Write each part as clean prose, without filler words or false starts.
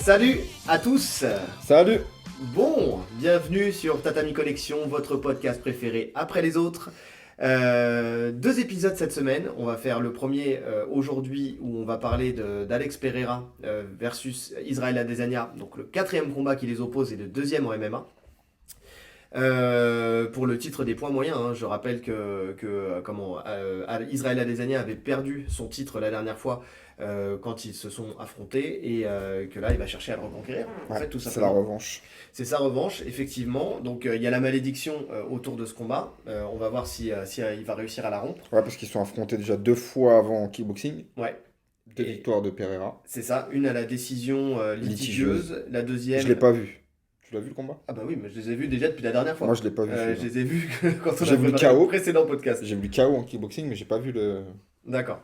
Salut à tous. Salut. Bon, bienvenue sur Tatami Collection, votre podcast préféré après les autres. Deux épisodes cette semaine. On va faire le premier aujourd'hui où on va parler d'Alex Pereira versus Israel Adesanya. Donc le quatrième combat qui les oppose et le deuxième en MMA. Pour le titre des poids moyens, hein, je rappelle que Israel Adesanya avait perdu son titre la dernière fois quand ils se sont affrontés et que là il va chercher à le reconquérir. En fait, tout c'est la simplement. revanche. C'est sa revanche, effectivement. Donc il y a la malédiction autour de ce combat. On va voir si il va réussir à la rompre. Ouais, parce qu'ils sont affrontés déjà 2 fois avant en kickboxing. Ouais. 2 Et victoires de Pereira. c'est ça, une à la décision litigieuse, la deuxième. Je l'ai pas vu. Tu l'as vu le combat? Ah bah oui, mais je les ai vus déjà depuis la dernière fois. Moi, je l'ai pas vu. Je les ai vus quand on J'ai a vu le préparé KO. le précédent podcast. J'ai vu le KO en kickboxing, mais j'ai pas vu le. D'accord.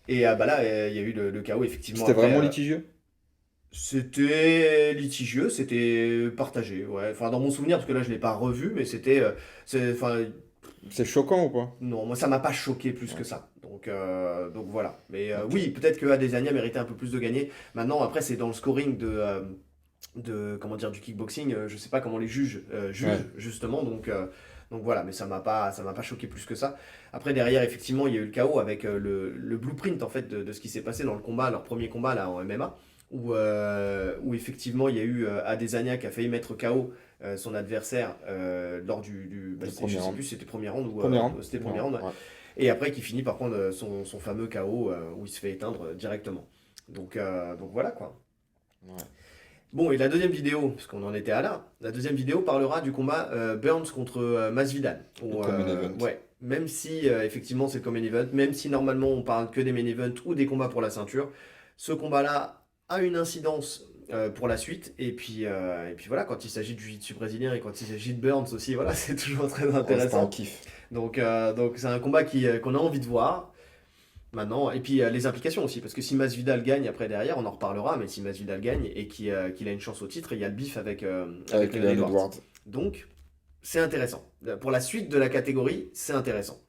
Et bah là, il y a eu le chaos, effectivement. C'était Après, vraiment litigieux? c'était litigieux, c'était partagé. Ouais. Enfin, dans mon souvenir, parce que là, je l'ai pas revu, mais c'était. Enfin, C'est choquant ou pas? non, moi, ça m'a pas choqué plus Ouais. que ça. Donc voilà. Mais Ok. oui, peut-être que Adesanya méritait un peu plus de gagner. Maintenant, après, c'est dans le scoring comment dire, du kickboxing. Je sais pas comment les juges jugent, Ouais. justement. Donc voilà, mais ça m'a pas choqué plus que ça. Après, derrière, effectivement, il y a eu le chaos avec le blueprint en fait de ce qui s'est passé dans le combat, leur premier combat là en MMA, où effectivement il y a eu Adesanya qui a failli mettre KO son adversaire lors Le je premier sais round. plus si c'était premier round ou Premier round. c'était Premier premier round, round. ouais. Ouais. Et après qui finit par prendre son fameux KO où il se fait éteindre directement. Donc voilà quoi. Ouais. Bon, et la deuxième vidéo, parce qu'on en était à là, la deuxième vidéo parlera du combat Burns contre Masvidal. Le common event. Ouais, même si effectivement c'est le common event, même si normalement on parle que des main events ou des combats pour la ceinture, ce combat-là a une incidence pour la suite. Et puis voilà, quand il s'agit du jiu-jitsu brésilien et quand il s'agit de Burns aussi, voilà, c'est toujours très Ouais, c'était un intéressant. kiff. Donc c'est un combat qu'on a envie de voir. Maintenant, et puis les implications aussi, parce que si Masvidal gagne après derrière, on en reparlera, mais si Masvidal gagne et qu'il a une chance au titre, il y a le bif avec Avec Leon Leon Edwards. Edwards. Donc, c'est intéressant. Pour la suite de la catégorie, c'est intéressant.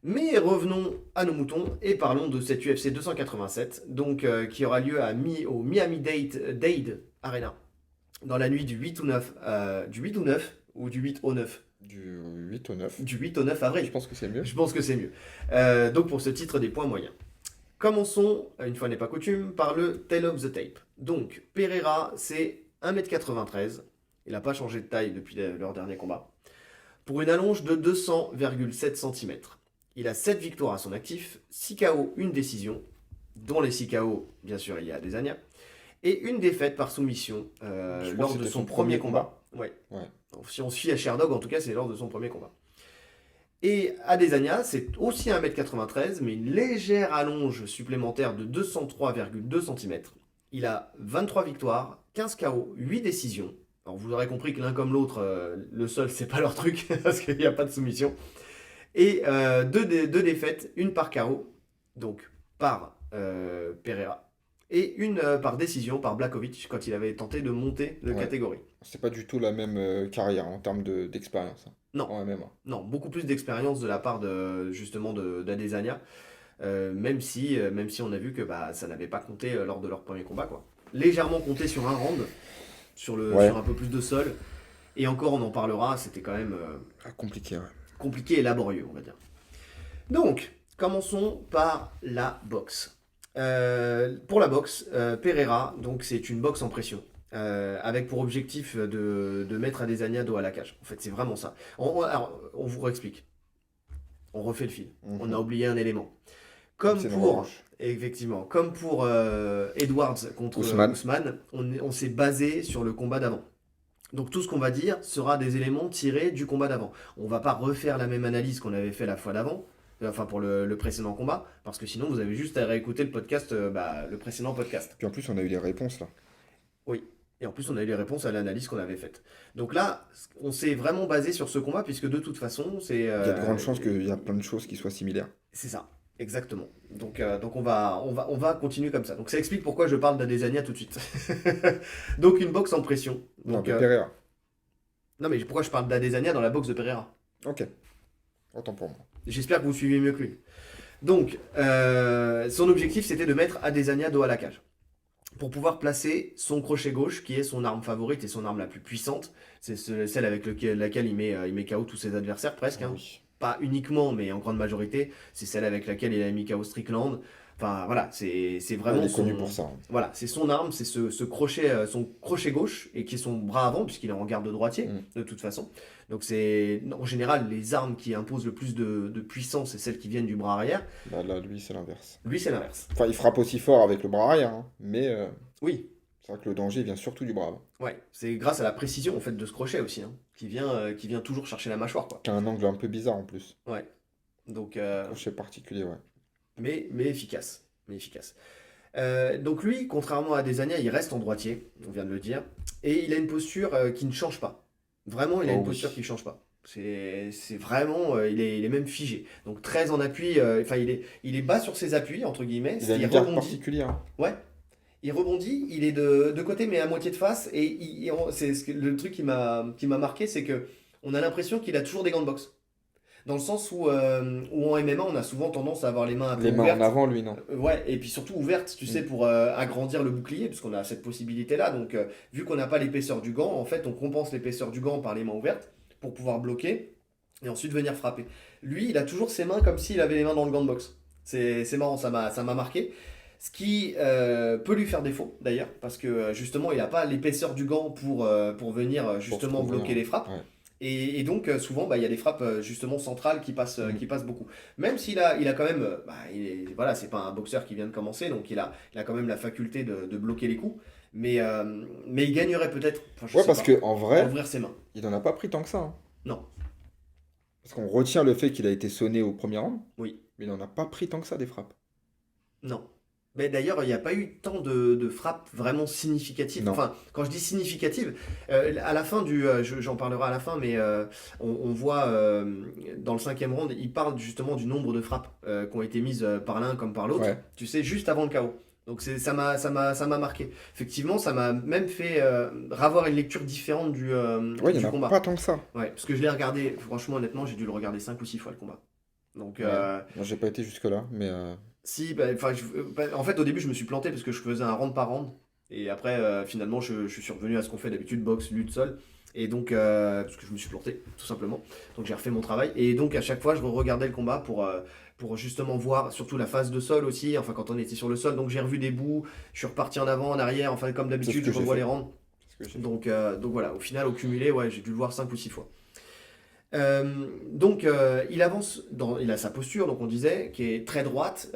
Mais revenons à nos moutons et parlons de cette UFC 287, donc, qui aura lieu au Miami-Dade Arena, dans la nuit du 8 ou 9, du 8 ou 9, ou du 8 au 9, Du 8 au 9. du 8 au 9 avril. Je pense que c'est mieux. Je pense que c'est mieux. Donc pour ce titre des points moyens. Commençons, une fois n'est pas coutume, par le tail of the tape. Donc Pereira, c'est 1m93. Il n'a pas changé de taille depuis leur dernier combat. Pour une allonge de 200,7 cm. Il a 7 victoires à son actif, 6 KO, une décision, dont les 6 KO, bien sûr, il y a Adesanya, et une défaite par soumission Je crois lors que de c'était son premier combat. Ouais. Ouais. Donc, si on se fie à Sherdog, en tout cas, c'est lors de son premier combat. Et Adesanya, c'est aussi 1m93, mais une légère allonge supplémentaire de 203,2 cm. Il a 23 victoires, 15 KO, 8 décisions. Alors vous aurez compris que l'un comme l'autre, le sol, c'est pas leur truc, parce qu'il n'y a pas de soumission. Et deux défaites, une par KO, donc par Pereira, et une par décision par Blachowicz, quand il avait tenté de monter de Ouais. catégorie. C'est pas du tout la même carrière en termes d'expérience. Hein, Non. en MMA. Non, beaucoup plus d'expérience de la part justement d'Adesanya, même si on a vu que ça n'avait pas compté lors de leur premier combat, quoi. Légèrement compté sur un round, Ouais. sur un peu plus de sol, et encore on en parlera, c'était quand même Ah, compliqué, ouais. compliqué et laborieux, on va dire. Donc, commençons par la boxe. Pour la boxe, Pereira, donc c'est une boxe en pression. Avec pour objectif de mettre Adesanya dos à la cage. En fait, c'est vraiment ça. Alors, on vous réexplique. On refait le fil. On a oublié un élément. Comme C'est une pour, revanche. effectivement, comme pour Edwards contre Ousmane. on s'est basé sur le combat d'avant. Donc tout ce qu'on va dire sera des éléments tirés du combat d'avant. On va pas refaire la même analyse qu'on avait fait la fois d'avant, enfin pour le précédent combat, parce que sinon vous avez juste à réécouter le podcast, le précédent podcast. Puis en plus, on a eu les réponses là. Oui. Et en plus, on a eu les réponses à l'analyse qu'on avait faite. Donc là, on s'est vraiment basé sur ce combat, puisque de toute façon, c'est... Il y a de grandes chances qu'il y a plein de choses qui soient similaires. C'est ça, exactement. Donc on va continuer comme ça. Donc ça explique pourquoi je parle d'Adesanya tout de suite. Donc une boxe en pression. Non, Donc, de Pereira. non mais pourquoi je parle d'Adesanya dans la boxe de Pereira? Ok. Autant pour moi. J'espère que vous suivez mieux que lui. Donc, son objectif, c'était de mettre Adesanya dos à la cage. pour pouvoir placer son crochet gauche, qui est son arme favorite et son arme la plus puissante. C'est celle avec laquelle il met KO tous ses adversaires presque, Ah hein. oui. Pas uniquement, mais en grande majorité. C'est celle avec laquelle il a mis KO Strickland. Enfin voilà, c'est Ouais, il vraiment est connu pour ça, hein. voilà, c'est son arme, c'est ce crochet, son crochet gauche et qui est son bras avant puisqu'il est en garde droitier Mm. de toute façon. Donc c'est en général les armes qui imposent le plus de puissance, c'est celles qui viennent du bras arrière. Bah là, lui, c'est l'inverse. Lui c'est l'inverse. Enfin, il frappe aussi fort avec le bras arrière, hein, mais Oui, c'est vrai que le danger vient surtout du bras avant, ouais, c'est grâce à la précision en fait de ce crochet aussi, hein, qui vient toujours chercher la mâchoire quoi. qui a un angle un peu bizarre en plus. Ouais. Donc Crochet particulier, ouais. mais efficace, mais efficace. Donc lui, contrairement à Desania, il reste en droitier, on vient de le dire, et il a une posture qui ne change pas. Vraiment, il a Oh une posture oui. qui ne change pas. C'est vraiment, il est même figé. Donc très en appui, enfin il est bas sur ses appuis, entre guillemets, Il a il une garde rebondit. particulière, hein. Ouais, il rebondit, il est de côté mais à moitié de face, et le truc qui m'a marqué, c'est que on a l'impression qu'il a toujours des gants de boxe. Dans le sens où en MMA, on a souvent tendance à avoir les mains un peu Les mains en ouvertes. avant, lui, non. Ouais, et puis surtout ouvertes, tu sais, Mm. pour agrandir le bouclier, puisqu'on a cette possibilité-là. Donc, vu qu'on n'a pas l'épaisseur du gant, en fait, on compense l'épaisseur du gant par les mains ouvertes pour pouvoir bloquer et ensuite venir frapper. Lui, il a toujours ses mains comme s'il avait les mains dans le gant de boxe. C'est marrant, ça m'a marqué. Ce qui peut lui faire défaut, d'ailleurs, parce que justement, il n'a pas l'épaisseur du gant pour venir Pour se justement couvrir, bloquer hein. les frappes. Ouais. Et donc, souvent, bah, il y a des frappes justement centrales Mm. qui passent beaucoup. Même il a quand même, bah, voilà, c'est pas un boxeur qui vient de commencer, donc il a quand même la faculté de bloquer les coups. Mais il gagnerait peut-être, enfin, je Ouais, sais parce pas, que en à vrai, ouvrir ses mains. il en a pas pris tant que ça, hein. Non, Parce qu'on retient le fait qu'il a été sonné au premier round, oui, mais il en a pas pris tant que ça des frappes. non. Mais d'ailleurs, il n'y a pas eu tant de frappes vraiment significatives. Non. Enfin, quand je dis significatives, à la fin j'en parlerai à la fin, mais on voit dans le cinquième round, il parle justement du nombre de frappes qui ont été mises par l'un comme par l'autre, Ouais. tu sais, juste avant le KO. Donc ça m'a marqué. Effectivement, ça m'a même fait ravoir une lecture différente Ouais, il y du en a combat. pas tant que ça. Ouais, parce que je l'ai regardé, franchement, honnêtement, j'ai dû le regarder 5 ou 6 fois le combat. Donc, Ouais. Moi, j'ai pas été jusque-là, mais si, bah, enfin, en fait, au début, je me suis planté parce que je faisais un round par round. Et après, finalement, je suis revenu à ce qu'on fait d'habitude, boxe, lutte, sol. Et donc, parce que je me suis planté, tout simplement. Donc, j'ai refait mon travail. Et donc, à chaque fois, je regardais le combat pour justement voir, surtout la phase de sol aussi. Enfin, quand on était sur le sol. Donc, j'ai revu des bouts. Je suis reparti en avant, en arrière. Enfin, comme c'est ce d'habitude, que je j'ai revois les fait. rounds. C'est ce que j'ai fait. Donc voilà, au final, au cumulé, ouais, j'ai dû le voir 5 ou 6 fois. Donc il avance, il a sa posture, donc on disait, qui est très droite,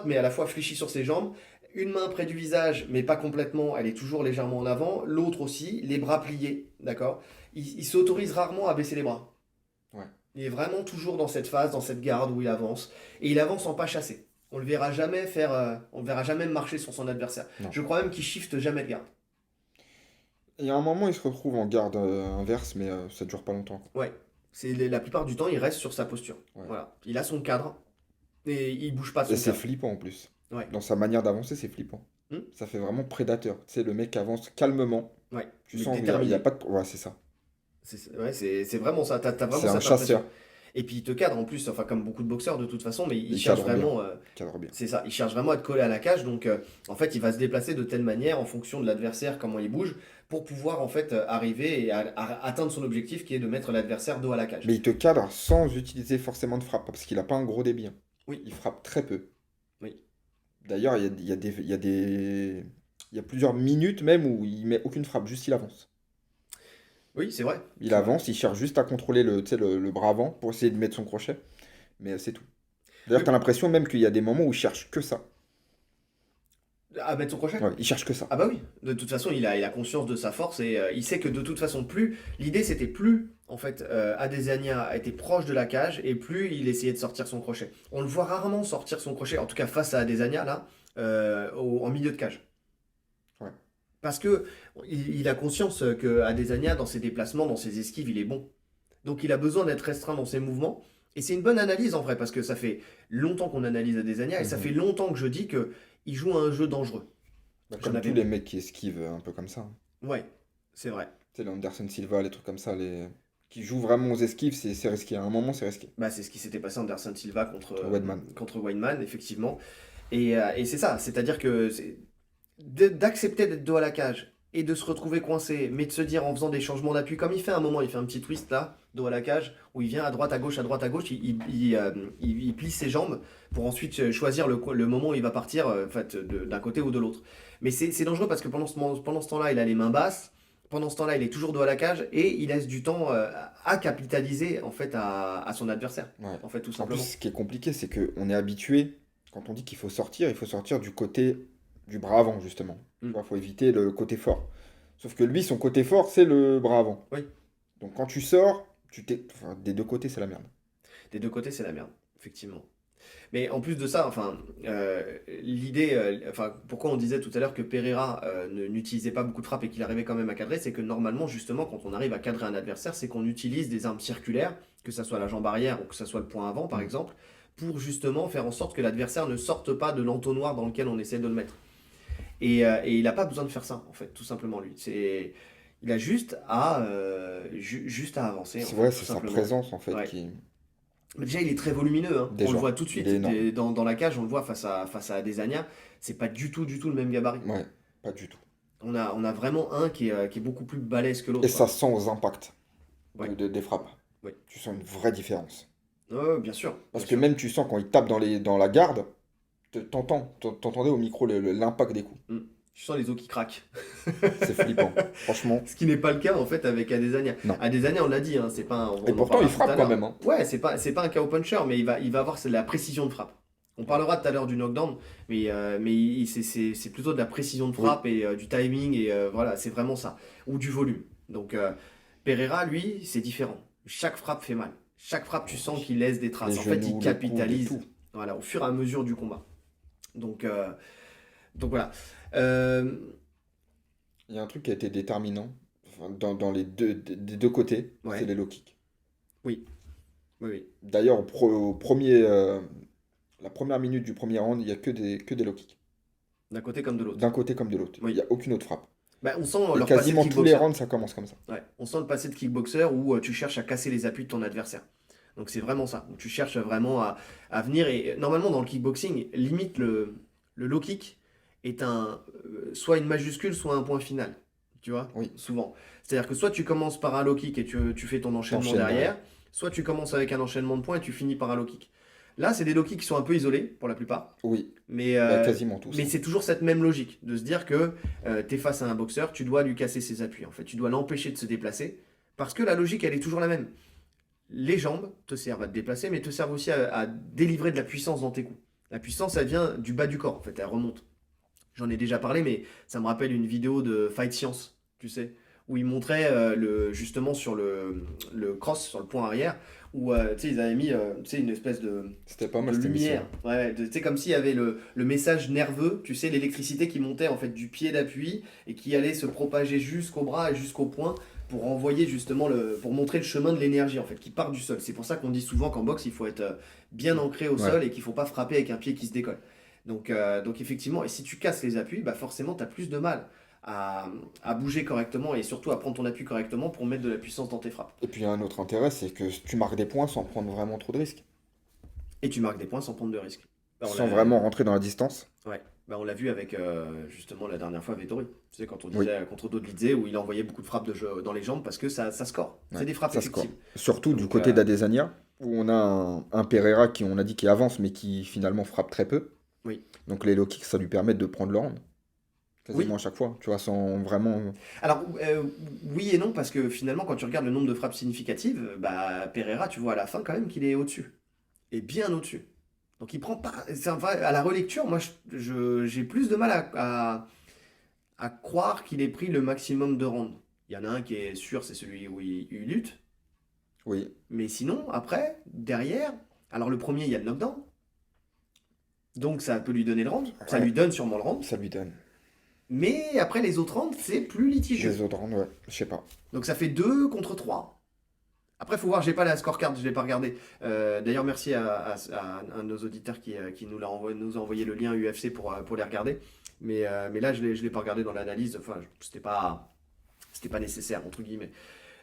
mais à la fois fléchie sur ses jambes. Une main près du visage, mais pas complètement, elle est toujours légèrement en avant. L'autre aussi, les bras pliés, d'accord? Il s'autorise rarement à baisser les bras. Ouais. Il est vraiment toujours dans cette phase, dans cette garde où il avance. Et il avance en pas chassé. On le verra jamais marcher sur son adversaire. Non. Je crois même qu'il shift jamais de garde. Il y a un moment, il se retrouve en garde inverse, mais ça dure pas longtemps, quoi. Ouais. La plupart du temps, il reste sur sa posture. Ouais. Voilà. Il a son cadre. Et il bouge pas de Et son c'est cadre. flippant en plus. Ouais. Dans sa manière d'avancer, c'est flippant. Hmm. Ça fait vraiment prédateur. Tu sais, le mec avance calmement. Ouais. Tu Il est sens qu'il y a déterminé. pas de. Ouais, c'est ça. Ouais, c'est vraiment ça. T'as vraiment C'est un cette impression. chasseur. Et puis il te cadre en plus, enfin comme beaucoup de boxeurs de toute façon, mais il Il cherche cadre bien. vraiment. Il cadre bien. C'est ça. Il cherche vraiment à te coller à la cage. Donc en fait, il va se déplacer de telle manière en fonction de l'adversaire, comment il bouge, pour pouvoir en fait arriver et atteindre son objectif qui est de mettre l'adversaire dos à la cage. Mais il te cadre sans utiliser forcément de frappe, parce qu'il a pas un gros débit, hein. Oui. Il frappe très peu. Oui. D'ailleurs, il y a plusieurs minutes même où il met aucune frappe, juste il avance. Oui, c'est vrai. Il C'est vrai. avance, il cherche juste à contrôler tu sais, le bras avant pour essayer de mettre son crochet, mais c'est tout. D'ailleurs, Oui. t'as l'impression même qu'il y a des moments où il cherche que ça. À mettre son crochet? Ouais, il cherche que ça. Ah bah oui, de toute façon il a conscience de sa force et il sait que de toute façon l'idée c'était plus en fait Adesanya était proche de la cage et plus il essayait de sortir son crochet. On le voit rarement sortir son crochet, en tout cas face à Adesanya là, en milieu de cage. Ouais. Parce que il a conscience que Adesanya dans ses déplacements, dans ses esquives, il est bon. Donc il a besoin d'être restreint dans ses mouvements. Et c'est une bonne analyse en vrai, parce que ça fait longtemps qu'on analyse Adesanya et ça fait Mhm. longtemps que je dis que il joue à un jeu dangereux. Bah, J'en comme tous avais. les mecs qui esquivent un peu comme ça, hein. Ouais, c'est vrai. Tu sais, les Anderson Silva, les trucs comme ça, qui jouent vraiment aux esquives, c'est risqué. À un moment, c'est risqué. Bah, c'est ce qui s'était passé Anderson Silva Contre Weidman. contre Weidman, effectivement. Et c'est ça, c'est-à-dire que d'accepter d'être dos à la cage et de se retrouver coincé, mais de se dire en faisant des changements d'appui, comme il fait à un moment, il fait un petit twist là, dos à la cage, où il vient à droite, à gauche, il plie ses jambes pour ensuite choisir le moment où il va partir en fait, d'un côté ou de l'autre. Mais c'est dangereux parce que pendant ce temps-là, il a les mains basses, pendant ce temps-là, il est toujours dos à la cage et il laisse du temps à capitaliser en fait à son adversaire, Ouais. en fait, tout En plus, simplement. ce qui est compliqué, c'est qu'on est habitué, quand on dit il faut sortir du côté du bras avant, justement. Tu Mm. vois, faut éviter le côté fort. Sauf que lui, son côté fort, c'est le bras avant. Oui, Donc quand tu sors, enfin, des deux côtés, c'est la merde. des deux côtés, c'est la merde, effectivement. Mais en plus de ça, enfin, l'idée, enfin, pourquoi on disait tout à l'heure que Pereira n'utilisait pas beaucoup de frappes et qu'il arrivait quand même à cadrer, c'est que normalement, justement, quand on arrive à cadrer un adversaire, c'est qu'on utilise des armes circulaires, que ça soit la jambe arrière ou que ça soit le point avant, par Mm. exemple, pour justement faire en sorte que l'adversaire ne sorte pas de l'entonnoir dans lequel on essaie de le mettre. Et il n'a pas besoin de faire ça, en fait, tout simplement, lui. Il a juste à avancer, en C'est fait, vrai, tout c'est sa simplement. présence, en fait, Ouais. qui... Mais déjà, il est très volumineux, hein. On le Déjà, voit tout de il est suite. énorme. Dans la cage, on le voit face à Adesanya. C'est pas du tout le même gabarit. Ouais, pas du tout. On a vraiment un qui est beaucoup plus balèze que Et l'autre, ça quoi. se sent aux impacts Ouais, des frappes. ouais. Tu sens une vraie différence. Ouais, bien sûr, bien Parce que sûr. même tu sens quand il tape dans la garde, t'entendais au micro l'impact des coups. Mm. Je sens les os qui craquent. C'est flippant. Franchement, Ce qui n'est pas le cas, en fait, avec Adesanya. non. Adesanya, on l'a dit, hein, c'est pas Et on en pourtant, parlera il tout à frappe quand l'heure. même, hein. Ouais, c'est pas un KO puncher, mais il va avoir c'est de la précision de frappe. On parlera tout à l'heure du knockdown, mais c'est plutôt de la précision de Oui, frappe et du timing, et voilà, c'est vraiment ça. Ou du volume. Donc, Pereira, lui, c'est différent. Chaque frappe fait mal. Chaque frappe, tu sens qu'il laisse des les traces. En fait, il genoux, le coude et capitalise, tout. voilà, au fur et à mesure du combat. Donc, euh, donc voilà. Euh, Il y a un truc qui a été déterminant enfin, dans les des deux côtés, c'est ouais, les low kicks. oui, oui, oui. D'ailleurs, au premier, la première minute du premier round, il n'y a que des low kicks. D'un côté comme de l'autre. D'un côté comme de l'autre. Il n'y Oui. a aucune autre frappe. Bah, on sent Et leur passé de quasiment tous les kickboxer. rounds, ça commence comme ça. Ouais. On sent le passé de kickboxer où tu cherches à casser les appuis de ton adversaire. Donc c'est vraiment ça. Où tu cherches vraiment à venir. Et normalement, dans le kickboxing, limite le low kick est soit une majuscule, soit un point final. Tu vois, Oui, souvent. C'est-à-dire que soit tu commences par un low kick et tu fais ton enchaînement t'enchaînes derrière. derrière, soit tu commences avec un enchaînement de points et tu finis par un low kick. Là, c'est des low kicks qui sont un peu isolés pour la plupart. Oui, Mais, bah, euh, quasiment tous, mais hein. c'est toujours cette même logique de se dire que tu es face à un boxeur, tu dois lui casser ses appuis. En fait, tu dois l'empêcher de se déplacer parce que la logique, elle est toujours la même. Les jambes te servent à te déplacer, mais te servent aussi à délivrer de la puissance dans tes coups. La puissance, elle vient du bas du corps, en fait, elle remonte. J'en ai déjà parlé, mais ça me rappelle une vidéo de Fight Science, tu sais, où ils montraient justement sur le cross, sur le point arrière, où tu sais, ils avaient mis tu sais, une espèce C'était pas de mal cette émission. lumière. Ouais, tu sais, comme s'il y avait le message nerveux, tu sais, l'électricité qui montait en fait du pied d'appui et qui allait se propager jusqu'au bras et jusqu'au poing pour envoyer justement pour montrer le chemin de l'énergie en fait qui part du sol. C'est pour ça qu'on dit souvent qu'en boxe il faut être bien ancré au Ouais. sol et qu'il faut pas frapper avec un pied qui se décolle. Donc effectivement, et si tu casses les appuis, bah forcément tu as plus de mal à, à bouger correctement et surtout à prendre ton appui correctement pour mettre de la puissance dans tes frappes. Et puis il y a un autre intérêt, c'est que tu marques des points sans prendre vraiment trop de risques. Et tu marques des points sans prendre de risque. Bah, on Sans l'a vraiment rentrer dans la distance. Ouais, bah, on l'a vu avec justement la dernière fois Vettori. Tu sais, quand on Oui, disait contre Dodlidze où il envoyait beaucoup de frappes de jeu dans les jambes parce que ça score. ouais, C'est des frappes ça score. effectives. Surtout du Donc, côté d'Adesanya, où on a un Pereira qui, on a dit, qui avance, mais qui finalement frappe très peu. oui. Donc les low kicks, ça lui permet de prendre le round. Quasiment Oui. à chaque fois, tu vois, sans vraiment... Alors, oui et non, parce que finalement, quand tu regardes le nombre de frappes significatives, bah, Pereira, tu vois à la fin quand même qu'il est au-dessus. Et bien au-dessus. Donc, il prend pas. À la relecture, moi, j'ai plus de mal à croire qu'il ait pris le maximum de rounds. Il y en a un qui est sûr, c'est celui où il lutte. Oui, Mais sinon, après, derrière, alors le premier, il y a le knockdown. Donc ça peut lui donner le round. Ça ouais, lui donne sûrement le round. ça lui donne. Mais après, les autres rounds, c'est plus Les litigieux. autres rounds, ouais, je sais pas. Donc ça fait 2 contre 3. Après, il faut voir, j'ai pas la scorecard, je l'ai pas regardé. D'ailleurs, merci à un de nos auditeurs qui nous a envoyé le lien UFC pour les regarder. Mais là, je l'ai pas regardé dans l'analyse. Enfin, c'était pas nécessaire, entre guillemets.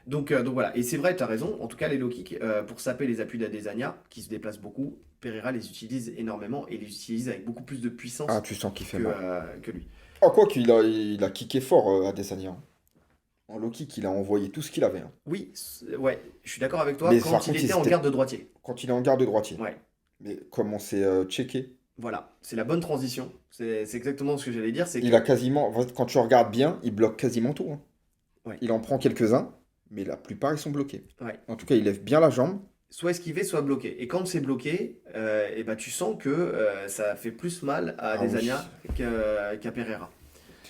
Donc voilà. Et c'est vrai, tu as raison. En tout cas, les low kicks, pour saper les appuis d'Adesanya, qui se déplacent beaucoup, Pereira les utilise énormément et les utilise avec beaucoup plus de Ah, puissance tu sens qu'il fait mal. que lui. Oh, quoi qu'il a kické fort Adesanya, hein. En low kick, il a envoyé tout ce qu'il avait, hein. Oui, ouais, je suis d'accord avec toi, Mais quand par il contre, était en garde de droitier. quand il est en garde droitier. Ouais, Mais comment c'est checké? voilà, c'est la bonne transition. C'est exactement ce que j'allais dire, c'est Il a que... quasiment, en fait, quand tu regardes bien, il bloque quasiment tout, hein. Ouais, Il en prend quelques-uns, mais la plupart, ils sont bloqués. ouais. En tout cas, il lève bien la jambe. Soit esquivé, soit bloqué. Et quand c'est bloqué, et ben, tu sens que ça fait plus mal à Ah oui. Adesanya qu'à Pereira.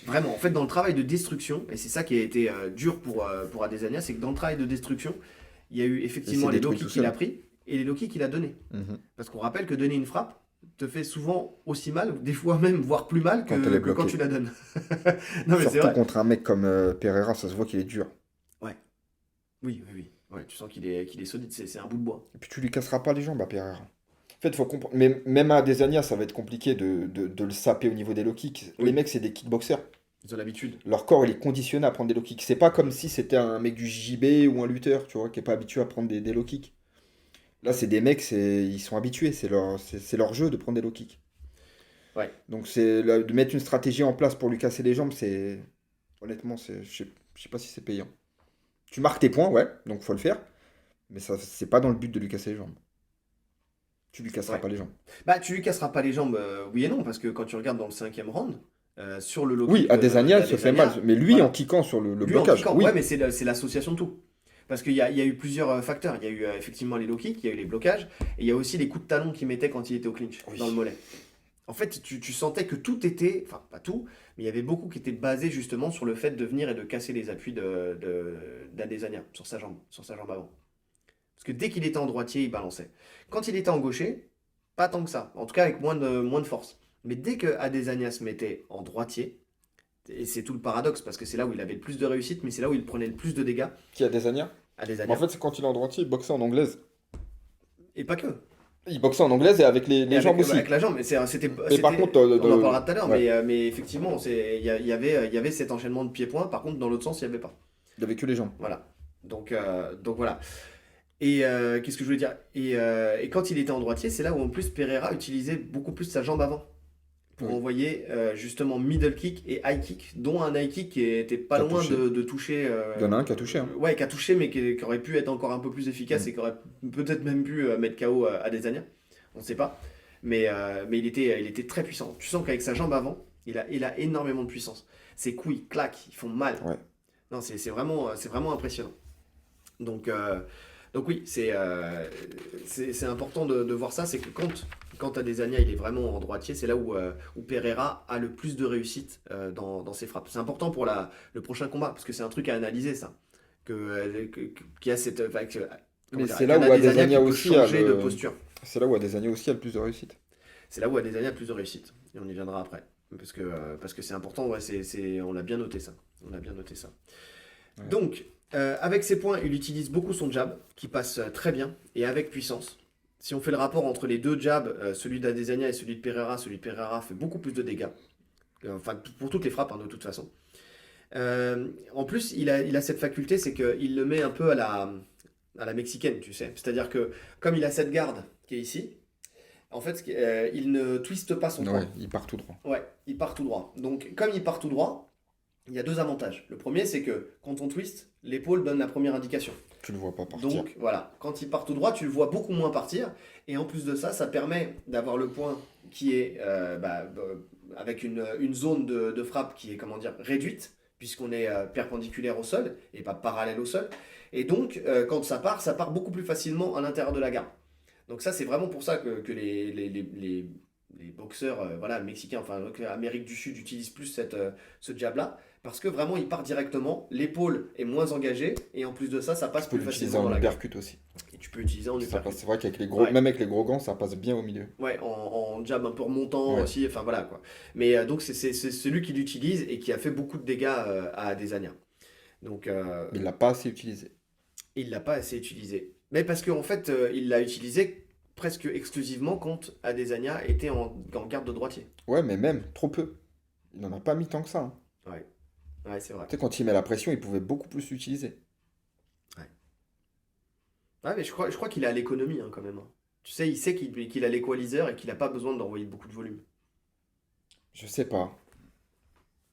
Vraiment, en fait, dans le travail de destruction, et c'est ça qui a été dur pour Adesanya, c'est que dans le travail de destruction, il y a eu Il s'est effectivement les low détruit tout kicks qu'il a seul. pris et les low kicks qu'il a donnés. Mhm. Parce qu'on rappelle que donner une frappe te fait souvent aussi mal, ou des fois même, voire plus mal Quand elle est que quand tu bloquée. la donnes. Non mais c'est Surtout vrai. contre un mec comme Pereira, ça se voit qu'il est dur. Ouais, oui, oui, oui. Ouais, tu sens qu'il est solide, c'est un bout de bois. Et puis tu lui casseras pas les jambes à Pereira. En fait, faut comprendre. Mais même à Adesanya, ça va être compliqué de le saper au niveau des low kicks. Les Oui, mecs, c'est des kickboxers. ils ont l'habitude. Leur corps, il est conditionné à prendre des low kicks. C'est pas comme si c'était un mec du JB ou un lutteur, tu vois, qui est pas habitué à prendre des low kicks. Là, c'est des mecs, ils sont habitués. C'est leur jeu de prendre des low kicks. Ouais. Donc, de mettre une stratégie en place pour lui casser les jambes, c'est. Honnêtement, je sais pas si c'est payant. Tu marques tes points, ouais, donc faut le faire. Mais ça, c'est pas dans le but de lui casser les jambes. Tu lui casseras Ouais. pas les jambes. Bah, tu lui casseras pas les jambes, oui et non, parce que quand tu regardes dans le cinquième round, sur le low Oui, kick Adesanya, il se fait mal. d'Adesanya, Mais lui, en voilà. kickant sur le Lui en blocage, kickant, ouais, oui. mais c'est l'association de tout. Parce qu'il y a eu plusieurs facteurs. Il y a eu effectivement les low kicks, il y a eu les blocages, et il y a aussi les coups de talon qu'il mettait quand il était au clinch, dans le Oui. mollet. En fait, tu sentais que tout était, enfin pas tout, mais il y avait beaucoup qui était basé justement sur le fait de venir et de casser les appuis d'Adesanya sur sa jambe avant. Parce que dès qu'il était en droitier, il balançait. Quand il était en gaucher, pas tant que ça. En tout cas, avec moins de force. Mais dès que Adesanya se mettait en droitier, et c'est tout le paradoxe, parce que c'est là où il avait le plus de réussite, mais c'est là où il prenait le plus de dégâts, Qui a Adesanya? Mais en Adesanya. fait, c'est quand il est en droitier, il boxait en anglaise. Et pas que. Il boxait en anglaise et avec Et les jambes aussi. avec la jambe. Mais Mais par contre, on en parlera tout à l'heure, ouais, mais effectivement, il y avait cet enchaînement de pieds-points. Par contre, dans l'autre sens, il n'y avait pas. il avait que les jambes. Voilà. Donc voilà. Et qu'est-ce que je voulais dire? Et quand il était en droitier, c'est là où en plus Pereira utilisait beaucoup plus sa jambe avant pour Oui. envoyer justement middle kick et high kick, dont un high kick qui était pas Qui a loin touché. de toucher. Il y en a un qui a touché, hein. Ouais, qui a touché, mais qui aurait pu être encore un peu plus efficace Mm. et qui aurait peut-être même pu mettre KO Adesanya. On ne sait pas. Mais il était très puissant. Tu sens qu'avec sa jambe avant, il a énormément de puissance. Ses coups, ils claquent, ils font mal. Ouais. Non, c'est vraiment impressionnant. Donc, euh, donc oui, c'est important de voir ça. C'est que quand Adesanya il est vraiment en droitier, c'est là où Pereira a le plus de réussite dans ses frappes. C'est important pour le prochain combat, parce que c'est un truc à analyser, ça. Qu'il y a cette. Enfin, comment Mais dire, c'est là qu'un où Adesanya qui Adesanya peut aussi a changer de posture. C'est là où Adesanya aussi a le plus de réussite. C'est là où Adesanya a le plus de réussite. Et on y viendra après. Parce que c'est important, ouais, on l'a bien noté ça. On a bien noté ça. Ouais. Donc, avec ses points, il utilise beaucoup son jab, qui passe très bien, et avec puissance. Si on fait le rapport entre les deux jabs, celui d'Adesanya et celui de Pereira fait beaucoup plus de dégâts. Enfin, pour toutes les frappes, hein, de toute façon. En plus, il a cette faculté, c'est qu'il le met un peu à la mexicaine, tu sais. C'est-à-dire que, comme il a cette garde qui est ici, en fait, il ne twiste pas son Ouais, poing. il part tout droit. Ouais, il part tout droit. Donc, comme il part tout droit, il y a deux avantages. Le premier, c'est que quand on twist, l'épaule donne la première indication. Tu le vois pas partir. Donc voilà, quand il part tout droit, tu le vois beaucoup moins partir. Et en plus de ça, ça permet d'avoir le point qui est avec une zone de frappe qui est, comment dire, réduite, puisqu'on est perpendiculaire au sol et pas parallèle au sol. Et donc, quand ça part beaucoup plus facilement à l'intérieur de la garde. Donc ça, c'est vraiment pour ça que les boxeurs voilà, mexicains, enfin Amérique du Sud, utilisent plus ce jab-là. Parce que vraiment, il part directement, l'épaule est moins engagée, et en plus de ça, ça Tu passe peux plus l'utiliser facilement dans en la garde. uppercut aussi. Et tu peux utiliser en Ça passe, uppercut. c'est vrai qu'avec les gros, Ouais, même avec les gros gants, ça passe bien au milieu. ouais, en jab un peu remontant Ouais. aussi, enfin voilà quoi. Mais donc c'est celui qui l'utilise et qui a fait beaucoup de dégâts à Adesanya. Donc Mais il l'a pas assez utilisé. il l'a pas assez utilisé. Mais parce qu'en fait, il l'a utilisé presque exclusivement quand Adesanya était en garde de droitier. Ouais, mais même, trop peu. Il n'en a pas mis tant que ça, hein. Ouais, ouais, c'est vrai. Tu sais, quand il met la pression, il pouvait beaucoup plus l'utiliser. Ouais. Ouais, mais je crois qu'il est à l'économie hein, quand même, hein. Tu sais, il sait qu'il a l'équaliseur et qu'il n'a pas besoin d'envoyer beaucoup de volume. Je sais pas.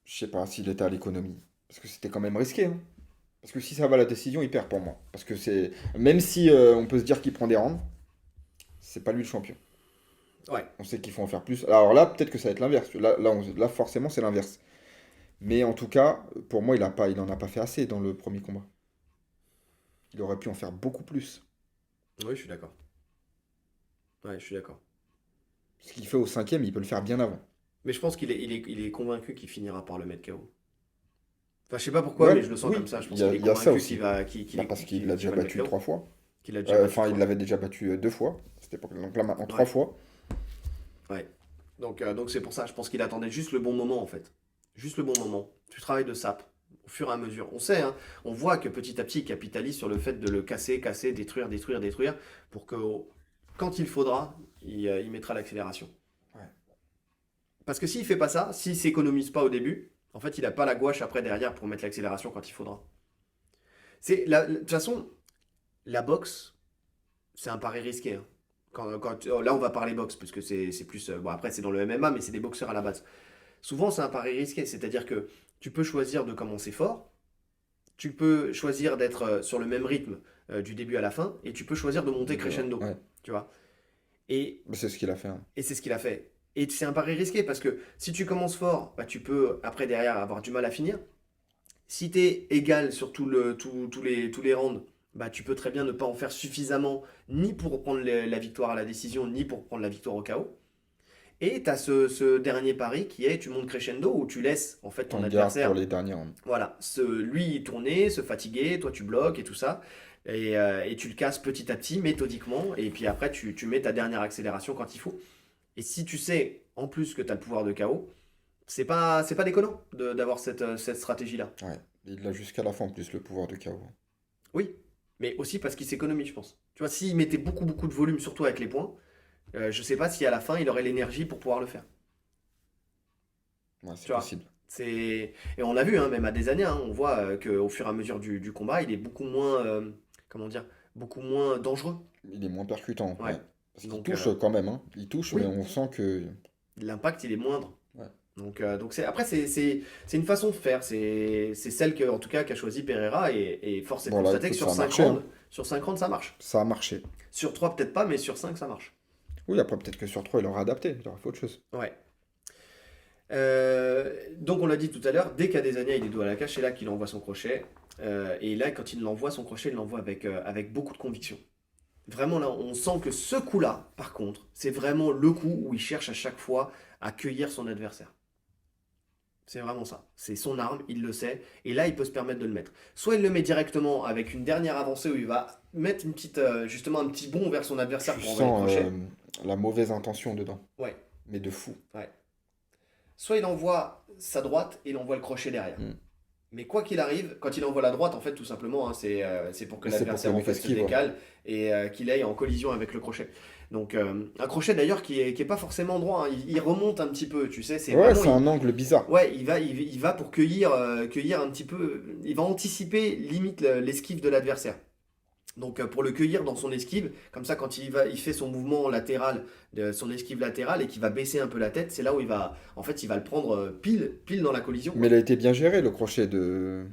Je sais pas s'il était à l'économie. Parce que c'était quand même risqué, hein. Parce que si ça va à la décision, il perd pour moi. Parce que c'est. Même si on peut se dire qu'il prend des rounds, c'est pas lui le champion. Ouais. On sait qu'il faut en faire plus. Alors là, peut-être que ça va être l'inverse. Là, forcément, c'est l'inverse. Mais en tout cas, pour moi, il en a pas fait assez dans le premier combat. Il aurait pu en faire beaucoup plus. Oui, je suis d'accord. Ouais, je suis d'accord. Ce qu'il fait au cinquième, il peut le faire bien avant. Mais je pense qu'il est convaincu qu'il finira par le mettre KO. Enfin, je sais pas pourquoi, mais Ouais, je le sens comme oui, ça. Je il pense y a, qu'il est il y a ça convaincu qu'il aussi. va, qu'il, qu'il Bah, est- parce qu'il qu'il- l'a qu'il déjà va le mettre battu KO. 3 fois. Qu'il l'a déjà battu Enfin, trois il fois. l'avait déjà battu 2 fois. Donc là, maintenant, trois Ouais, fois. ouais. Donc c'est pour ça, je pense qu'il attendait juste le bon moment en fait. Juste le bon moment. Tu travailles de sap au fur et à mesure. On sait, hein, on voit que petit à petit, il capitalise sur le fait de le casser, casser, détruire, détruire, détruire, pour que quand il faudra, il mettra l'accélération. Ouais. Parce que s'il fait pas ça, s'il s'économise pas au début, en fait, il a pas la gouache après derrière pour mettre l'accélération quand il faudra. De toute façon, la boxe, c'est un pari risqué, hein. Là, on va parler boxe, parce que c'est plus. Bon, après, c'est dans le MMA, mais c'est des boxeurs à la base. Souvent, c'est un pari risqué, c'est-à-dire que tu peux choisir de commencer fort, tu peux choisir d'être sur le même rythme du début à la fin, et tu peux choisir de monter crescendo, Ouais. tu vois. Et, Bah, c'est ce qu'il a fait, hein. et c'est ce qu'il a fait. Et c'est un pari risqué parce que si tu commences fort, bah, tu peux après derrière avoir du mal à finir. Si tu es égal sur tous les rounds, bah, tu peux très bien ne pas en faire suffisamment ni pour prendre la victoire à la décision, ni pour prendre la victoire au KO. Et tu as ce dernier pari qui est tu montes crescendo où tu laisses en fait ton On le garde pour adversaire, les derniers rounds. voilà, lui tourner, se fatiguer, toi tu bloques et tout ça. Et tu le casses petit à petit, méthodiquement. Et puis après, tu mets ta dernière accélération quand il faut. Et si tu sais en plus que tu as le pouvoir de KO, c'est pas déconnant d'avoir cette stratégie-là. Ouais. Il a jusqu'à la fin, en plus, le pouvoir de KO. Oui, mais aussi parce qu'il s'économise, je pense. Tu vois, s'il mettait beaucoup, beaucoup de volume, surtout avec les points, je sais pas si à la fin, il aurait l'énergie pour pouvoir le faire. Ouais, c'est Tu vois, possible. Et on l'a vu, hein, même à des années, hein, on voit qu'au fur et à mesure du combat, il est beaucoup moins, comment dire, beaucoup moins dangereux. Il est moins percutant, Ouais. ouais. Parce qu'il Donc, touche quand même, hein. Il touche, mais oui, on sent que. l'impact, il est moindre. Ouais. Donc après, c'est une façon de faire. C'est celle que, en tout cas, qu'a choisi Pereira. Et force est de Bon, là, constater que écoute, sur ça a 5 marché, hein. rounds, sur 5 rounds, ça marche. Ça a marché. Sur 3 peut-être pas, mais sur 5 ça marche. Oui, après, peut-être que sur 3 il aura adapté. Il aura fait autre chose. Ouais. Donc on l'a dit tout à l'heure, dès qu'Adesanya il est dos à la cage, c'est là qu'il envoie son crochet. Et là, quand il l'envoie son crochet, il l'envoie avec beaucoup de conviction. Vraiment là, on sent que ce coup-là, par contre, c'est vraiment le coup où il cherche à chaque fois à cueillir son adversaire. C'est vraiment ça. C'est son arme, il le sait. Et là, il peut se permettre de le mettre. Soit il le met directement avec une dernière avancée où il va mettre justement un petit bond vers son adversaire Tu pour envoyer le sens crochet. la mauvaise intention dedans. Ouais, Mais de fou. ouais. Soit il envoie sa droite et il envoie le crochet derrière. Mm. Mais quoi qu'il arrive, quand il envoie la droite, en fait, tout simplement, hein, c'est pour que C'est pour que l'adversaire le en mec fait se esquive, ouais. décale et qu'il aille en collision avec le crochet. Donc un crochet d'ailleurs qui est pas forcément droit, hein. Il remonte un petit peu, tu sais, c'est Ouais, vraiment c'est un angle bizarre. ouais, il va pour cueillir un petit peu, il va anticiper limite l'esquive de l'adversaire. Donc pour le cueillir dans son esquive, comme ça quand il fait son mouvement latéral, son esquive latérale et qu'il va baisser un peu la tête, c'est là où en fait, il va le prendre pile dans la collision, Mais quoi. il a été bien géré, le crochet de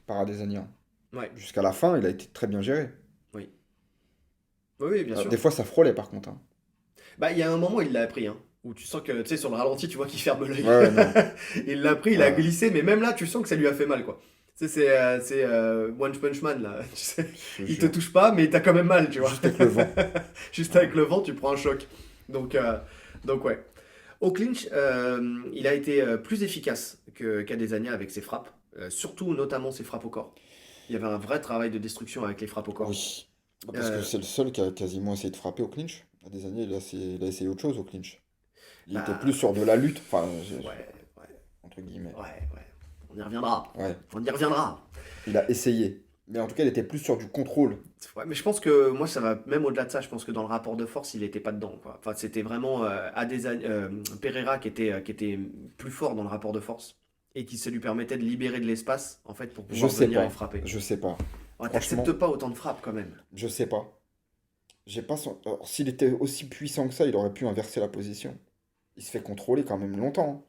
Paradesania. Ouais, Jusqu'à la fin, il a été très bien géré. oui. Oui, oui, bien sûr. Des fois, ça frôlait, par contre, hein. Bah, il y a un moment, il l'a pris, hein, où tu sens que, tu sais, sur le ralenti, tu vois qu'il ferme l'œil. Ouais, ouais, non. Il l'a pris, il a Ouais, glissé, mais même là, tu sens que ça lui a fait mal, quoi. Tu sais, c'est One Punch Man, là. Tu sais, je te il te jure. touche pas, mais t'as quand même mal, tu vois. Juste avec le vent. Juste avec le vent, tu prends un choc. Donc ouais. Au clinch, il a été plus efficace qu'Adesanya avec ses frappes, surtout notamment ses frappes au corps. Il y avait un vrai travail de destruction avec les frappes au corps. Oui. Bah, parce que Euh, c'est le seul qui a quasiment essayé de frapper au clinch. À des années, il a essayé autre chose au clinch. Il était plus bah, sur de la lutte, enfin, ouais, ouais, entre guillemets. ouais. On y reviendra. Ouais. On y reviendra. Il a essayé. Mais en tout cas, il était plus sur du contrôle. Ouais, mais je pense que moi, ça va même au-delà de ça. Je pense que dans le rapport de force, il n'était pas dedans, quoi. Enfin, c'était vraiment Pereira qui était plus fort dans le rapport de force et qui se lui permettait de libérer de l'espace en fait pour Je pouvoir sais venir et pas. frapper. Je sais pas. Ouais, Franchement, t'acceptes pas autant de frappes quand même. je sais pas. J'ai pas son... Alors, s'il était aussi puissant que ça, il aurait pu inverser la position. Il se fait contrôler quand même longtemps,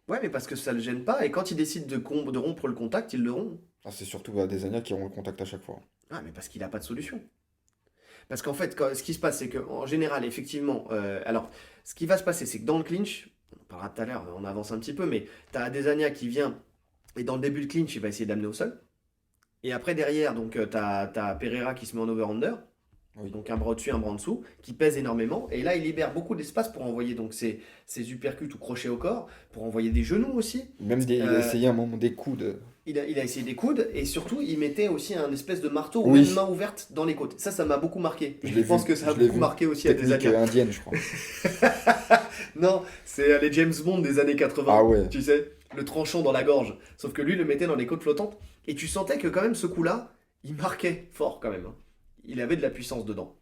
hein. Ouais, mais parce que ça le gêne pas, et quand il décide de rompre le contact, il le rompt. Ah, c'est surtout Adesanya qui ont le contact à chaque fois. Ah, mais parce qu'il n'a pas de solution. Parce qu'en fait, ce qui se passe, c'est qu'en général, effectivement, alors, ce qui va se passer, c'est que dans le clinch, on en parlera tout à l'heure, on avance un petit peu, mais tu as Adesanya qui vient, et dans le début de clinch, il va essayer d'amener au sol. Et après, derrière, donc, tu as Pereira qui se met en over-under, Oui. donc un bras au-dessus, un bras en dessous, qui pèse énormément. Et là, il libère beaucoup d'espace pour envoyer donc ses uppercuts ou crochets au corps, pour envoyer des genoux aussi. Il a Euh, essayé un moment des coups de. il a essayé des coudes, et surtout, il mettait aussi un espèce de marteau, ou Oui, même main ouverte dans les côtes. Ça m'a beaucoup marqué. je Je l'ai pense vu. que ça a Je l'ai beaucoup vu. marqué aussi à des Technique années. indienne, je crois. Non, c'est les James Bond des années Ah 80, ouais. tu sais, le tranchant dans la gorge. Sauf que lui, il le mettait dans les côtes flottantes. Et tu sentais que quand même, ce coup-là, il marquait fort quand même, hein. Il avait de la puissance dedans.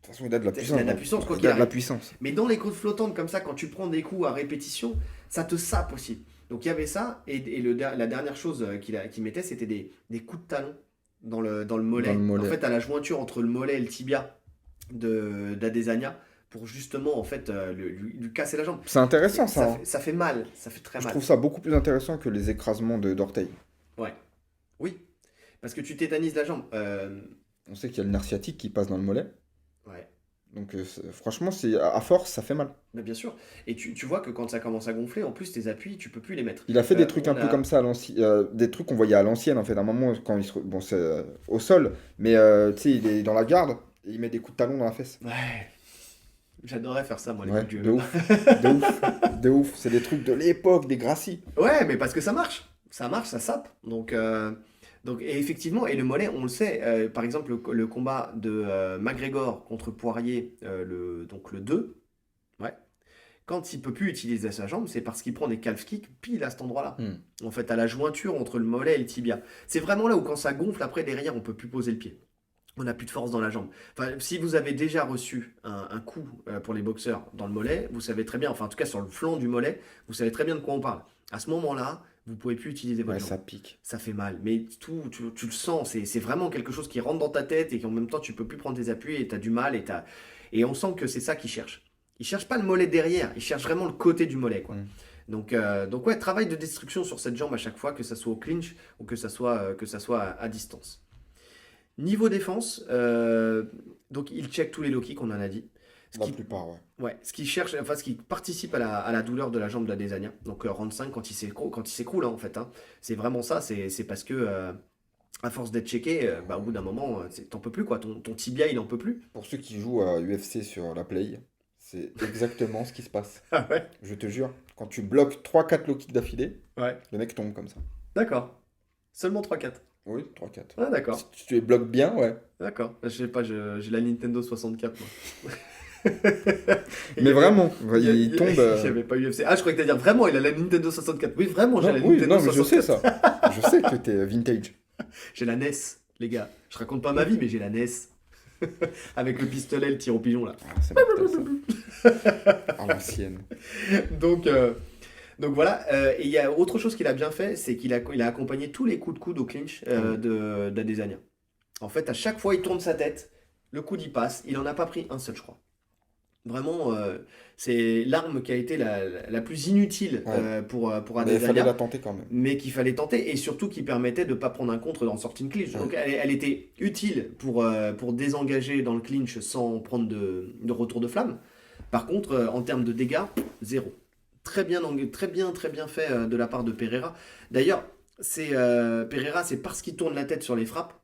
De toute façon, il a de la Il puissance. a de la Donc, puissance quoi il qu'il a de la arrive. puissance. Mais dans les côtes flottantes comme ça, quand tu prends des coups à répétition, ça te sape aussi. Donc il y avait ça, et la dernière chose qu'il mettait, c'était des coups de talon dans le Dans le mollet. En mollet. fait, à la jointure entre le mollet et le tibia d'Adesanya, pour justement en fait lui casser la jambe. C'est intéressant ça, Ça hein. ça fait mal, ça fait très Je mal. trouve ça beaucoup plus intéressant que les écrasements d'orteils. Ouais, oui, parce que tu tétanises la jambe. On sait qu'il y a le nerf sciatique qui passe dans le mollet. Ouais, Donc franchement, à force, ça fait mal. mais bien sûr. Et tu vois que quand ça commence à gonfler, en plus tes appuis, tu peux plus les mettre. Il a fait des trucs un On peu a. comme ça à l'ancienne, des trucs qu'on voyait à l'ancienne en fait. À un moment, quand bon, c'est au sol, mais tu sais, il est dans la garde et il met des coups de talon dans la fesse. Ouais, j'adorais faire ça moi, les Ouais, coups de de vieux. ouf, de ouf, de ouf. C'est des trucs de l'époque, des Gracie. Ouais, mais parce que ça marche. Ça marche, ça sape. Donc, et effectivement, et le mollet, on le sait, par exemple, le combat de McGregor contre Poirier, donc le 2, ouais, quand il peut plus utiliser sa jambe, c'est parce qu'il prend des calf kicks pile à cet endroit-là. Hmm. En fait, à la jointure entre le mollet et le tibia. C'est vraiment là où quand ça gonfle, après, derrière, on peut plus poser le pied. On n'a plus de force dans la jambe. Enfin, si vous avez déjà reçu un coup pour les boxeurs dans le mollet, vous savez très bien, enfin en tout cas sur le flanc du mollet, vous savez très bien de quoi on parle. À ce moment-là, vous pouvez plus utiliser Ouais, votre jambe. ça pique. Ça fait mal, mais tu le sens, c'est vraiment quelque chose qui rentre dans ta tête et qu'en même temps tu peux plus prendre tes appuis et tu as du mal et on sent que c'est ça qu'ils cherchent. Ils cherchent pas le mollet derrière, ils cherchent vraiment le côté du mollet, quoi. Hmm. Donc ouais, travail de destruction sur cette jambe à chaque fois, que ça soit au clinch ou que ça soit à distance. Niveau défense, donc il check tous les low kicks, on en a dit. Ce La qui, plupart, ouais. ouais, ce qui cherche, enfin ce qui participe à la douleur de la jambe d'Adesanya. Donc round 5 quand il s'écroule, hein, en fait, hein. C'est vraiment ça, c'est parce que à force d'être checké, bah, au bout d'un moment, t'en peux plus quoi. Ton tibia il en peut plus. Pour ceux qui jouent à UFC sur la Play, c'est exactement ce qui se passe. Ah ouais. Je te jure, quand tu bloques 3-4 low kicks d'affilée, Ouais. le mec tombe comme ça. D'accord. Seulement 3-4. Oui, 3-4. Ah d'accord. Si tu les bloques bien, ouais. D'accord. Je sais pas, j'ai la Nintendo 64 moi. Mais vraiment, Il il tombe. J'avais pas UFC. Ah, je croyais que t'allais dire vraiment, il a la Nintendo 64. Oui, vraiment, j'ai Non, la oui, Nintendo non, mais je 64. sais ça. Je sais que t'es vintage. J'ai la NES, les gars. Je raconte pas ma vie, mais j'ai la NES. Avec le pistolet, le tir au pigeon, là. Ah, c'est mortel, ça. À l'ancienne. Donc, donc voilà. Et il y a autre chose qu'il a bien fait, c'est qu'il a accompagné tous les coups de coude au clinch d'Adesanya. En fait, à chaque fois, il tourne sa tête, le coude y passe. Il en a pas pris un seul, je crois. Vraiment, c'est l'arme qui a été la plus inutile Ouais. pour Mais il fallait Adesanya, la tenter quand même. mais qu'il fallait tenter, et surtout qui permettait de ne pas prendre un contre dans sortie de clinch. Ouais. Donc elle était utile pour désengager dans le clinch sans prendre de retour de flamme. Par contre, en termes de dégâts, zéro. Très bien fait de la part de Pereira. D'ailleurs, Pereira, c'est parce qu'il tourne la tête sur les frappes,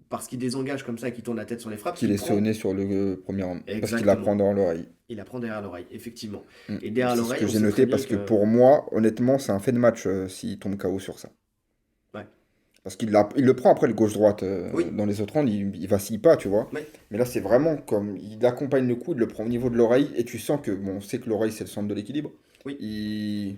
parce qu'il désengage comme ça et qu'il tourne la tête sur les frappes, Qu'il qu'il est prend. sonné sur le premier round. Parce qu'il Exactement. apprend dans l'oreille. Il apprend derrière l'oreille, effectivement. Mm. Et derrière C'est ce l'oreille, que on j'ai sait noté très bien parce que que. pour moi, honnêtement, c'est un fait de match s'il tombe KO sur ça. Ouais. Parce il le prend après le gauche-droite. Oui. Dans les autres rounds, il vacille pas, tu vois. Oui. Mais là, c'est vraiment comme. Il accompagne le coup, il le prend au niveau de l'oreille et tu sens que, bon, on sait que l'oreille, c'est le centre de l'équilibre. Oui. Il.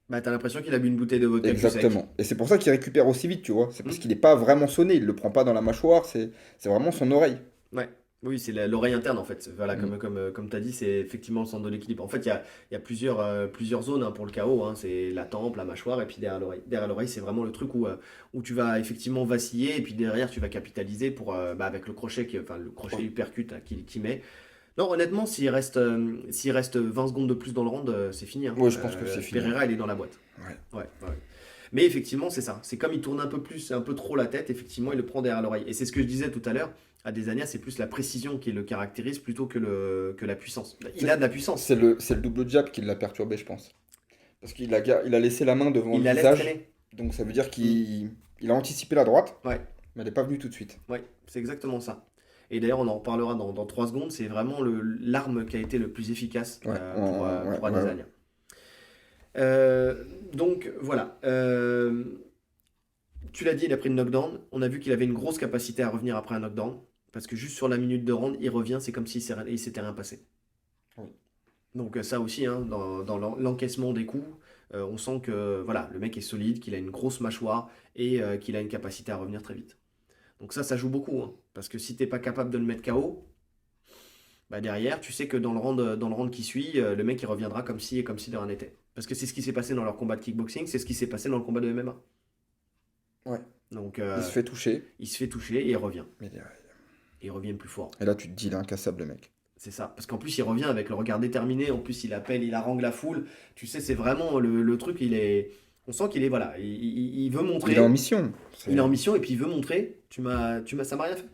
Bah, t'as l'impression qu'il a bu une bouteille de vodka plus sec. Exactement. Et c'est pour ça qu'il récupère aussi vite, tu vois. C'est parce Mm. qu'il n'est pas vraiment sonné, il le prend pas dans la mâchoire, c'est vraiment son oreille. Ouais. Oui, c'est l'oreille interne en fait. Voilà, Mm. comme tu as dit, c'est effectivement le centre de l'équilibre. En fait, il y a plusieurs zones hein, pour le KO, hein. C'est la tempe, la mâchoire et puis derrière l'oreille. Derrière l'oreille, c'est vraiment le truc où tu vas effectivement vaciller et puis derrière, tu vas capitaliser avec le crochet, enfin, le crochet uppercut hein, qu'il met. Non, honnêtement, s'il reste 20 secondes de plus dans le round, c'est fini, hein. Ouais, je pense que c'est fini. Pereira, il est dans la boîte. Ouais. Ouais, ouais. Mais effectivement, c'est ça. C'est comme il tourne un peu plus, un peu trop la tête, effectivement, il le prend derrière l'oreille. Et c'est ce que je disais tout à l'heure. Adesanya, c'est plus la précision qui le caractérise plutôt que la puissance. Il a de la puissance. C'est le double jab qui l'a perturbé, je pense. Parce il a laissé la main devant Il le la laisse visage. traîner. Donc ça veut dire qu'il a anticipé la droite, Ouais, mais elle n'est pas venue tout de suite. ouais, c'est exactement ça. Et d'ailleurs, on en reparlera dans 3 secondes. C'est vraiment l'arme qui a été le plus efficace Ouais, pour ouais. Adesanya. Donc voilà. Tu l'as dit, il a pris le knockdown. On a vu qu'il avait une grosse capacité à revenir après un knockdown. Parce que juste sur la minute de round, il revient, c'est comme s'il il s'était rien passé. Oui. Donc ça aussi, hein, dans l'encaissement des coups, on sent que voilà, le mec est solide, qu'il a une grosse mâchoire et qu'il a une capacité à revenir très vite. Donc ça joue beaucoup. Hein, parce que si t'es pas capable de le mettre KO, bah derrière, tu sais que dans le round qui suit, le mec il reviendra comme si de rien n'était. Parce que c'est ce qui s'est passé dans leur combat de kickboxing, c'est ce qui s'est passé dans le combat de MMA. Ouais. Donc Il se fait toucher. il se fait toucher et il revient. Mais Et il revient plus fort. Et là, tu te dis, il est incassable, le mec. C'est ça. Parce qu'en plus, il revient avec le regard déterminé. En plus, il appelle, il harangue la foule. Tu sais, c'est vraiment le truc. On sent qu'il est, voilà, il veut montrer. Il est en mission. Il est en mission et puis il veut montrer. Ça m'a rien fait.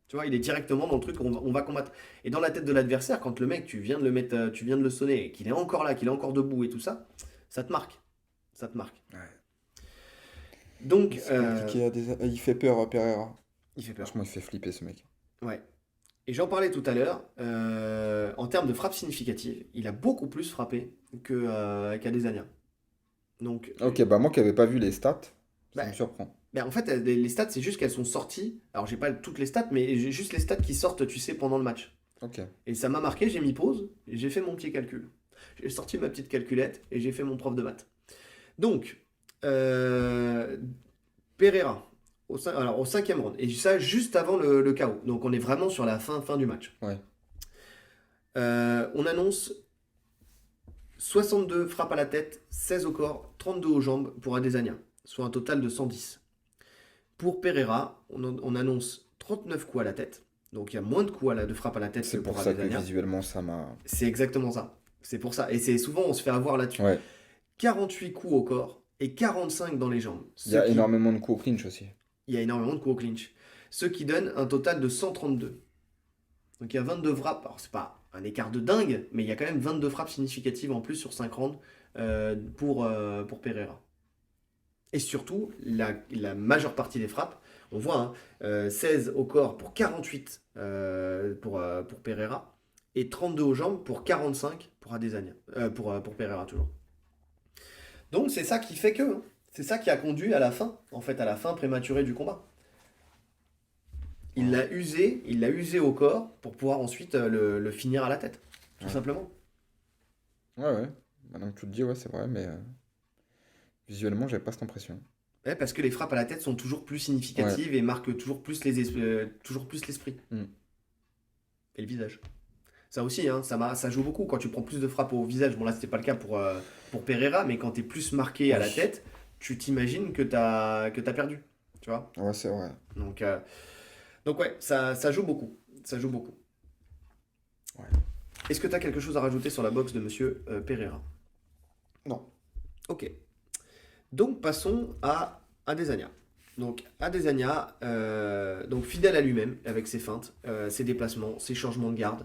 Tu vois, il est directement dans le truc. On va combattre. Et dans la tête de l'adversaire, quand le mec, tu viens de le mettre, tu viens de le sonner, et qu'il est encore là, qu'il est encore debout et tout ça, ça te marque. Ça te marque. Ouais. Donc, C'est compliqué. Il fait peur, Pereira. il fait peur. Franchement, il fait flipper, ce mec. Ouais. Et j'en parlais tout à l'heure, en termes de frappe significative, il a beaucoup plus frappé qu'Adesanya. Donc, Ok, bah moi qui n'avais pas vu les stats, ça bah, me surprend. en fait, les stats, c'est juste qu'elles sont sorties. Alors, j'ai pas toutes les stats, mais j'ai juste les stats qui sortent, tu sais, pendant le match. Ok. Et ça m'a marqué, j'ai mis pause, et j'ai fait mon petit calcul. J'ai sorti ma petite calculette, et j'ai fait mon prof de maths. Donc, Pereira, au 5e round, et ça juste avant le KO. Donc, on est vraiment sur la fin du match. Ouais. On annonce 62 frappes à la tête, 16 au corps, 32 aux jambes pour Adesanya, soit un total de 110. Pour Pereira, on annonce 39 coups à la tête, donc il y a moins de coups de frappes à la tête que C'est pour pour ça que Adesanya. visuellement, ça m'a. C'est exactement ça. C'est pour ça. Et c'est souvent, on se fait avoir là-dessus. Ouais. 48 coups au corps et 45 dans les jambes. Il y a énormément de coups au clinch aussi. Il y a énormément de coups au clinch. Ce qui donne un total de 132. Donc il y a 22 frappes. Alors c'est pas un écart de dingue, mais il y a quand même 22 frappes significatives en plus sur 5 rounds pour Pereira. Et surtout, la majeure partie des frappes, on voit, hein, 16 au corps pour 48 pour Pereira et 32 aux jambes pour 45 pour Adesanya. Pour Pereira toujours. Donc c'est ça qui fait que, hein, c'est ça qui a conduit à la fin, en fait, à la fin prématurée du combat. Il l'a usé au corps pour pouvoir ensuite le finir à la tête, tout Ouais. simplement. Ouais. Maintenant que tu le dis, ouais, c'est vrai, mais visuellement, j'avais pas cette impression. Ouais, parce que les frappes à la tête sont toujours plus significatives et marquent toujours plus l'esprit Mm. et le visage. Ça aussi, hein, ça joue beaucoup. Quand tu prends plus de frappes au visage, bon là c'était pas le cas pour Pereira, mais quand tu es plus marqué à la Oui. tête, tu t'imagines que t'as perdu. Tu vois? Ouais, c'est vrai. Donc ouais, ça joue beaucoup. Ça joue beaucoup. Ouais. Est-ce que tu as quelque chose à rajouter sur la boxe de monsieur Pereira? Non. Ok. Donc passons à Adesanya. Donc Adesanya, donc fidèle à lui-même avec ses feintes, ses déplacements, ses changements de garde.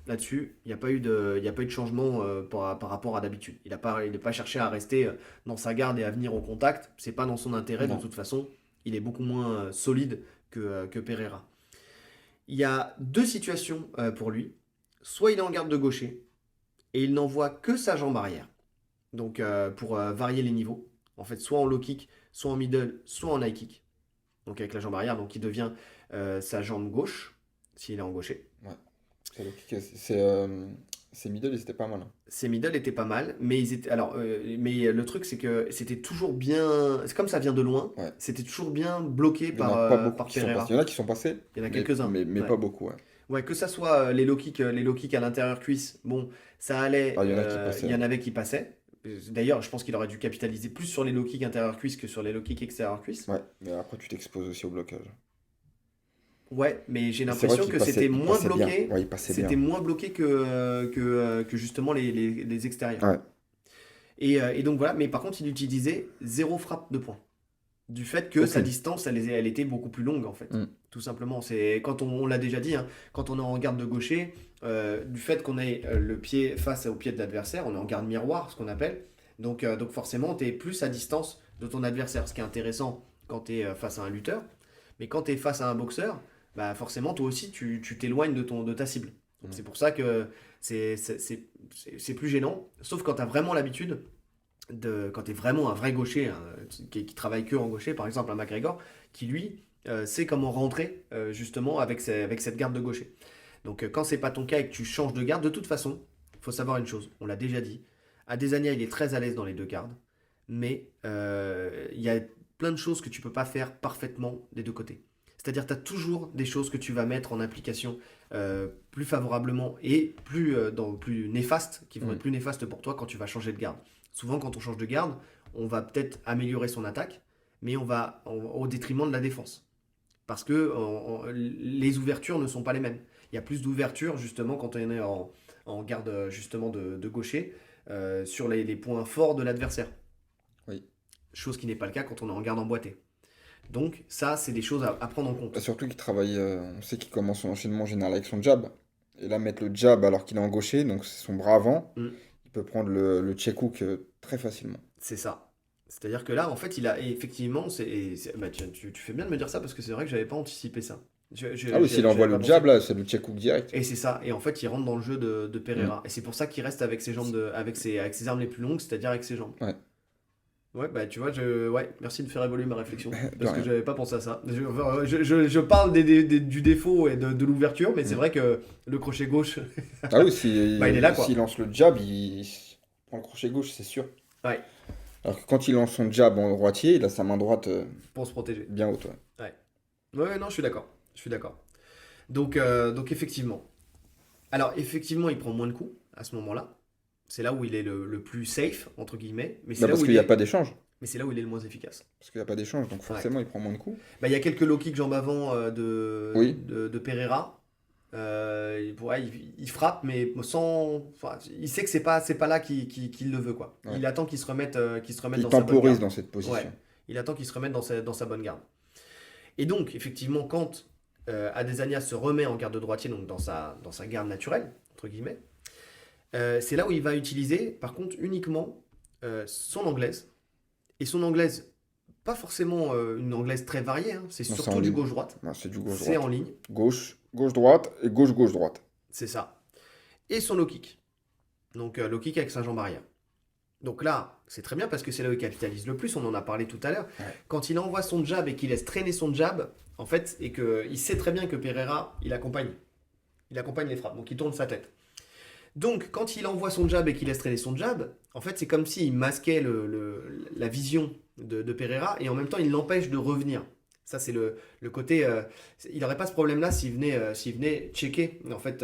Là-dessus, il n'y a pas eu de changement par rapport à d'habitude. Il n'a pas cherché à rester dans sa garde et à venir au contact. C'est pas dans son intérêt Non. de toute façon. Il est beaucoup moins solide que Pereira. Il y a 2 situations pour lui. Soit il est en garde de gaucher et il n'envoie que sa jambe arrière. Donc pour varier les niveaux. En fait, soit en low kick, soit en middle, soit en high kick. Donc avec la jambe arrière, donc il devient sa jambe gauche, s'il est en gaucher. Ouais. C'est le kick, ces middle, ils étaient pas mal. Ses middle étaient pas mal, mais mais le truc c'est que c'était toujours bien. C'est comme ça vient de loin, Ouais. c'était toujours bien bloqué Il y en par, a pas beaucoup par qui sont Pereira. passés. Il y en a qui sont passés, Il y en a mais, quelques-uns. mais Ouais. pas beaucoup, ouais. Ouais, que ça soit les low kicks à l'intérieur cuisse, bon, ça allait. Ah, il y en a qui passaient. Il y en avait qui passaient. D'ailleurs, je pense qu'il aurait dû capitaliser plus sur les low kicks intérieur cuisse que sur les low kicks extérieur cuisse. Ouais, mais après, tu t'exposes aussi au blocage. Ouais, mais j'ai Et c'est vrai l'impression qu'il que c'était il moins passait bien. bloqué. Ouais, il passait C'était bien. moins bloqué que justement les extérieurs. Ouais. Et donc voilà, mais par contre, il utilisait zéro frappe de poing. Du fait que sa Aucune. distance, elle était beaucoup plus longue en fait. Mm. Tout simplement. C'est quand on l'a déjà dit, hein, quand on est en garde de gaucher, du fait qu'on ait le pied face au pied de l'adversaire, on est en garde miroir, ce qu'on appelle. Donc forcément, tu es plus à distance de ton adversaire. Ce qui est intéressant quand tu es face à un lutteur. Mais quand tu es face à un boxeur, bah forcément, toi aussi, tu t'éloignes de ta cible. Donc Mm. c'est pour ça que c'est plus gênant. Sauf quand tu as vraiment l'habitude quand tu es vraiment un vrai gaucher, hein, qui travaille que en gaucher, par exemple un McGregor, qui lui sait comment rentrer justement avec cette garde de gaucher. Donc quand c'est pas ton cas et que tu changes de garde, de toute façon, il faut savoir une chose, on l'a déjà dit, Adesanya il est très à l'aise dans les deux gardes, mais il y a plein de choses que tu peux pas faire parfaitement des deux côtés. C'est-à-dire tu as toujours des choses que tu vas mettre en application plus favorablement et plus néfastes, qui vont être Mm. plus néfastes pour toi quand tu vas changer de garde. Souvent, quand on change de garde, on va peut-être améliorer son attaque, mais au détriment de la défense. Parce que les ouvertures ne sont pas les mêmes. Il y a plus d'ouverture justement quand on est en garde justement de gaucher sur les points forts de l'adversaire. Oui. Chose qui n'est pas le cas quand on est en garde emboîtée. Donc ça, c'est des choses à prendre en Bah, compte. surtout qu'il travaille, on sait qu'il commence son enchaînement en général avec son jab. Et là, mettre le jab alors qu'il est en gaucher, donc c'est son bras avant, Mm, il peut prendre le check hook très facilement. c'est ça. C'est-à-dire que là, en fait, il a et effectivement, bah, tu fais bien de me dire ça parce que c'est vrai que j'avais pas anticipé ça. Ah oui, s'il J'avais envoie pas le pensé. jab, là, c'est le check hook direct. Et c'est ça. Et en fait, il rentre dans le jeu de Mm. Pereira. Et c'est pour ça qu'il reste avec ses jambes avec ses armes les plus longues, c'est-à-dire avec ses jambes. Ouais, Ouais, bah tu vois, ouais, merci de faire évoluer ma réflexion. de Parce que rien. j'avais pas pensé à ça. Je parle du défaut et de l'ouverture, mais c'est Mm. vrai que le crochet gauche, Ah oui, bah il est là s'il quoi. lance le jab, il prend le crochet gauche, c'est sûr. Ouais, Alors que quand il lance son jab en droitier, il a sa main droite pour se protéger. bien haute. Ouais. Ouais. Ouais, non, je suis d'accord. Je suis d'accord. Donc effectivement. Alors effectivement, il prend moins de coups à ce moment-là. C'est là où il est le plus safe, entre guillemets, Bah, parce qu'il n'y a pas d'échange. mais c'est là où il est le moins efficace. Parce qu'il n'y a pas d'échange, donc Ouais. forcément, il prend moins de coups. Bah, il y a quelques low kicks jambes avant Oui, de Pereira. Ouais, il frappe, mais sans. Enfin, il sait que c'est pas là qu'il le veut, quoi. ouais. Il attend qu'il se remette Il dans sa bonne temporise garde. dans cette Ouais, position. il attend qu'il se remette dans sa bonne garde. Et donc, effectivement, quand Adesanya se remet en garde de droitier, donc dans sa garde naturelle, entre guillemets, c'est là où il va utiliser, par contre, uniquement son anglaise. Et son anglaise, pas forcément une anglaise très variée, hein, c'est Non, c'est en surtout du ligne. gauche-droite. Non, c'est du C'est en gauche-droite. ligne, Gauche, gauche-droite et gauche-gauche-droite. c'est ça. Et son low kick. Donc low kick avec sa jambe arrière. Donc là, c'est très bien parce que c'est là où il capitalise le plus, on en a parlé tout à l'heure. Ouais. Quand il envoie son jab et qu'il laisse traîner son jab, en fait, et qu'il sait très bien que Pereira, il accompagne. Il accompagne les frappes, donc il tourne sa tête. Donc, quand il envoie son jab et qu'il laisse traîner son jab, en fait, c'est comme s'il masquait la vision de Pereira et en même temps, il l'empêche de revenir. Ça, c'est le côté. Il n'aurait pas ce problème-là s'il venait checker, en fait,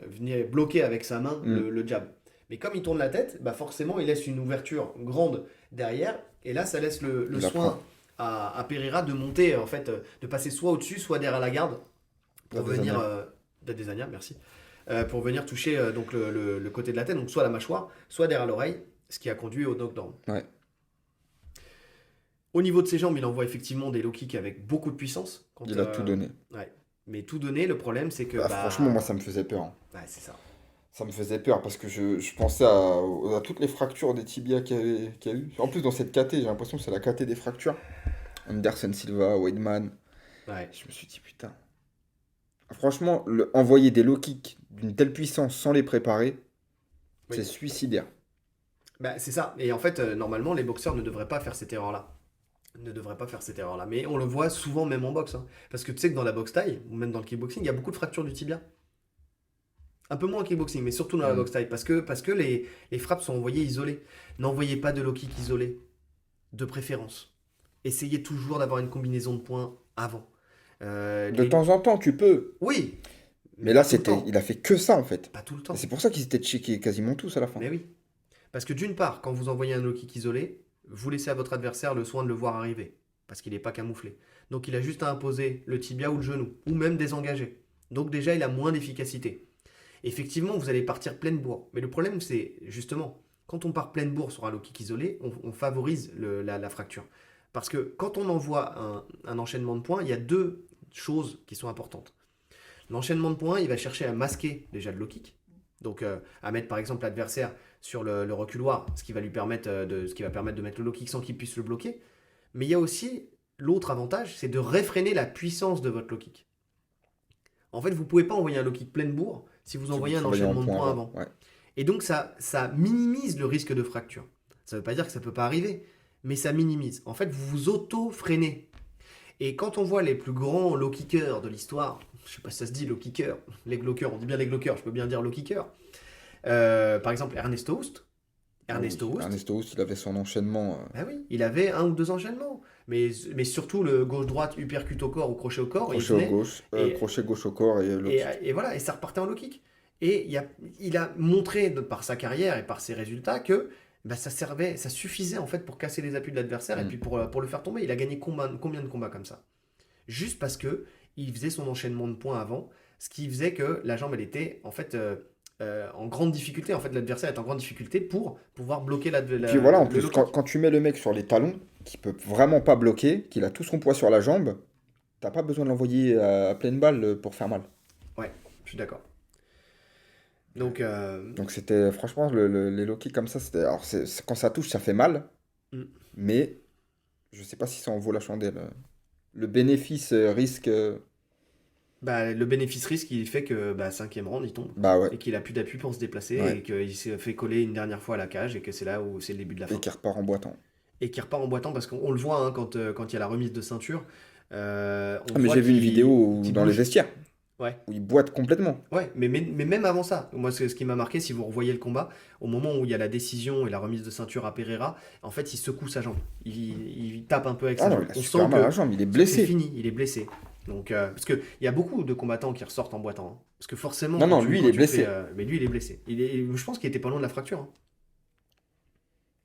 venait bloquer avec sa main Mm. le jab. Mais comme il tourne la tête, bah forcément, il laisse une ouverture grande derrière et là, ça laisse le Il soin apprend. à Pereira de monter, en fait, de passer soit au-dessus, soit derrière la garde pour D'Adesanya. venir. D'Adesanya, merci pour venir toucher donc le côté de la tête, donc soit la mâchoire, soit derrière l'oreille, ce qui a conduit au knockdown. Ouais. Au niveau de ses jambes, il envoie effectivement des low kicks avec beaucoup de puissance. Il a tout donné. Ouais. Mais tout donné, le problème c'est que. Ah, franchement, moi, ça me faisait peur. Hein. Ouais, c'est ça. Ça me faisait peur parce que je pensais à toutes les fractures des tibias qu'il y a eu. En plus, dans cette KT, j'ai l'impression que c'est la KT des fractures. Anderson Silva, Weidman. Ouais. Je me suis dit, putain. Franchement, envoyer des low kicks d'une telle puissance sans les préparer, Oui. c'est suicidaire. Bah, c'est ça. Et en fait, normalement, les boxeurs ne devraient pas faire cette erreur-là. Ne devraient pas faire cette erreur-là. Mais on le voit souvent même en boxe. Hein. Parce que tu sais que dans la boxe taille, ou même dans le kickboxing, il y a beaucoup de fractures du tibia. Un peu moins en kickboxing, mais surtout dans la Mm. boxe taille. Parce que les frappes sont envoyées isolées. N'envoyez pas de low kick isolé, de préférence. Essayez toujours d'avoir une combinaison de points avant. De temps en temps, tu peux. Oui, Mais là, pas tout le temps. il a fait que ça, en fait. Pas tout le Et temps. c'est pour ça qu'ils étaient checkés quasiment tous à la fin. Mais oui. Parce que d'une part, quand vous envoyez un low kick isolé, vous laissez à votre adversaire le soin de le voir arriver. parce qu'il n'est pas camouflé. Donc il a juste à imposer le tibia ou le genou, ou même désengager. Donc déjà, il a moins d'efficacité. Effectivement, vous allez partir pleine bourre. Mais le problème, c'est justement, quand on part pleine bourre sur un low kick isolé, on favorise la fracture. Parce que quand on envoie un enchaînement de points, il y a deux choses qui sont importantes. L'enchaînement de points, il va chercher à masquer déjà le low kick. Donc à mettre par exemple l'adversaire sur le reculoir, ce qui va permettre de mettre le low kick sans qu'il puisse le bloquer. Mais il y a aussi l'autre avantage, c'est de réfréner la puissance de votre low kick. En fait, vous ne pouvez pas envoyer un low kick pleine bourre si vous envoyez un enchaînement de points avant. Ouais. Et donc ça minimise le risque de fracture. Ça ne veut pas dire que ça ne peut pas arriver, mais ça minimise. En fait, vous vous auto-freinez. Et quand on voit les plus grands low kickers de l'histoire, je ne sais pas si ça se dit low kicker, leg locker, on dit bien leg locker, je peux bien dire low kicker. Par exemple, Ernesto Hoost. Ernesto Hoost, il avait son enchaînement. Ah oui, il avait 1 ou 2 enchaînements. Mais surtout le gauche-droite, uppercut au corps ou crochet au corps. Crochet au gauche, crochet gauche au corps et low kick. Et voilà, et ça repartait en low kick. Et il a montré par sa carrière et par ses résultats que ça suffisait en fait pour casser les appuis de l'adversaire et puis pour le faire tomber. Il a gagné combien de combats comme ça? Juste parce que il faisait son enchaînement de points avant, ce qui faisait que la jambe elle était en fait en grande difficulté. En fait, l'adversaire est en grande difficulté pour pouvoir bloquer Puis voilà, en plus, quand tu mets le mec sur les talons, qui peut vraiment pas bloquer, qu'il a tout son poids sur la jambe, t'as pas besoin de l'envoyer à pleine balle pour faire mal. Ouais, je suis d'accord. Donc c'était, franchement, les low kicks comme ça, c'était. Alors, quand ça touche, ça fait mal, mais je sais pas si ça en vaut la chandelle. Le bénéfice risque. Le bénéfice-risque, il fait que 5e round, il tombe. Bah ouais. Et qu'il a plus d'appui pour se déplacer Ouais. et qu'il s'est fait coller une dernière fois à la cage et que c'est là où c'est le début de la fin. Et qui repart en boitant. Et qui repart en boitant parce qu'on le voit hein, quand il y a la remise de ceinture. Mais j'ai vu une vidéo dans les vestiaires. Ouais. Où il boite complètement. Ouais, mais même avant ça, moi ce qui m'a marqué, si vous revoyez le combat, au moment où il y a la décision et la remise de ceinture à Pereira, en fait il secoue sa jambe. Il tape un peu avec sa jambe. Il a super mal à la jambe, il est blessé. C'est fini, il est blessé. Donc, parce qu'il y a beaucoup de combattants qui ressortent en boitant. Hein. Parce que forcément. Non, lui il est blessé. Mais lui il est blessé. Je pense qu'il était pas loin de la fracture. Hein.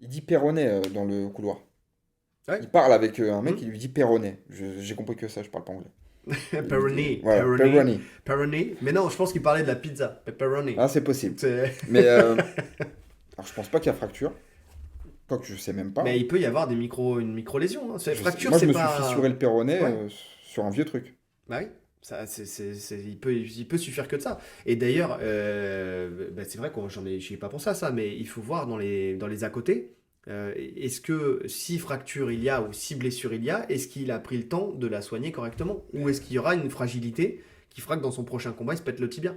Il dit péroné dans le couloir. Ouais. Il parle avec un mec qui lui dit péroné. J'ai compris que ça, je parle pas anglais. Pepperoni. Voilà, pepperoni. Pepperoni. Mais non, je pense qu'il parlait de la pizza. Pepperoni. Ah, c'est possible. Mais alors, je pense pas qu'il y a fracture. Quoique je sais même pas. Mais il peut y avoir une micro-lésion. Hein. Fracture, moi, c'est je me pas... suis fissuré le péroné sur un vieux truc. Bah oui. Il peut suffire que de ça. Et d'ailleurs, c'est vrai que j'y ai pas pensé à ça, mais il faut voir dans les à côté. Est-ce que si fracture il y a ou si blessure il y a, est-ce qu'il a pris le temps de la soigner correctement? Ou est-ce qu'il y aura une fragilité qui fera que dans son prochain combat il se pète le tibia?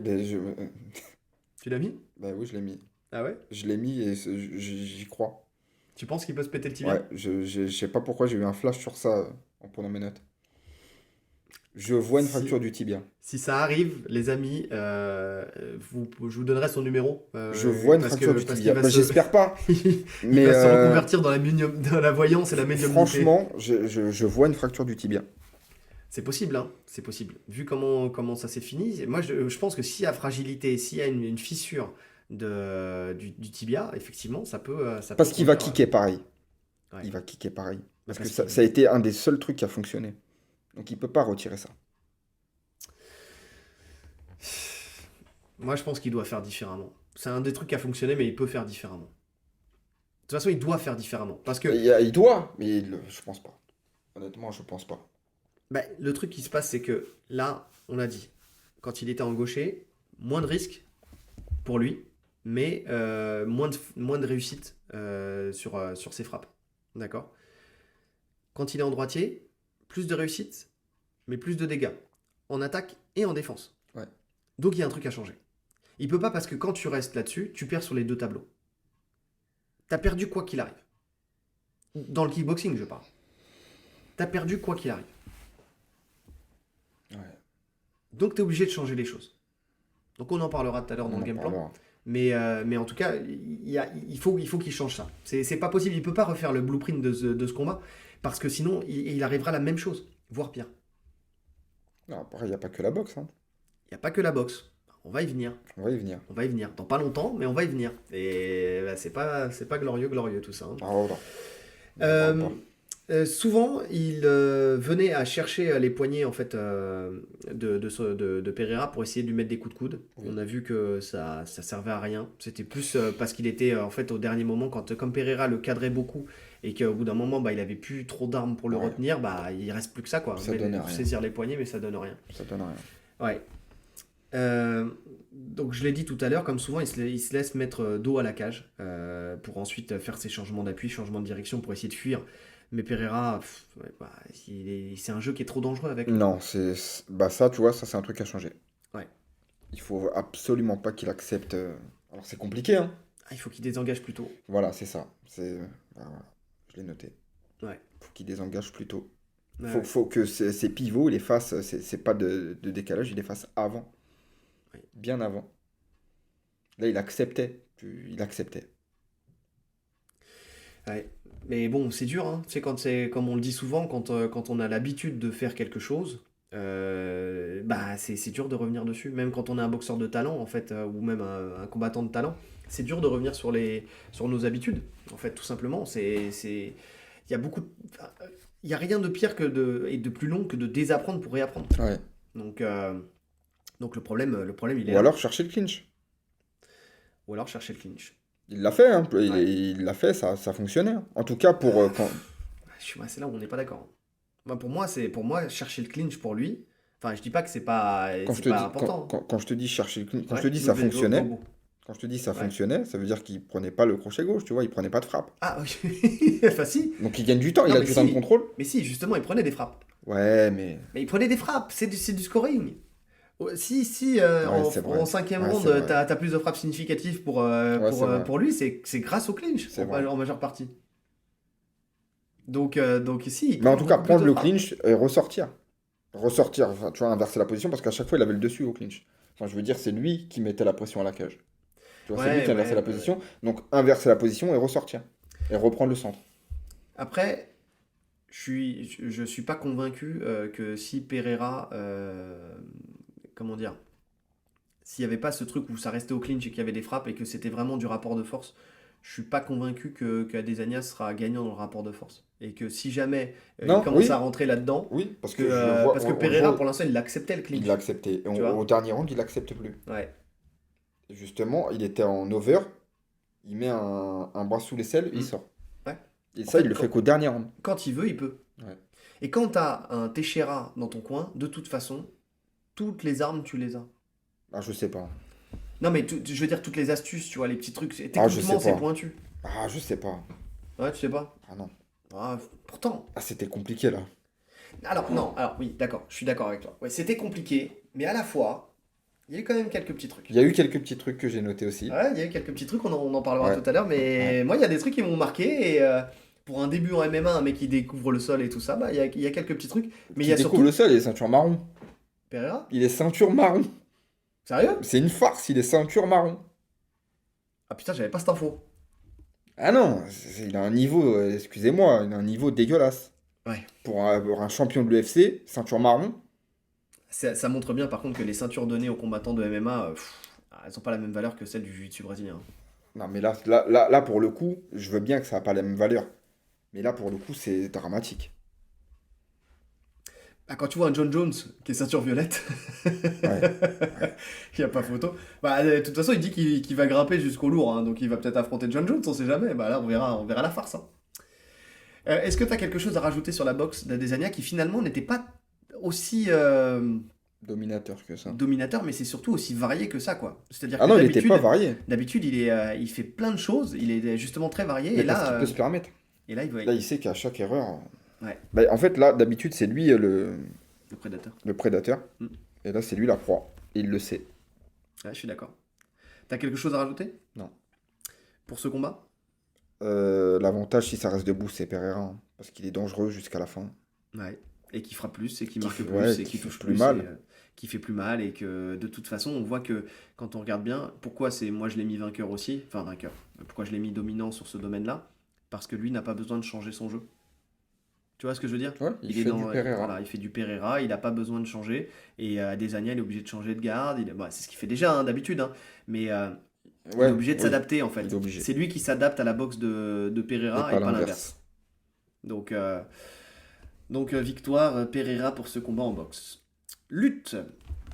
Tu l'as mis? Bah oui, je l'ai mis. Ah ouais? Je l'ai mis et j'y crois. Tu penses qu'il peut se péter le tibia? Ouais, je sais pas pourquoi j'ai eu un flash sur ça en prenant mes notes. Je vois une fracture du tibia. Si ça arrive, les amis, je vous donnerai son numéro. Je vois une fracture du tibia. J'espère pas. Il va se reconvertir dans la voyance et la médiumnité. Franchement, je vois une fracture du tibia. C'est possible, hein. C'est possible. Vu comment ça s'est fini, moi je pense que s'il y a fragilité, s'il y a une fissure du tibia, effectivement, ça peut. Parce qu'il va kicker pareil. Ouais. Il va kicker pareil. Parce que ça a été un des seuls trucs qui a fonctionné. Donc il peut pas retirer ça. Moi, je pense qu'il doit faire différemment. C'est un des trucs qui a fonctionné, mais il peut faire différemment. De toute façon, il doit faire différemment. Parce que... Il doit, mais je pense pas. Honnêtement, je pense pas. Le truc qui se passe, c'est que là, on a dit, quand il était en gaucher, moins de risques pour lui, mais moins de réussite sur ses frappes. D'accord? Quand il est en droitier, plus de réussite, mais plus de dégâts. En attaque et en défense. Ouais. Donc il y a un truc à changer. Il peut pas parce que quand tu restes là-dessus, tu perds sur les deux tableaux. T'as perdu quoi qu'il arrive. Dans le kickboxing, je parle. T'as perdu quoi qu'il arrive. Ouais. Donc t'es obligé de changer les choses. Donc on en parlera tout à l'heure dans le game plan. Mais en tout cas, il faut qu'il change ça. C'est pas possible. Il peut pas refaire le blueprint de ce combat parce que sinon, il arrivera la même chose, voire pire. Non, après, il n'y a pas que la boxe. Hein. Il n'y a pas que la boxe. On va y venir. On va y venir. Dans pas longtemps, mais on va y venir. Et c'est pas glorieux tout ça. Hein. Ah, non. Souvent, il venait à chercher les poignets en fait de Pereira pour essayer de lui mettre des coups de coude. On Oui. a vu que ça servait à rien. C'était plus parce qu'il était en fait au dernier moment quand comme Pereira le cadrait beaucoup et qu'au bout d'un moment bah il avait plus trop d'armes pour le Ouais. retenir, bah il reste plus que ça quoi. Ça donnait rien. Saisir les poignets mais ça donne rien. Ça donne rien. Ouais. Donc je l'ai dit tout à l'heure, comme souvent il se laisse mettre dos à la cage pour ensuite faire ses changements d'appui, changements de direction pour essayer de fuir. Mais Pereira, ouais, bah, c'est un jeu qui est trop dangereux avec lui. Non, bah ça, tu vois, ça c'est un truc à changer. Ouais. Il faut absolument pas qu'il accepte. Alors c'est compliqué, hein. Ah, il faut qu'il désengage plus tôt. Voilà, c'est ça. Bah, voilà. Je l'ai noté. Ouais. Faut qu'il désengage plus tôt. Ouais, Faut, ouais. faut que ces pivots, il les fasse. C'est pas de décalage, il les fasse avant. Ouais. Bien avant. Là, il acceptait. Il acceptait. Ouais. Mais bon, c'est dur, hein. Tu sais, quand c'est, comme on le dit souvent, quand on a l'habitude de faire quelque chose, bah c'est dur de revenir dessus. Même quand on est un boxeur de talent, en fait, ou même un combattant de talent, c'est dur de revenir sur nos habitudes. En fait, tout simplement, il y a beaucoup, enfin, il y a rien de pire et de plus long que de désapprendre pour réapprendre. Ouais. Donc, euh, donc le problème, il est Ou là. alors chercher le clinch. Ou alors chercher le clinch. Il l'a fait, hein. Ouais. Il l'a fait, ça fonctionnait, hein. En tout cas, pour quand. C'est là où on n'est pas d'accord. Bah, pour moi, chercher le clinch pour lui. Enfin, je dis pas que Quand je c'est te pas dis, important, quand je te dis chercher le clinch, quand hein. je te Ouais, dis ça go, fonctionnait, go. quand je te dis ça Ouais. fonctionnait, ça veut dire qu'il prenait pas le crochet gauche, tu vois, il prenait pas de frappe. Ah, oui. Enfin, si. Donc il gagne du temps, il Non, a mais du temps de si. contrôle. Mais si, justement, il prenait des frappes. Ouais, mais. Mais il prenait des frappes. C'est du scoring. Si Ouais, c'est vrai. en cinquième Ouais, round, c'est vrai. t'as plus de frappes significatives Ouais, c'est vrai. pour lui, c'est grâce au clinch C'est vrai. en majeure partie. Donc ici, il Mais en prend tout cas, beaucoup plus prendre de le frappes. clinch et ressortir. Ressortir, enfin, tu vois, inverser la position parce qu'à chaque fois, il avait le dessus au clinch. Enfin, je veux dire, c'est lui qui mettait la pression à la cage. Tu vois, c'est lui Ouais, qui inversait ouais, la ouais, ouais. position. Donc, inverser la position et ressortir. Et reprendre le centre. Après, je suis pas convaincu que si Pereira, comment dire, s'il n'y avait pas ce truc où ça restait au clinch et qu'il y avait des frappes et que c'était vraiment du rapport de force, je suis pas convaincu que Adesanya sera gagnant dans le rapport de force. Et que si jamais il Non, commence à oui, rentrer là-dedans, oui, parce que je le vois, parce que on le Pereira voit, pour l'instant il acceptait le il l'a clinch, accepté. Et tu au vois? dernier round, il l'accepte plus. Ouais, Justement, il était en over, il met un bras sous l'aisselle, il mm, sort. ouais. Et En ça, il fait, le fait qu'au dernier round. quand il veut, il peut. Ouais. Et quand t'as un Teixeira dans ton coin, de toute façon, toutes les armes tu les as. Ah, je sais pas. Non mais je veux dire toutes les astuces, tu vois, les petits trucs. Ah, je sais Techniquement, c'est pas. pointu. Ah, je sais pas. Ouais, tu sais pas. Ah non. Ah, pourtant. Ah, c'était compliqué là. Alors, non, alors oui, d'accord, je suis d'accord avec toi. Ouais, c'était compliqué, mais à la fois, il y a eu quand même quelques petits trucs. Il y a eu quelques petits trucs que j'ai notés aussi. Ouais, il y a eu quelques petits trucs, on en parlera Ouais, tout à l'heure, ouais. mais moi, il y a des trucs qui m'ont marqué, et pour un début en MMA, un mec qui découvre le sol et tout ça, bah, il y a quelques petits trucs. Mais il y Qui a découvre le surtout. sol, il est ceinture marron. Pereira? Il est ceinture marron. Sérieux? C'est une farce, il est ceinture marron. Ah putain, j'avais pas cette info. Ah non, il a un niveau, excusez-moi, il a un niveau dégueulasse. Ouais. Pour un champion de l'UFC, ceinture marron. Ça montre bien par contre que les ceintures données aux combattants de MMA, elles ont pas la même valeur que celles du jiu-jitsu brésilien. Non, mais là, pour le coup, je veux bien que ça n'a pas la même valeur. Mais là, pour le coup, c'est dramatique. Ah, quand tu vois un John Jones qui est ceinture violette, Ouais, ouais. il n'y a pas photo. Bah, de toute façon, il dit qu'il va grimper jusqu'au lourd, hein, donc il va peut-être affronter John Jones, on sait jamais. Bah là, on verra la farce, hein. Est-ce que tu as quelque chose à rajouter sur la boxe d'Adesanya qui finalement n'était pas aussi Dominateur que ça. dominateur, mais c'est surtout aussi varié que ça, quoi. C'est-à-dire Ah que non, il n'était pas varié. d'habitude, il fait plein de choses, il est justement très varié, Mais parce qu'il peut se permettre. et là, il va. Là, il sait qu'à chaque erreur. Ouais, Bah, en fait, là, d'habitude, c'est lui le prédateur. le prédateur. Mm. Et là, c'est lui la proie. Et il le sait. Ouais, je suis d'accord. T'as quelque chose à rajouter Non. pour ce combat? L'avantage, si ça reste debout, c'est Pereira, hein, parce qu'il est dangereux jusqu'à la fin. Ouais. Et qui fera plus, et qui Qui marque fait, plus, ouais, et qui qui fait touche plus plus, mal. qui fait plus mal, et que de toute façon, on voit que quand on regarde bien, pourquoi moi je l'ai mis vainqueur aussi, enfin vainqueur, pourquoi je l'ai mis dominant sur ce domaine-là, parce que lui n'a pas besoin de changer son jeu. Tu vois ce que je veux dire? Ouais, il est fait du Pereira. voilà, il fait du Pereira, il n'a pas besoin de changer, et Adesanya, il est obligé de changer de garde, bah, c'est ce qu'il fait déjà hein, d'habitude, hein, mais il est Ouais, obligé de oui, s'adapter en il est fait. obligé. C'est lui qui s'adapte à la boxe de Et Pereira pas et pas l'inverse. l'inverse. Donc, victoire Pereira pour ce combat en boxe. Lutte.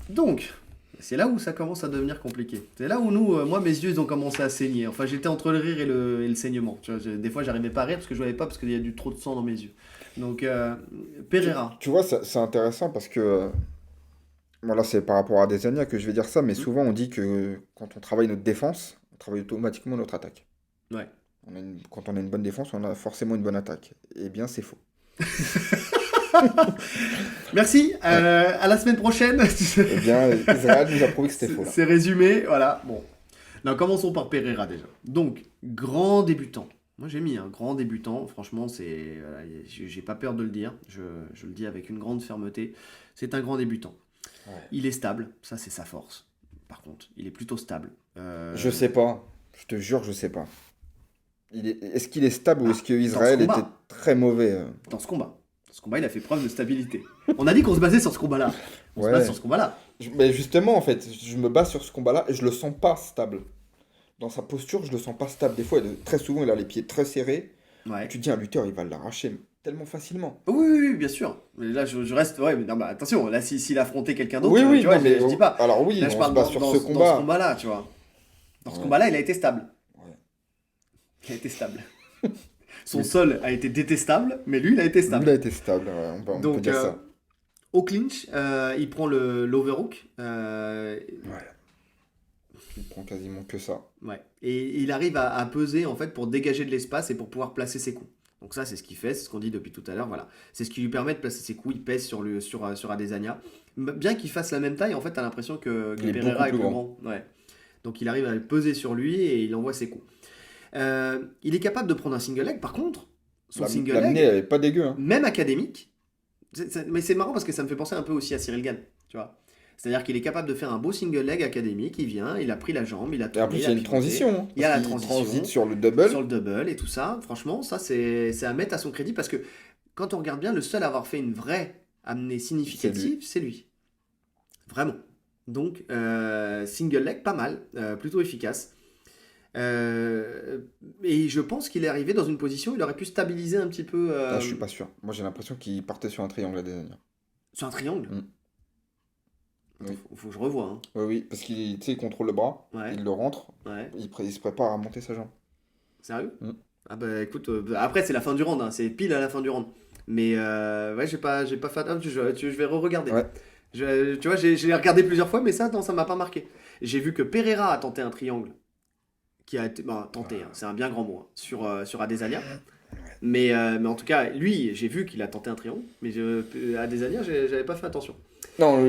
Donc, c'est là où ça commence à devenir compliqué. C'est là où moi, mes yeux, ils ont commencé à saigner. Enfin, j'étais entre le rire et le saignement. Tu vois, des fois, j'arrivais pas à rire parce que je voyais pas parce qu'il y a du trop de sang dans mes yeux. Donc, Pereira. Tu vois, c'est intéressant parce que, bon là c'est par rapport à Adesanya que je vais dire ça, mais Hmm. souvent on dit que quand on travaille notre défense, on travaille automatiquement notre attaque. Ouais. Quand on a une bonne défense, on a forcément une bonne attaque. Eh bien, c'est faux. Merci. Ouais. À la semaine prochaine. Eh bien, Israël nous a prouvé que c'était faux là. C'est résumé. Voilà. Bon. Non, commençons par Pereira déjà. Donc, grand débutant. Moi, j'ai mis un grand débutant. Franchement, voilà, j'ai pas peur de le dire. Je le dis avec une grande fermeté. C'est un grand débutant. Ouais. Il est stable. Ça, c'est sa force. Par contre, il est plutôt stable. Je sais pas. Je te jure, je sais pas. Est-ce qu'il est stable ou est-ce que Dans ce Israël combat. était très mauvais Dans ce combat. Dans ce combat, il a fait preuve de stabilité. On a dit qu'on se basait sur ce combat-là. On se Ouais. base sur ce combat-là. Mais justement, en fait, je me base sur ce combat-là et je le sens pas stable. Dans sa posture, je le sens pas stable. Des fois, très souvent, il a les pieds très serrés. Ouais. Tu te dis, un lutteur, il va l'arracher tellement facilement. Oui, bien sûr. Mais là, je reste. Ouais, mais non, bah, attention, là, s'il affrontait quelqu'un d'autre, Oui, oui, tu vois, non, mais je dis pas. alors oui, Là, je on se parle base dans, sur dans ce ce combat. combat-là, tu vois. Dans ce Ouais. combat-là, il a été stable. Ouais. Il a été stable. Son sol a été détestable, mais lui, il a été Lui, il stable. a été stable, ouais, on peut Donc, dire ça. au clinch, il prend l'overhook. Ouais. Il prend quasiment que ça. Ouais. Et il arrive à peser, en fait, pour dégager de l'espace et pour pouvoir placer ses coups. Donc ça, c'est ce qu'il fait, c'est ce qu'on dit depuis tout à l'heure, voilà. C'est ce qui lui permet de placer ses coups, il pèse sur Adesanya. Bien qu'il fasse la même taille, en fait, t'as l'impression que Il est Pereira est beaucoup plus plus grand. Ouais. Donc il arrive à le peser sur lui et il envoie ses coups. Il est capable de prendre un single leg, par contre, son single L'amener, leg, elle est pas dégueu. Hein. même académique, mais c'est marrant parce que ça me fait penser un peu aussi à Cyril Gane, tu vois. C'est-à-dire qu'il est capable de faire un beau single leg académique, il vient, il a pris la jambe, il a Et en tourné, plus, il il y a a une pivoté. transition. Hein, Il y a parce la qu'il transition transite sur le double. sur le double et tout ça. Franchement, ça c'est à mettre à son crédit parce que quand on regarde bien, le seul à avoir fait une vraie amenée significative, c'est lui. Vraiment. Donc, single leg, pas mal, plutôt efficace. Et je pense qu'il est arrivé dans une position où il aurait pu stabiliser un petit peu Ah, je suis pas sûr. Moi, j'ai l'impression qu'il partait sur un triangle à Adesanya. sur un triangle. Mm. Attends, Oui. faut que je revoie. Hein. Oui, oui, parce qu'il tu sais, il contrôle le bras, Ouais, il le rentre, ouais. il se prépare à monter sa jambe. Sérieux? Mm. Ah bah écoute, après c'est la fin du round, hein, c'est pile à la fin du round. Mais ouais, j'ai pas fait. Ah, je vais re-regarder. Ouais. Tu vois, j'ai regardé plusieurs fois, mais ça, non, ça m'a pas marqué. J'ai vu que Pereira a tenté un triangle, qui a été, bah, tenté, hein, c'est un bien grand mot, hein, sur Adesanya. Mais en tout cas, lui, j'ai vu qu'il a tenté un triangle, mais Adesanya, j'avais pas fait attention. Non,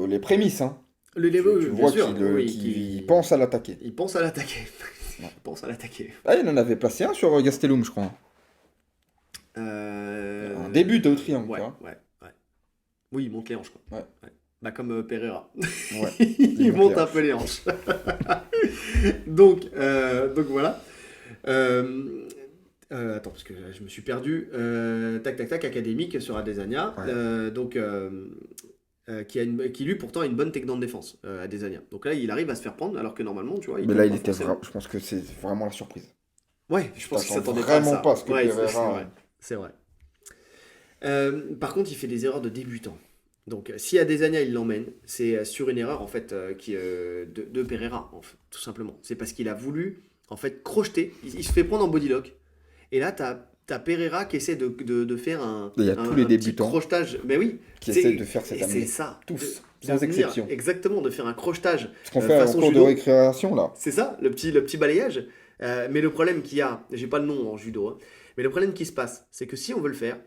les prémices, hein. Le Tu, level, tu bien vois sûr, oui, qu'il pense à l'attaquer. il pense à l'attaquer. Ouais. Il pense à l'attaquer. Ah, il en avait placé un sur Gastelum, je crois. Un début au triangle, Ouais, tu vois. ouais, ouais. Oui, il monte les hanches, quoi. Ouais. Bah, comme Pereira. Ouais. Il monte monte les un peu les hanches. donc voilà. Attends, parce que je me suis perdu. Tac, tac, tac, académique sur Adesanya. Ouais. Qui lui pourtant a une bonne technique de défense, Adesanya. Donc là, il arrive à se faire prendre, alors que normalement, tu vois, il Mais tombe là, il pas était forcément. je pense que c'est vraiment la surprise. Ouais, je pense qu'il t'attends s'attendait pas à vraiment ça. pas à ce que Ouais, Pereira- c'est vrai. C'est vrai. Par contre, il fait des erreurs de débutant. Donc, si Adesanya il l'emmène, c'est sur une erreur en fait de Pereira, en fait, tout simplement. C'est parce qu'il a voulu en fait crocheter. Il se fait prendre en bodylock. Et là, t'as Pereira qui essaie de faire Il y a tous les petit débutants crochetage. Mais oui, qui c'est- essaient de faire cette et c'est amenée. ça. Tous, de sans venir- exception. Exactement, de faire un crochetage. Ce qu'on fait en façon cours de judo. récréation, là. C'est ça, le petit balayage. Mais le problème qu'il y a, j'ai pas le nom en judo, hein, mais le problème qui se passe, c'est que si on veut le faire,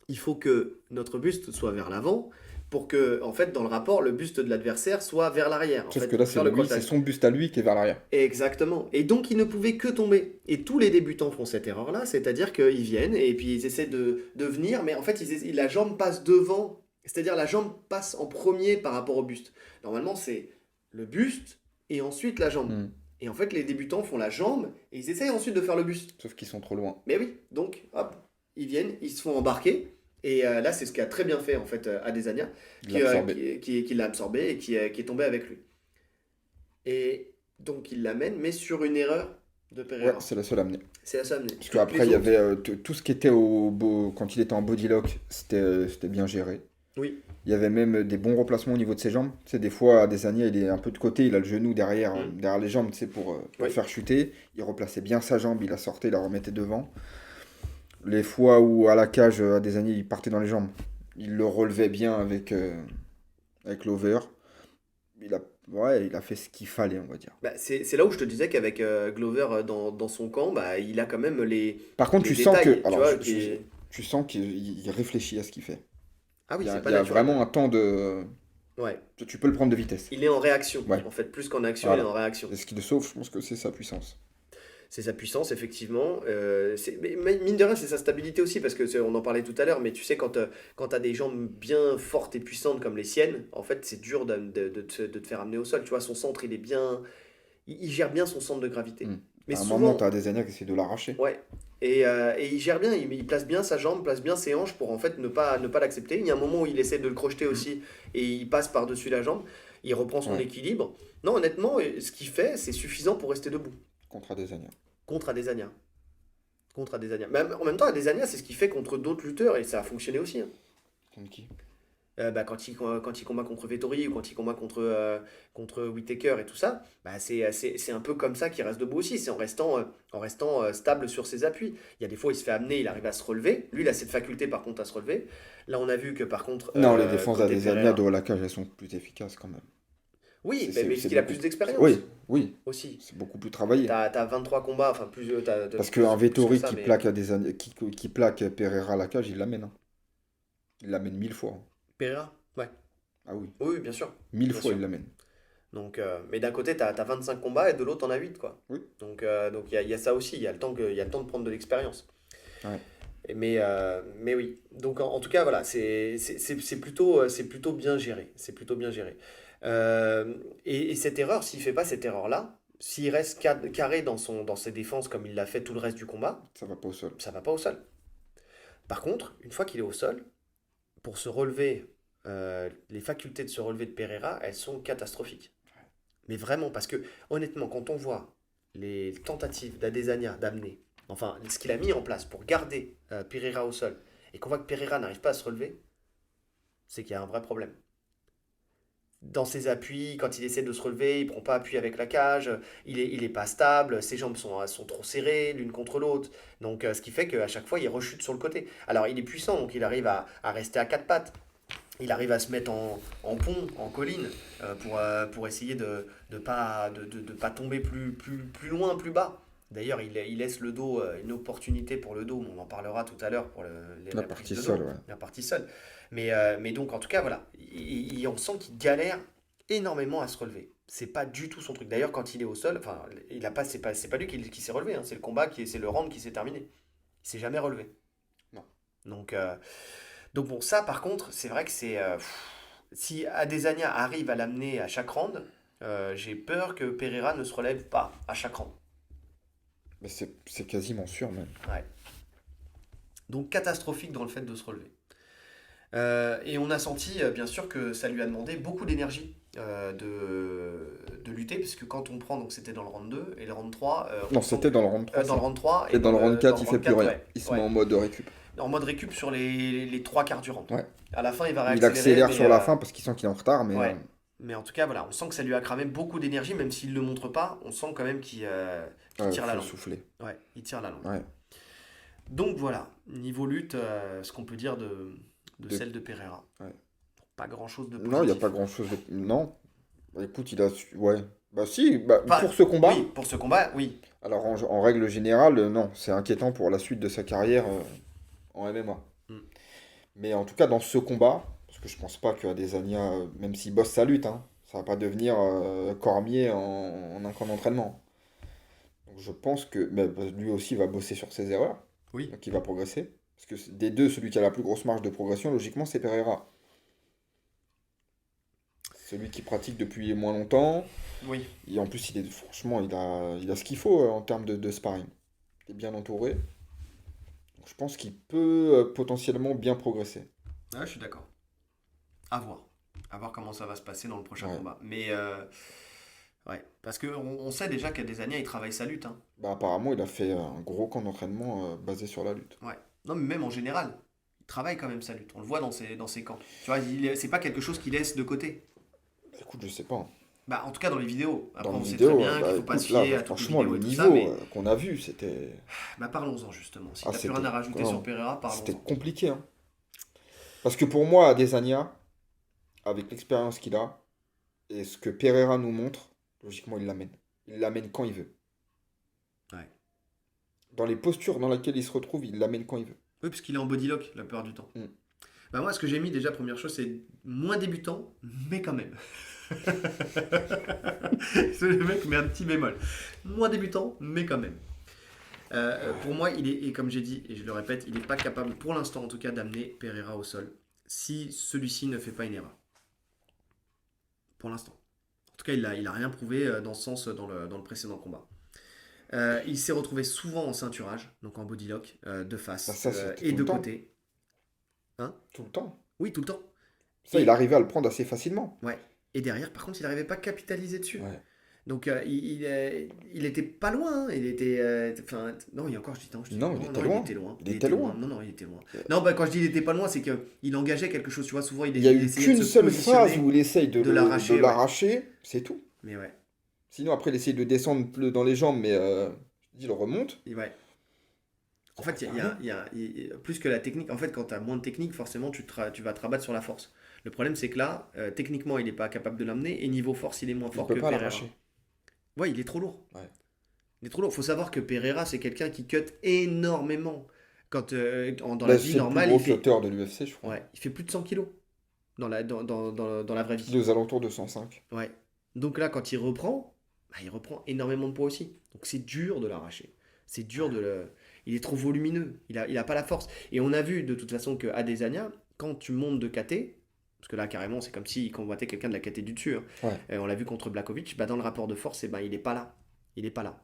il faut que notre buste soit vers l'avant pour que, en fait, dans le rapport, le buste de l'adversaire soit vers l'arrière. En Sauf fait, que là, pour faire le c'est crochetage. son buste à lui qui est vers l'arrière. Exactement. Et donc, il ne pouvait que tomber. Et tous les débutants font cette erreur-là, c'est-à-dire qu'ils viennent et puis ils essaient de venir, mais en fait, la jambe passe devant. C'est-à-dire la jambe passe en premier par rapport au buste. Normalement, c'est le buste et ensuite la jambe. Hmm. Et en fait, les débutants font la jambe et ils essayent ensuite de faire le buste. Sauf qu'ils sont trop loin. Mais oui, donc, hop, ils viennent, ils se font embarquer. Et là, c'est ce qu'a très bien fait en fait Adesanya, Il l'a absorbé. qui l'a absorbé et qui est tombé avec lui. Et donc, il l'amène, mais sur une erreur de Ouais, Pereira. c'est la seule à amener. C'est la seule amenée. Parce Toutes qu'après, les il y autres, avait tout ce qui était quand il était en bodylock, c'était bien géré. oui. Il y avait même des bons remplacements au niveau de ses jambes. Tu sais, des fois, à des années, il est un peu de côté, il a le genou derrière, Mm. derrière les jambes, tu sais, pour Oui. faire chuter. Il replaçait bien sa jambe, il la sortait, il la remettait devant. Les fois où, à la cage, à des années, il partait dans les jambes, il le relevait bien avec l'over. Il a, ouais, il a fait ce qu'il fallait, on va dire. Bah, c'est là où je te disais qu'avec Glover dans son camp, bah, il a quand même Par contre, les tu sens que, détails, tu alors, vois, qui est... tu sens qu'il il réfléchit à ce qu'il fait. Ah oui, c'est Il pas y a naturel. vraiment un temps de. Ouais. Tu peux le prendre de vitesse. Il est en réaction, Ouais, en fait. Plus qu'en action, il est voilà. en réaction. Et ce qui le sauve, je pense que c'est sa puissance. C'est sa puissance, effectivement. Mais mine de rien, c'est sa stabilité aussi, parce que on en parlait tout à l'heure, mais tu sais, quand tu as des jambes bien fortes et puissantes comme les siennes, en fait, c'est dur de te faire amener au sol. Tu vois, son centre, il est bien. Il gère bien son centre de gravité. Hmm. Mais À un moment, tu souvent, as des années qui essaient de l'arracher. ouais. Et il gère bien, il place bien sa jambe, place bien ses hanches pour en fait ne pas l'accepter. Il y a un moment où il essaie de le crocheter Hmm. aussi et il passe par-dessus la jambe. Il reprend son Ouais, équilibre. Non, honnêtement, ce qu'il fait, c'est suffisant pour rester debout contre Adesanya. contre Adesanya. Contre Adesanya. Mais en même temps, Adesanya, c'est ce qu'il fait contre d'autres lutteurs et ça a fonctionné aussi, hein. Contre qui? Bah, quand il combat contre Vettori ou quand il combat contre Whittaker et tout ça, bah, c'est un peu comme ça qu'il reste debout aussi. C'est en restant stable sur ses appuis. Il y a des fois, il se fait amener, il arrive à se relever. Lui, il a cette faculté par contre à se relever. Là, on a vu que par contre, Non, les défenses côté d'Adesanya Pereira. de la cage, elles sont plus efficaces quand même. Oui, mais parce C'est qu'il a beaucoup. plus d'expérience Oui, oui, aussi. c'est beaucoup plus travaillé. T'as 23 combats, enfin plus, Parce qu'un plus que Vettori ça, qui mais plaque qui plaque Pereira à la cage, il l'amène, hein. Il l'amène 1000 fois. Pereira, ouais. Ah oui, Oui, oui, bien sûr. mille Bien fois sûr. il l'amène. Donc, mais d'un côté, t'as 25 combats et de l'autre, t'en as 8 quoi. Oui, Donc il y a ça aussi, il y a le temps de prendre de l'expérience. ouais. Mais oui. Donc en tout cas, voilà, c'est plutôt bien géré. C'est plutôt bien géré. Et cette erreur, s'il fait pas cette erreur-là, s'il reste carré dans ses défenses comme il l'a fait tout le reste du combat, Ça va pas au sol. ça va pas au sol. Par contre, une fois qu'il est au sol, pour se relever, les facultés de se relever de Pereira, elles sont catastrophiques. Mais vraiment, parce que honnêtement, quand on voit les tentatives d'Adesanya d'amener, enfin, ce qu'il a mis en place pour garder Pereira au sol, et qu'on voit que Pereira n'arrive pas à se relever, c'est qu'il y a un vrai problème. Dans ses appuis, quand il essaie de se relever, il prend pas appui avec la cage, il est pas stable, ses jambes sont trop serrées l'une contre l'autre. Donc, ce qui fait qu'à chaque fois, il rechute sur le côté. Alors, il est puissant, donc il arrive à rester à quatre pattes. Il arrive à se mettre en pont, en colline, pour essayer de pas tomber plus loin, plus bas. D'ailleurs, il laisse le dos, une opportunité pour le dos, on en parlera tout à l'heure pour les La reprises partie de sol, dos, ouais. la partie seule. Mais donc, en tout cas, voilà, on sent qu'il galère énormément à se relever. C'est pas du tout son truc. D'ailleurs, quand il est au sol, enfin, c'est pas lui qui s'est relevé, hein, c'est le combat, c'est le round qui s'est terminé. Il s'est jamais relevé. Non. Donc bon, ça par contre, c'est vrai que si Adesanya arrive à l'amener à chaque round, j'ai peur que Pereira ne se relève pas à chaque round. Mais c'est quasiment sûr, même. Ouais. Donc catastrophique dans le fait de se relever. Et on a senti bien sûr que ça lui a demandé beaucoup d'énergie de lutter, puisque quand on prend, donc c'était dans le round 2 et le round 3, Non, on sent c'était que, dans le round 3, dans le ça. round 3 Et et dans le round dans 4, le il fait round plus 4, rien. ouais, Il se met ouais. en mode récup. En mode récup sur les trois quarts du round. Ouais. À la fin, il va Il réaccélérer, accélère mais sur la fin parce qu'il sent qu'il est en retard, mais ouais. Mais en tout cas, voilà, on sent que ça lui a cramé beaucoup d'énergie, même s'il ne le montre pas, on sent quand même qu'il tire la faut le langue. souffler. Ouais, il tire la langue. Ouais. Donc voilà, niveau lutte, ce qu'on peut dire de De- celle de Pereira. ouais. Pas grand-chose de Non, il n'y a positif. pas grand-chose de. Non. Bah, écoute, il a su. Ouais. Bah si, bah, Enfin, pour ce combat. oui, pour ce combat, oui. Alors en règle générale, non. C'est inquiétant pour la suite de sa carrière en MMA. Mm. Mais en tout cas, dans ce combat, parce que je pense pas qu'Adesanya, même s'il bosse sa lutte, hein, ça va pas devenir Cormier en un camp d'entraînement. Donc je pense que lui aussi va bosser sur ses erreurs, Oui, donc il va progresser. Parce que des deux, celui qui a la plus grosse marge de progression, logiquement, c'est Pereira. Celui qui pratique depuis moins longtemps. oui. Et en plus, franchement, il a ce qu'il faut en termes de sparring. Il est bien entouré. Donc, je pense qu'il peut potentiellement bien progresser. Ouais, je suis d'accord. À voir. À voir comment ça va se passer dans le prochain Ouais. combat. Mais Ouais. Parce qu'on sait déjà qu'Adesanya, il travaille sa lutte, hein. Bah, apparemment, il a fait un gros camp d'entraînement basé sur la lutte. Ouais. Non, mais même en général, il travaille quand même sa lutte. On le voit dans ses camps. Tu vois, c'est pas quelque chose qu'il laisse de côté. Écoute, je sais pas. Bah, en tout cas dans les vidéos. Dans Après, les on sait très vidéos, bien qu'il bah faut pas écoute, se là, fier à toutes les franchement, vidéos le et tout ça, niveau mais qu'on a vu, c'était. bah, parlons-en justement. Si Ah, t'as plus rien à rajouter sur non, Pereira, c'était parlons-en. compliqué, hein. Parce que pour moi, Adesanya, avec l'expérience qu'il a, et ce que Pereira nous montre, logiquement, il l'amène. Il l'amène quand il veut. Ouais. Dans les postures dans lesquelles il se retrouve, il l'amène quand il veut. Oui, parce qu'il est en body lock la plupart du temps. Mm. Bah, moi, ce que j'ai mis déjà, première chose, c'est moins débutant, mais quand même. Le mec met un petit bémol. Moins débutant, mais quand même. Pour moi, il est, et comme j'ai dit, et je le répète, il n'est pas capable, pour l'instant en tout cas, d'amener Pereira au sol si celui-ci ne fait pas une erreur. Pour l'instant. En tout cas, il a rien prouvé dans ce sens dans le précédent combat. Il s'est retrouvé souvent en ceinturage, donc en bodylock, de face Bah, ça, c'était et tout de le temps. côté. Hein? Tout le temps. Oui, tout le temps. Ça, il Et, arrivait à le prendre assez facilement. ouais. Et derrière, par contre, il n'arrivait pas à capitaliser dessus. Ouais. Donc, il était pas loin, hein. Il était. Enfin, non, il y a encore, je dis non, Non, il non, était non, il loin. était loin. Il était loin. Non, non, il était loin. Euh, Non, bah, quand je dis il était pas loin, c'est qu'il engageait quelque chose. Tu vois, souvent, Il y a il eu essayait qu'une de se seule phase positionner, où il essaye de de l'arracher, ouais. l'arracher, c'est tout. Mais ouais. Sinon, après, il essaye de descendre dans les jambes, mais il remonte. Et ouais. En Ça fait, sert à rien. plus que la technique, en fait, quand tu as moins de technique, forcément, tu vas te rabattre sur la force. Le problème, c'est que là, techniquement, il n'est pas capable de l'amener, et niveau force, il est moins Il fort peut que pas Pereira. l'arracher. Ouais, il est trop lourd. Ouais. Il est trop lourd. Faut savoir que Pereira, c'est quelqu'un qui cut énormément. Quand, dans la Bah, vie c'est le plus normale, gros cutter de l'UFC, je crois. ouais, il fait plus de 100 kilos dans la vraie vie. Il est aux alentours de 105. Ouais. Donc là, quand il reprend, bah, il reprend énormément de poids aussi. Donc c'est dur de l'arracher. C'est dur de le. Il est trop volumineux. Il a pas la force. Et on a vu de toute façon que Adesanya, quand tu montes de KT, parce que là carrément c'est comme s'il combattait quelqu'un de la KT du dessus, hein. Ouais. On l'a vu contre Blakovic, bah, dans le rapport de force, ben, il est pas là. Il est pas là.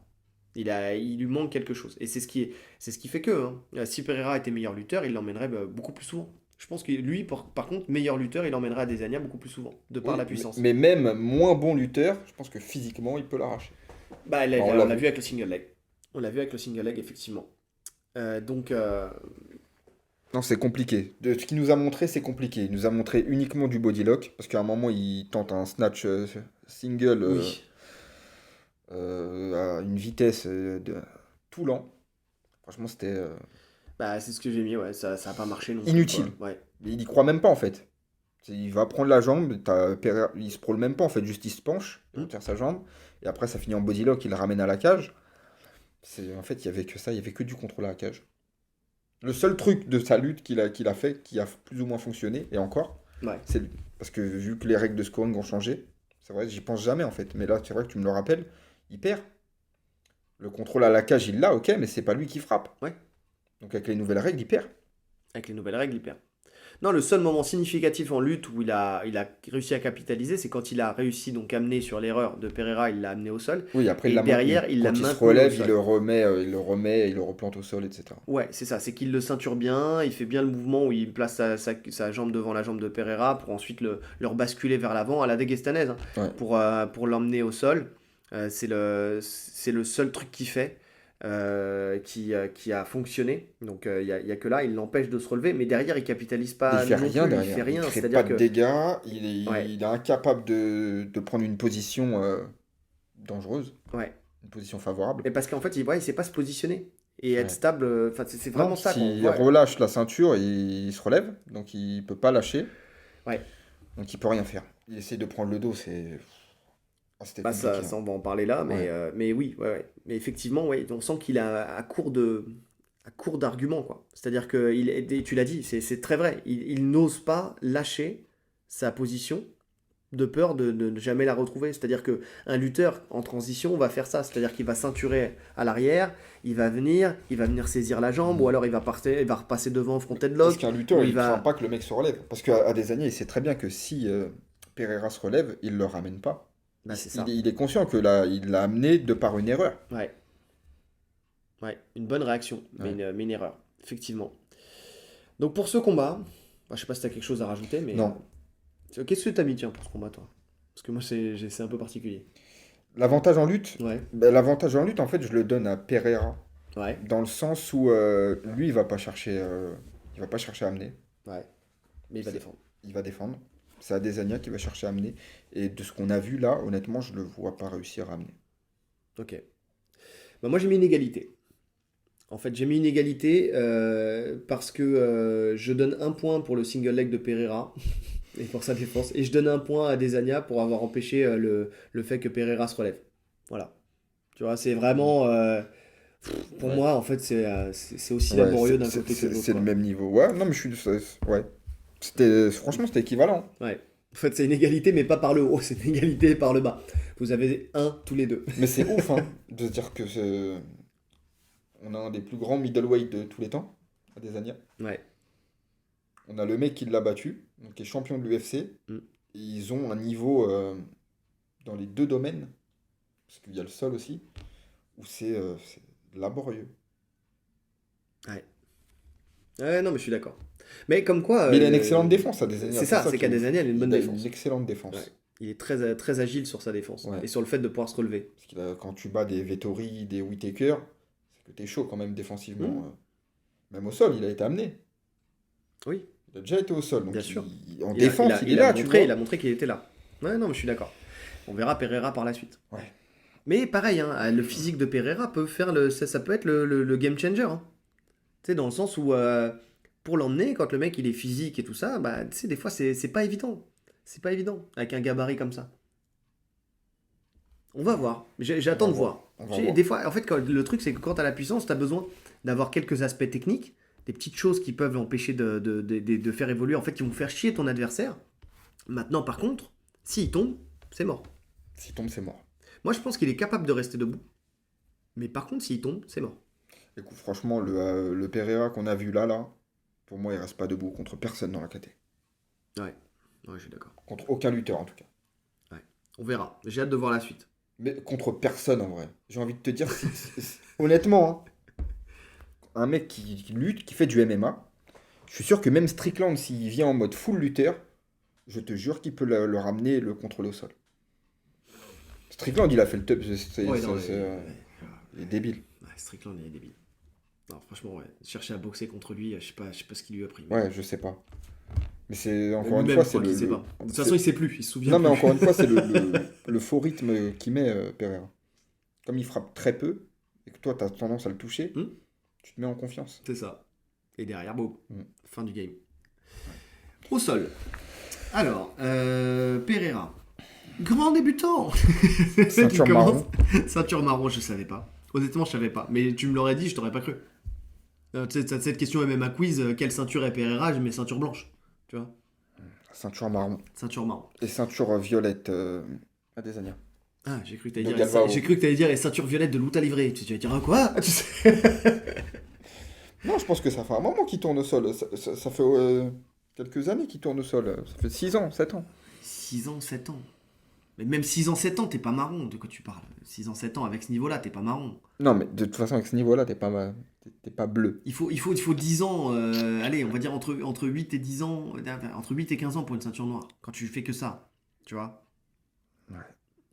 Il lui manque quelque chose. Et c'est ce qui fait que, hein, si Pereira était meilleur lutteur, il l'emmènerait beaucoup plus souvent. Je pense que lui, par contre, meilleur lutteur, il emmènerait Adesanya beaucoup plus souvent, de par Oui, la puissance. mais même moins bon lutteur, je pense que physiquement, il peut l'arracher. Bah, Bah, on on l'a l'a vu. vu avec le single leg. On l'a vu avec le single leg, effectivement. Donc, Non, c'est compliqué. De ce qu'il nous a montré, c'est compliqué. Il nous a montré uniquement du body lock, parce qu'à un moment, il tente un snatch single oui. à une vitesse tout lent. Franchement, c'était Bah, c'est ce que j'ai mis, ouais. Ça a pas marché non plus, inutile. quoi. Ouais. Il y croit même pas, en fait. Il va prendre la jambe, il se prôle même pas, en fait, juste il se penche, il Hmm. retire sa jambe, et après, ça finit en body lock, il le ramène à la cage. En fait, il y avait que ça, il y avait que du contrôle à la cage. Le seul truc de sa lutte qu'il a fait, qui a plus ou moins fonctionné, et encore, Ouais. c'est parce que vu que les règles de scoring ont changé, c'est vrai, j'y pense jamais en fait, mais là, c'est vrai que tu me le rappelles, il perd. Le contrôle à la cage, il l'a, ok, mais c'est pas lui qui frappe. Ouais. Donc avec les nouvelles règles, il perd. Avec les nouvelles règles, il perd. Non, le seul moment significatif en lutte où il a réussi à capitaliser, c'est quand il a réussi donc à amener sur l'erreur de Pereira, il l'a amené au sol. Oui, après, il Et l'a derrière, maintenu. il l'a Quand il se maintenu au relève, il sol. le remet, il le replante au sol, etc. Ouais, c'est ça, c'est qu'il le ceinture bien, il fait bien le mouvement où il place sa jambe devant la jambe de Pereira pour ensuite le rebasculer vers l'avant à la Dagestanaise, hein, Ouais. pour l'emmener au sol. C'est le seul truc qu'il fait qui a fonctionné. Donc il y a que là, il l'empêche de se relever, mais derrière, il capitalise Il pas fait non rien plus, il derrière. fait Il rien. crée C'est-à-dire pas de que. dégâts. Ouais, Il est incapable de prendre une position dangereuse, ouais. une position favorable. Et parce qu'en fait, ouais, il sait pas se positionner et être Ouais. stable. Enfin, c'est Non, vraiment ça qu'on s'il voit. relâche la ceinture, il se relève, donc il peut pas lâcher, Ouais. donc il peut rien faire. Il essaie de prendre le dos, c'était Bah compliqué, ça, hein. on va en parler là, mais, Ouais. mais oui, ouais, ouais. Mais effectivement, ouais, on sent qu'il est à court d'arguments, quoi. C'est-à-dire que, tu l'as dit, c'est très vrai. Il n'ose pas lâcher sa position de peur de ne jamais la retrouver. C'est-à-dire que un lutteur en transition va faire ça. C'est-à-dire qu'il va ceinturer à l'arrière, il va venir saisir la jambe, ou Mhm. alors il va repasser devant front Parce headlock, qu'un ou lutteur, il il craint va. pas que le mec se relève. Parce qu'à des années, il sait très bien que si Pereira se relève, il le ramène pas. Bah c'est ça. Il est conscient que là, il l'a amené de par une erreur. Ouais, ouais. Une bonne réaction, mais Ouais. une erreur, effectivement. Donc pour ce combat, bah, je sais pas si tu as quelque chose à rajouter, mais Non. qu'est-ce que tu as mis tiens pour ce combat toi? Parce que moi c'est un peu particulier. L'avantage en lutte, Ouais, l'avantage en lutte, en fait, je le donne à Pereira. ouais, Dans le sens où lui, il va pas chercher à amener. ouais. Mais il va C'est- défendre. Il va défendre. C'est Adesanya qui va chercher à amener. Et de ce qu'on a vu là, honnêtement, je le vois pas réussir à amener. Ok. Bah, moi, j'ai mis une égalité. En fait, j'ai mis une égalité parce que je donne un point pour le single leg de Pereira et pour sa défense. Et je donne un point à Desania pour avoir empêché le fait que Pereira se relève. Voilà. Tu vois, c'est vraiment. Pour Ouais. moi, en fait, c'est aussi Ouais, laborieux d'un côté que de l'autre, c'est le quoi. même niveau. Ouais, non, mais ouais. Franchement, c'était équivalent. Ouais. En fait, c'est une égalité, mais pas par le haut, c'est une égalité par le bas. Vous avez un tous les deux. Mais c'est ouf, hein, de se dire que on a un des plus grands middleweight de tous les temps, Adesanya. Ouais. On a le mec qui l'a battu, donc qui est champion de l'UFC. Mm. Ils ont un niveau dans les deux domaines, parce qu'il y a le sol aussi, où c'est laborieux. Ouais. Ouais, non, mais je suis d'accord. Mais comme quoi, Mais il a une excellente défense, Adesanya. c'est ça, c'est qui est ouf. qu'Adesanya, il a une bonne Il a une défense. excellente Ouais. défense. Il est très agile sur sa défense Ouais. et sur le fait de pouvoir se relever. Parce quand tu bats des Vettori, des Whittaker, c'est que t'es chaud quand même défensivement. Mm. Même au sol, il a été amené. Oui, Il a déjà été au sol. Donc bien sûr. en défense, il est a là, tu montré, vois. il a montré qu'il était là. Ouais, non, mais je suis d'accord. On verra Pereira par la suite. Ouais. Mais pareil, hein, le physique de Pereira peut faire ça peut être le game changer, hein. Tu sais, dans le sens où pour l'emmener, quand le mec il est physique et tout ça, bah, tu sais, des fois c'est pas évident. C'est pas évident avec un gabarit comme ça. On va voir. J'attends On de va voir. On va voir. Des fois, en fait, le truc c'est que quand tu as la puissance, tu as besoin d'avoir quelques aspects techniques, des petites choses qui peuvent empêcher de faire évoluer, en fait, qui vont faire chier ton adversaire. Maintenant, par contre, s'il tombe, c'est mort. S'il tombe, c'est mort. Moi, je pense qu'il est capable de rester debout. Mais par contre, s'il tombe, c'est mort. Écoute, franchement, le Pereira qu'on a vu là, pour moi, il reste pas debout contre personne dans la KT. Ouais, ouais, je suis d'accord. Contre aucun lutteur, en tout cas. Ouais. On verra. J'ai hâte de voir la suite. Mais contre personne, en vrai. J'ai envie de te dire, honnêtement, hein, un mec qui lutte, qui fait du MMA, je suis sûr que même Strickland, s'il vient en mode full lutteur, je te jure qu'il peut le ramener et le contrôler au sol. Strickland, il a fait le top. Ouais, non, Il est débile. ouais, Strickland, il est débile. Non, franchement, ouais. Chercher à boxer contre lui, je sais pas ce qu'il lui a pris. Ouais, je sais pas. Mais c'est encore une Lui-même, fois, je c'est crois qu'il sait pas. De toute façon, il sait plus, il se souvient Non, mais plus. encore une fois, c'est le faux rythme qu'il met Pereira. Comme il frappe très peu et que toi, tu as tendance à le toucher, Hmm. tu te mets en confiance. C'est ça. Et derrière, boum. Mm. Fin du game. Au sol. Alors, Pereira. Grand débutant. Ceinture Qui commence- marron. Ceinture marron, je savais pas. Honnêtement, je savais pas. Mais tu me l'aurais dit, je t'aurais pas cru. Tu sais, t'as cette question MMA quiz, quelle ceinture est Pereira? Je mets ceinture blanche. Tu vois? Ceinture marron. Ceinture marron. Et ceinture violette Adesanya. Ah, j'ai cru que t'allais De dire, Galvao. j'ai cru que t'allais dire les ceintures violettes de Luta Livré. Tu vas dire ah, quoi? Tu sais. Non, je pense que ça fait un moment qu'il tourne au sol. Ça fait quelques années qu'il tourne au sol. Ça fait 6 ans, 7 ans. 6 ans, 7 ans. Mais même 6 ans, 7 ans, t'es pas marron. De quoi tu parles? 6 ans, 7 ans, avec ce niveau-là, t'es pas marron. Non, mais de toute façon, avec ce niveau-là, t'es pas bleu. Il faut 10 ans, allez, on va dire entre 8 et 10 ans, entre 8 et 15 ans pour une ceinture noire. Quand tu fais que ça, tu vois. Ouais.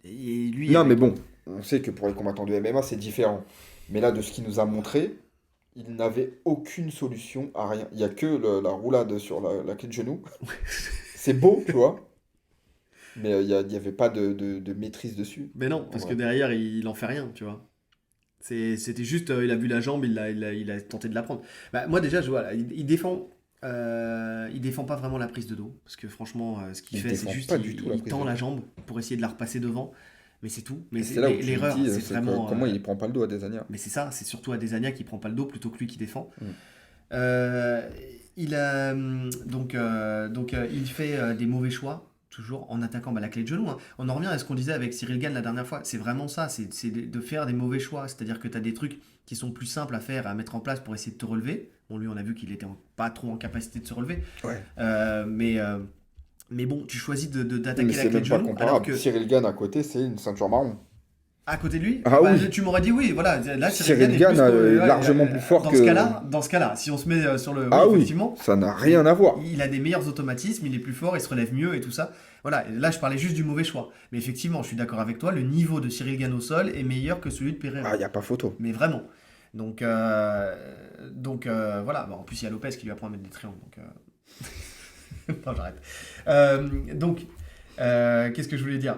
Et lui, Non, avec- mais bon, on sait que pour les combattants de MMA, c'est différent. Mais là, de ce qu'il nous a montré, il n'avait aucune solution à rien. Il n'y a que la roulade sur la clé de genou. C'est beau, tu vois. Mais il n'y avait pas de maîtrise dessus. Mais non, parce Ouais. que derrière, il en fait rien, tu vois. C'était juste, il a vu la jambe, il a tenté de la prendre. Bah, moi, déjà, je vois, là, il défend. Il défend pas vraiment la prise de dos. Parce que franchement, ce qu'il Il fait, c'est défend juste, pas du tout la il prise tend de la dos. jambe pour essayer de la repasser devant. Mais c'est tout. Mais Et c'est là où tu l'erreur, te dis, c'est vraiment. comment il prend pas le dos à Adesanya. Mais c'est ça, c'est surtout Adesanya qui prend pas le dos plutôt que lui qui défend. Mm. Il a il fait des mauvais choix toujours en attaquant la clé de genou, hein. On en revient à ce qu'on disait avec Cyril Gane la dernière fois. C'est vraiment ça, c'est de faire des mauvais choix. C'est-à-dire que tu as des trucs qui sont plus simples à faire, à mettre en place pour essayer de te relever. Bon, lui, on a vu qu'il était pas trop en capacité de se relever. Ouais. Mais bon, tu choisis d'attaquer Mais la c'est clé même de pas genou alors comparable. que Cyril Gane à côté, c'est une ceinture marron. À côté de lui, Ah bah, oui. tu m'aurais dit oui, voilà, là Cyril Gane est largement plus fort dans que... ce cas-là, si on se met sur le, oui, Ah oui, effectivement, ça n'a rien à voir. il a des meilleurs automatismes, il est plus fort, il se relève mieux et tout ça. Voilà, et là je parlais juste du mauvais choix. Mais effectivement, je suis d'accord avec toi, le niveau de Cyril Gane au sol est meilleur que celui de Ah, Pereira. il n'y a pas photo. Mais vraiment. Voilà. Bah, en plus, il y a Lopez qui lui apprend à mettre des triangles. Non, j'arrête. Donc, qu'est-ce que je voulais dire?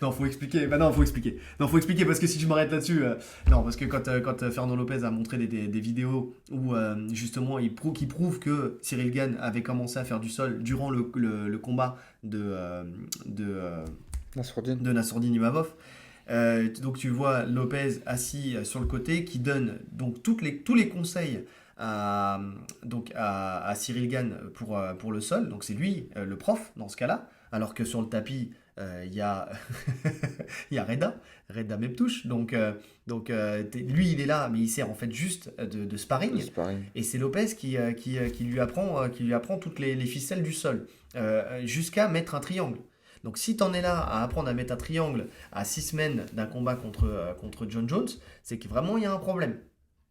Non, faut expliquer. Bah non, faut expliquer. Non, faut expliquer parce que si je m'arrête là-dessus, non, parce que quand Fernand Lopez a montré des vidéos où justement qui prouvent que Cyril Gane avait commencé à faire du sol durant le combat Nassourdine. de Nassourdine Imavov. Donc tu vois Lopez assis sur le côté qui donne donc tous les conseils à Cyril Gane pour le sol. Donc c'est lui le prof dans ce cas-là. Alors que sur le tapis, il y a, il y a Reda Meptouche. Lui, il est là, mais il sert en fait juste de sparring. C'est pareil. Et c'est Lopez qui lui apprend toutes les ficelles du sol, jusqu'à mettre un triangle. Donc si t'en es là à apprendre à mettre un triangle à 6 semaines d'un combat contre John Jones, c'est que vraiment il y a un problème.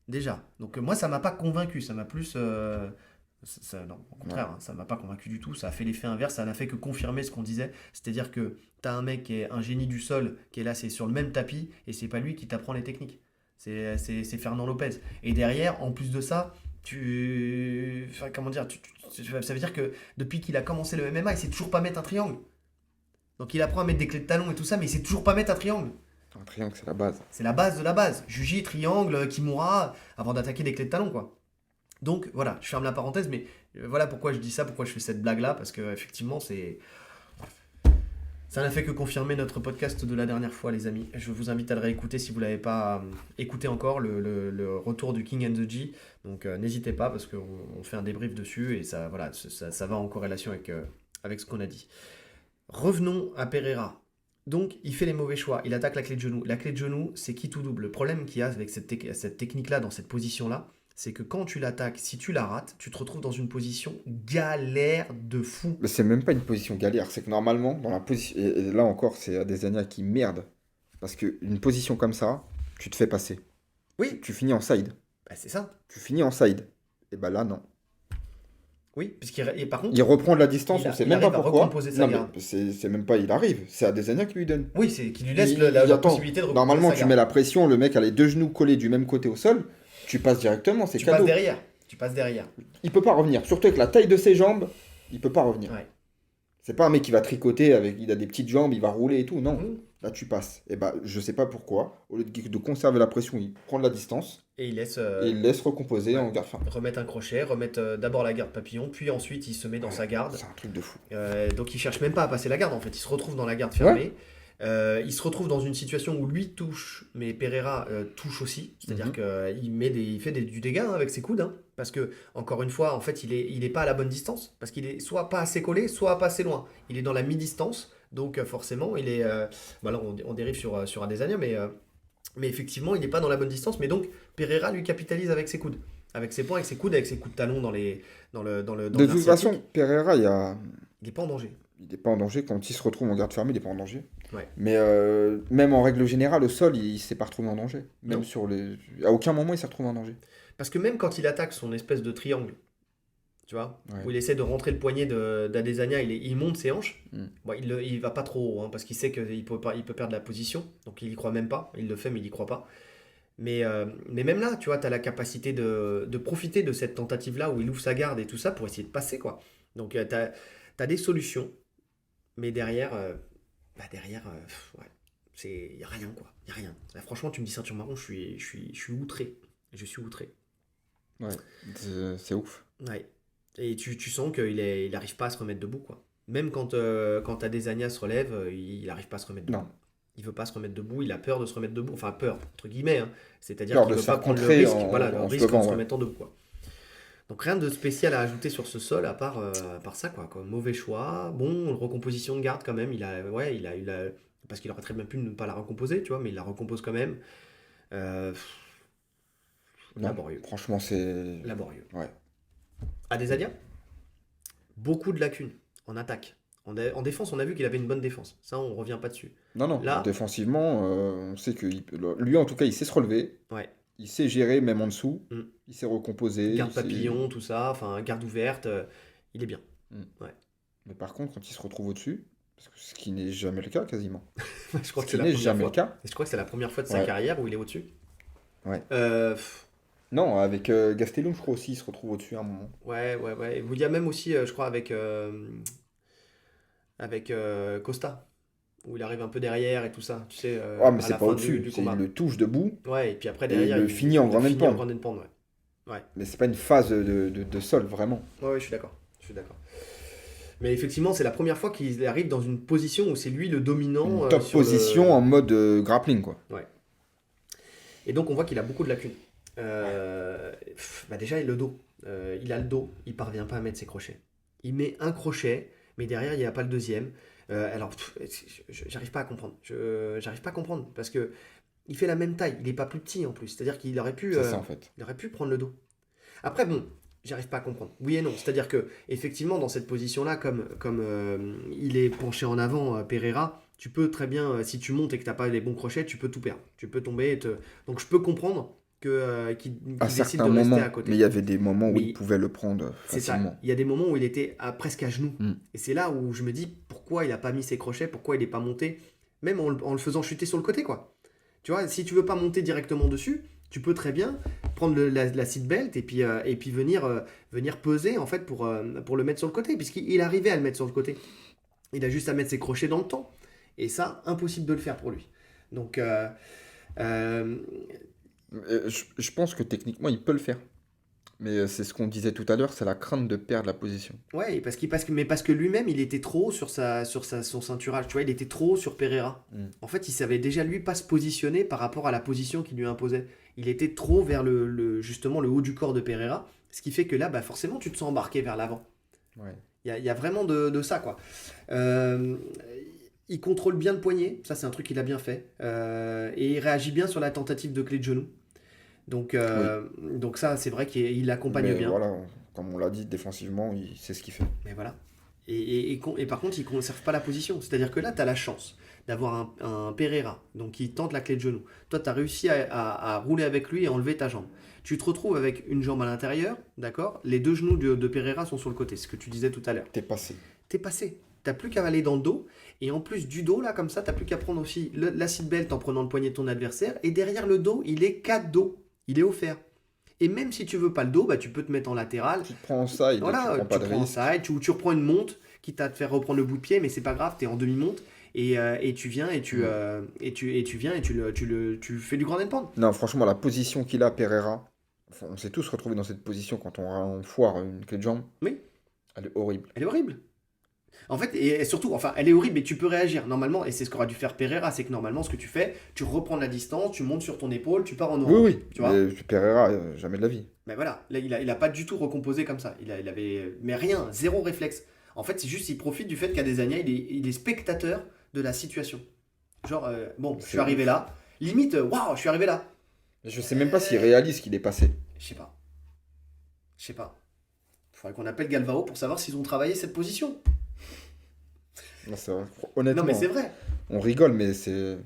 Déjà. Donc moi ça m'a pas convaincu, ça m'a plus... non, au contraire, Ouais. hein, ça m'a pas convaincu du tout, ça a fait l'effet inverse, ça n'a fait que confirmer ce qu'on disait. C'est-à-dire que t'as un mec qui est un génie du sol, qui est là, c'est sur le même tapis, et c'est pas lui qui t'apprend les techniques. C'est Fernand Lopez. Et derrière, en plus de ça, enfin, comment dire, ça veut dire que depuis qu'il a commencé le MMA, il sait toujours pas mettre un triangle. Donc il apprend à mettre des clés de talon et tout ça, mais il sait toujours pas mettre un triangle. Un triangle, c'est la base. C'est la base de la base. Juji, triangle, kimura, avant d'attaquer des clés de talon, quoi. Donc voilà, je ferme la parenthèse, mais voilà pourquoi je dis ça, pourquoi je fais cette blague-là, parce que effectivement, ça n'a fait que confirmer notre podcast de la dernière fois, les amis. Je vous invite à le réécouter si vous ne l'avez pas écouté encore, le retour du King and the G. Donc n'hésitez pas, parce qu'on fait un débrief dessus, et ça, voilà, ça va en corrélation avec ce qu'on a dit. Revenons à Pereira. Donc, il fait les mauvais choix. Il attaque la clé de genou. La clé de genou, c'est qui tout double. Le problème qu'il y a avec cette technique-là, dans cette position-là, c'est que quand tu l'attaques, si tu la rates, tu te retrouves dans une position galère de fou. Mais c'est même pas une position galère, c'est que normalement, dans la position. Et là encore, c'est Adesanya qui merde. Parce qu'une position comme ça, tu te fais passer. Oui, Tu finis en side. bah, c'est ça. Tu finis en side. Et bah là, non. Oui, et par contre, Il reprend de la distance, il, on sait il même pas arrive à pourquoi. recomposer sa Non, mais garde. c'est même pas il arrive, c'est Adesanya qui lui donne. Oui, c'est qui lui laisse Il la attend. possibilité de recomposer Normalement, sa tu garde. mets la pression, le mec a les deux genoux collés du même côté au sol, tu passes directement, c'est Tu cadeau. passes derrière. Tu passes derrière. Il peut pas revenir, surtout avec la taille de ses jambes, il peut pas revenir. Ouais. C'est pas un mec qui va tricoter avec, il a des petites jambes, il va rouler et tout, non. Mmh. Là, tu passes. Et bah, je sais pas pourquoi, au lieu de conserver la pression, il prend de la distance Et il laisse et il laisse recomposer ouais. en garde fermée. remettre un crochet, remettre d'abord la garde papillon, puis ensuite il se met dans sa garde. C'est un truc de fou. Donc il cherche même pas à passer la garde en fait, il se retrouve dans la garde fermée. Il se retrouve dans une situation où lui touche, mais Pereira touche aussi. C'est-à-dire qu'il fait du dégât hein, avec ses coudes. Hein, parce que, encore une fois, en fait, il est pas à la bonne distance. Parce qu'il est soit pas assez collé, soit pas assez loin. Il est dans la mi-distance. Donc forcément, il est... voilà, on dérive sur Adesanya, mais effectivement, il n'est pas dans la bonne distance. Mais donc, Pereira lui capitalise avec ses coudes. Avec ses poings, avec ses coudes de talon dans le De toute façon, Pereira, il n'est pas en danger. il n'est pas en danger. Quand il se retrouve en garde fermée, il n'est pas en danger. Ouais. Mais même en règle générale, au sol, il ne s'est pas retrouvé en danger. Même Non. sur les... À aucun moment, il s'est retrouvé en danger. Parce que même quand il attaque son espèce de triangle, tu vois, Ouais. où il essaie de rentrer le poignet d'Adesanya, il monte ses hanches. Mm. Bon, il va pas trop haut, hein, parce qu'il sait qu'il peut perdre la position, donc il y croit même pas. Il le fait, mais il y croit pas. Mais même là, tu vois, tu as la capacité de profiter de cette tentative-là où il ouvre sa garde et tout ça pour essayer de passer, quoi. Donc tu as des solutions, mais derrière, ouais, il n'y a rien, quoi. Il y a rien. Là, franchement, tu me dis ceinture marron, je suis outré. Je suis outré. Ouais, c'est ouf. Ouais. Et tu sens qu'il n'arrive pas à se remettre debout, quoi. Même quand Adesanya se relève, il n'arrive pas à se remettre debout. Non. Il veut pas se remettre debout, il a peur de se remettre debout. Enfin, peur, entre guillemets. Hein. C'est-à-dire Peur qu'il de veut se pas faire prendre le contrer risque, en- voilà, le en se risque en levant, se ouais. remettant debout, quoi. Donc rien de spécial à ajouter sur ce sol, à part ça, quoi. Mauvais choix. Bon, recomposition de garde quand même. Parce qu'il aurait très bien pu ne pas la recomposer, tu vois, mais il la recompose quand même. Euh, Non, Laborieux. franchement, c'est... Laborieux. Ouais. Adesanya, beaucoup de lacunes en attaque, En défense, on a vu qu'il avait une bonne défense. Ça, on revient pas dessus. Non, non, Là, défensivement, on sait que lui, en tout cas, il sait se relever, ouais. il sait gérer même en dessous, Mm. il sait recomposer, Garde papillon, tout ça, enfin, garde ouverte, il est bien. Mm. Ouais. Mais par contre, quand il se retrouve au-dessus, parce que ce qui n'est jamais le cas quasiment, Je crois ce que c'est qui la n'est première jamais le fois. cas, Je crois que c'est la première fois de sa ouais, carrière où il est au-dessus. ouais. Pff, Non, avec Gastelum, je crois aussi, il se retrouve au-dessus à un moment. ouais, ouais, ouais. Il y a même aussi, je crois, avec Costa, où il arrive un peu derrière et tout ça, tu sais, Ah, mais à c'est la pas fin au-dessus, du c'est il combat. le touche debout Ouais, et puis après, et il derrière, le finit en il le grand finit en end. grand end, ouais. Ouais, Mais c'est pas une phase de sol, vraiment. ouais, ouais, je suis d'accord. Je suis d'accord. Mais effectivement, c'est la première fois qu'il arrive dans une position où c'est lui le dominant Une top sur position le. en mode grappling, quoi. Ouais. Et donc, on voit qu'il a beaucoup de lacunes. Ouais. Bah déjà, il a le dos. Il a le dos, il parvient pas à mettre ses crochets. Il met un crochet, mais derrière, il n'y a pas le deuxième. Alors, j'arrive pas à comprendre. J'arrive pas à comprendre parce que il fait la même taille. Il est pas plus petit en plus. C'est-à-dire qu'il aurait pu, C'est ça, en fait. il aurait pu prendre le dos. Après, bon, j'arrive pas à comprendre. Oui et non. C'est-à-dire que, effectivement, dans cette position-là, comme il est penché en avant, Pereira, tu peux très bien, si tu montes et que t'as pas les bons crochets, tu peux tout perdre. Tu peux tomber. Donc, je peux comprendre À qu'il décide certains de rester à moments, mais il côté. y avait des moments où il Mais pouvait le prendre c'est ça. facilement. Il y a des moments où il était presque à genoux. Mm. Et c'est là où je me dis pourquoi il n'a pas mis ses crochets, pourquoi il n'est pas monté, même en le faisant chuter sur le côté, quoi. Tu vois, si tu veux pas monter directement dessus, tu peux très bien prendre la seat belt et puis venir peser en fait pour le mettre sur le côté, puisqu'il arrivait à le mettre sur le côté. Il a juste à mettre ses crochets dans le temps. Et ça, impossible de le faire pour lui. Donc, euh, Je pense que techniquement, il peut le faire. Mais c'est ce qu'on disait tout à l'heure, c'est la crainte de perdre la position. ouais, mais parce que lui-même, il était trop son ceinturage. Tu vois, il était trop sur Pereira. Mm. En fait, il savait déjà lui pas se positionner par rapport à la position qu'il lui imposait. Il était trop vers justement le haut du corps de Pereira, ce qui fait que là, bah, forcément, tu te sens embarqué vers l'avant. Ouais. Il y a vraiment de ça, quoi. Euh, il contrôle bien le poignet, ça c'est un truc qu'il a bien fait. Et il réagit bien sur la tentative de clé de genou. Donc, Oui. donc ça, c'est vrai qu'il l'accompagne Mais bien. voilà, comme on l'a dit, défensivement, il sait ce qu'il fait. Mais voilà. Et par contre, il ne conserve pas la position. C'est-à-dire que là, tu as la chance d'avoir un Pereira donc qui tente la clé de genou. Toi, tu as réussi à rouler avec lui et enlever ta jambe. Tu te retrouves avec une jambe à l'intérieur, d'accord. Les deux genoux de Pereira sont sur le côté, ce que tu disais tout à l'heure. T'es passé. T'es passé. T'as plus qu'à aller dans le dos. Et en plus du dos, là, comme ça, t'as plus qu'à prendre aussi la seat belt en prenant le poignet de ton adversaire. Et derrière le dos, il est cadeau. Il est offert. Et même si tu veux pas le dos, bah, tu peux te mettre en latéral. Tu te prends en side, tu Voilà, prends pas de prends risque. ça, tu reprends une monte, quitte à te faire reprendre le bout de pied, mais c'est pas grave, t'es en demi-monte. Et tu viens tu fais du grand and pound. Non, franchement, la position qu'il a, Pereira, enfin, on s'est tous retrouvés dans cette position quand on foire une clé de jambe. Oui, Elle est horrible. elle est horrible. En fait, et surtout, enfin, elle est horrible, mais tu peux réagir. Normalement, et c'est ce qu'aurait dû faire Pereira, c'est que normalement, ce que tu fais, tu reprends la distance, tu montes sur ton épaule, tu pars en Oui, orange. oui. Tu vois. Mais Pereira, jamais de la vie. Mais voilà, là, il a pas du tout recomposé comme ça. Il avait, mais rien, zéro réflexe. En fait, c'est juste, il profite du fait qu'Adesanya, il est spectateur de la situation. Genre, bon, je suis C'est arrivé ouf. là. Limite, waouh, je suis arrivé là. Je sais même pas s'il réalise qu'il est passé. Je sais pas. Je sais pas. Il faudrait qu'on appelle Galvao pour savoir s'ils ont travaillé cette position. Non, c'est vrai. Non, Honnêtement, mais c'est vrai. on rigole, mais c'est.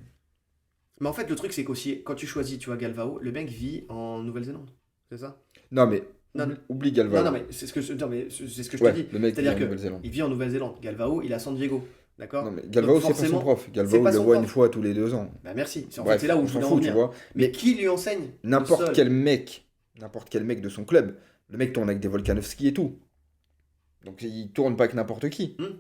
Mais en fait, le truc, c'est qu'aussi, quand tu choisis, tu vois, Galvao, le mec vit en Nouvelle-Zélande. C'est ça? Non, mais Non, oublie non, Galvao. non, mais c'est ce que je te Ouais, dis. le mec vit C'est-à-dire en que Nouvelle-Zélande. il vit en Nouvelle-Zélande. Galvao, il est à San Diego. Non, D'accord? mais Donc Galvao, c'est pas son forcément, prof. c'est Galvao, pas il le son voit une prof. fois tous les 2 ans. Bah merci. En fait, Bref, c'est là où on je s'en voulais en fout, tu venir. vois. Mais Mais qui lui enseigne le n'importe sol? quel mec de son club, le mec tourne avec des Volkanovski et tout. Donc il tourne pas avec n'importe qui. Hmm.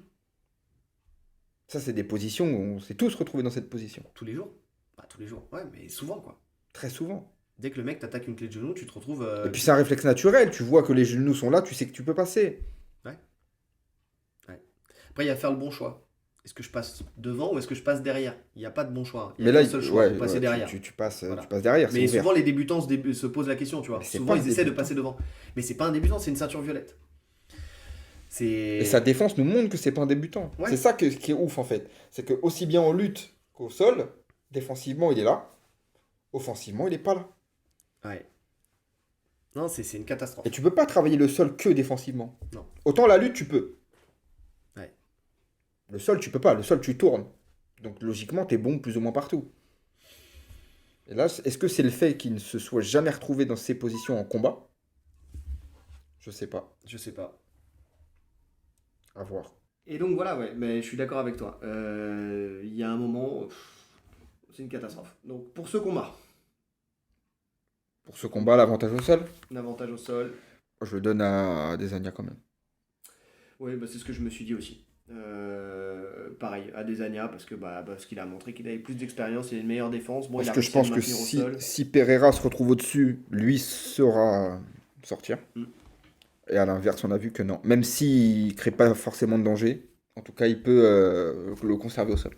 Ça, c'est des positions où on s'est tous retrouvés dans cette position. Tous les jours? Bah tous les jours. Ouais, mais souvent quoi. Très souvent. Dès que le mec t'attaque une clé de genou, tu te retrouves. Et puis c'est un réflexe naturel. Tu vois que les genoux sont là, tu sais que tu peux passer. Ouais. Ouais. Après, il y a faire le bon choix. Est-ce que je passe devant ou est-ce que je passe derrière? Il n'y a pas de bon choix. Il y Mais a là, qu'un seul choix, ouais, vous passez ouais, derrière. tu passes, Voilà. tu passes derrière, c'est Mais ouvert. souvent, les débutants se posent la question, tu vois. Mais c'est Souvent, pas ils un essaient de débutant. passer devant. Mais c'est pas un débutant, c'est une ceinture violette. Et C'est. sa défense nous montre que c'est pas un débutant. Ouais. C'est ça qui est ouf en fait. C'est que aussi bien en lutte qu'au sol, défensivement il est là, offensivement il est pas là. Ouais. Non, c'est une catastrophe. Et tu peux pas travailler le sol que défensivement. Non. Autant la lutte tu peux. Ouais. Le sol, tu peux pas. Le sol, tu tournes. Donc logiquement, t'es bon plus ou moins partout. Et là, est-ce que c'est le fait qu'il ne se soit jamais retrouvé dans ces positions en combat? Je sais pas. Je sais pas. À voir. Et donc voilà, ouais, mais je suis d'accord avec toi. Il y a un moment, c'est une catastrophe. Donc pour ce combat, Pour ce combat, l'avantage au sol, l'avantage au sol, je le donne à Adesanya quand même. oui, bah, c'est ce que je me suis dit aussi. Pareil, Adesanya, parce qu'il a montré qu'il avait plus d'expérience et une meilleure défense. Bon, il Parce a que je réussi à le pense que maintenir au sol. si Pereira se retrouve au-dessus, lui saura sortir. Mm. Et à l'inverse, on a vu que non. Même s'il ne crée pas forcément de danger, en tout cas, il peut le conserver au sol.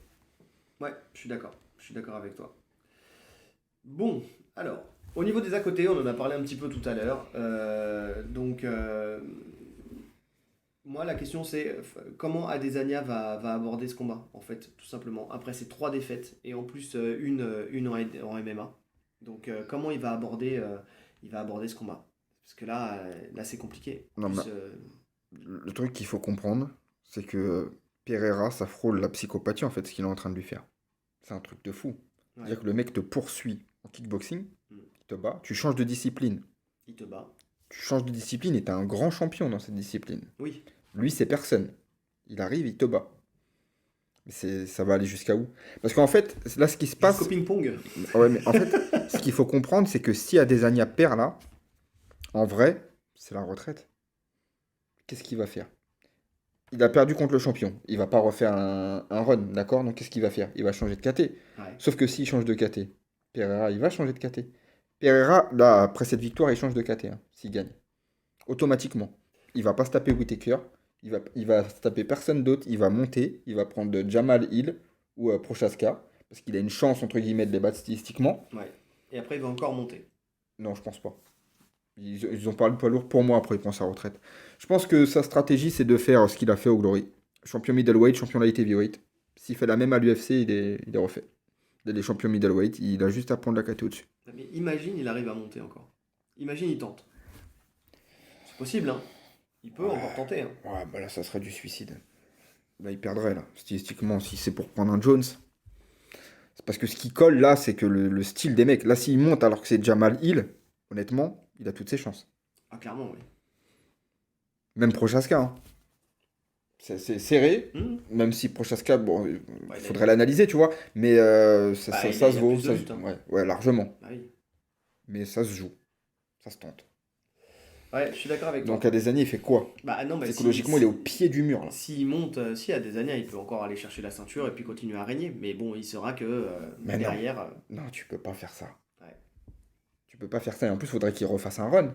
Ouais, je suis d'accord. Je suis d'accord avec toi. Bon, alors, au niveau des à côté, on en a parlé un petit peu tout à l'heure. Moi, la question c'est comment Adesanya va aborder ce combat, en fait, tout simplement. Après ces trois défaites, et en plus une en MMA. Donc, comment il va aborder ce combat? Parce que là c'est compliqué. En Non, mais plus, le truc qu'il faut comprendre, c'est que Pereira, ça frôle la psychopathie, en fait, ce qu'il est en train de lui faire. C'est un truc de fou. ouais, C'est-à-dire que le mec te poursuit en kickboxing, mm, il te bat, tu changes de discipline. il te bat. Tu changes de discipline et t'es un grand champion dans cette discipline. Oui, Lui, c'est personne. Il arrive, il te bat. Mais ça va aller jusqu'à où? Parce qu'en fait, là, ce qui se jusqu'au passe. ping-pong. Ouais, mais en fait, ce qu'il faut comprendre, c'est que si Adesanya perd là, en vrai, c'est la retraite. Qu'est-ce qu'il va faire? Il a perdu contre le champion. Il va pas refaire un run, d'accord? Donc qu'est-ce qu'il va faire? Il va changer de KT. Ouais, Sauf que s'il change de KT, Pereira, il va changer de KT. Pereira, là, après cette victoire, il change de KT, hein, s'il gagne. Automatiquement. Il va pas se taper Whittaker. Il va se taper personne d'autre. Il va monter. Il va prendre de Jamal Hill ou Prochaska. Parce qu'il a une chance, entre guillemets, de les battre statistiquement. ouais. Et après, il va encore monter. Non, je pense pas. Ils ont parlé de poids lourd pour moi, après il prend sa retraite. Je pense que sa stratégie, c'est de faire ce qu'il a fait au Glory. Champion middleweight, champion light heavyweight. S'il fait la même à l'UFC, il est refait. Il est champion middleweight, il a juste à prendre la KT au-dessus. Mais imagine, il arrive à monter encore. Imagine, il tente. C'est possible, hein. Il peut encore tenter, hein. Ouais, bah là, ça serait du suicide. Là, il perdrait, là. Stylistiquement, si c'est pour prendre un Jones. C'est parce que ce qui colle, là, c'est que le style des mecs. Là, s'il monte alors que c'est Jamal Hill, honnêtement, il a toutes ses chances. Ah, clairement, oui. Même Prochaska, hein. C'est serré, Hmm. même si Prochaska, bon, il Ouais, faudrait l'analyser, tu vois, mais il ça a se vaut, plus de lutte, hein. ouais, ouais, largement, Bah oui. mais ça se joue, ça se tente. Ouais, je suis d'accord avec Donc toi. à des années, il fait quoi? Bah non, mais Psychologiquement, il est au pied du mur, là. s'il monte, si à des années, il peut encore aller chercher la ceinture et puis continuer à régner. Mais bon, il saura que Mais non, derrière. non, tu peux pas faire ça. Ouais. Tu peux pas faire ça, et en plus, il faudrait qu'il refasse un run.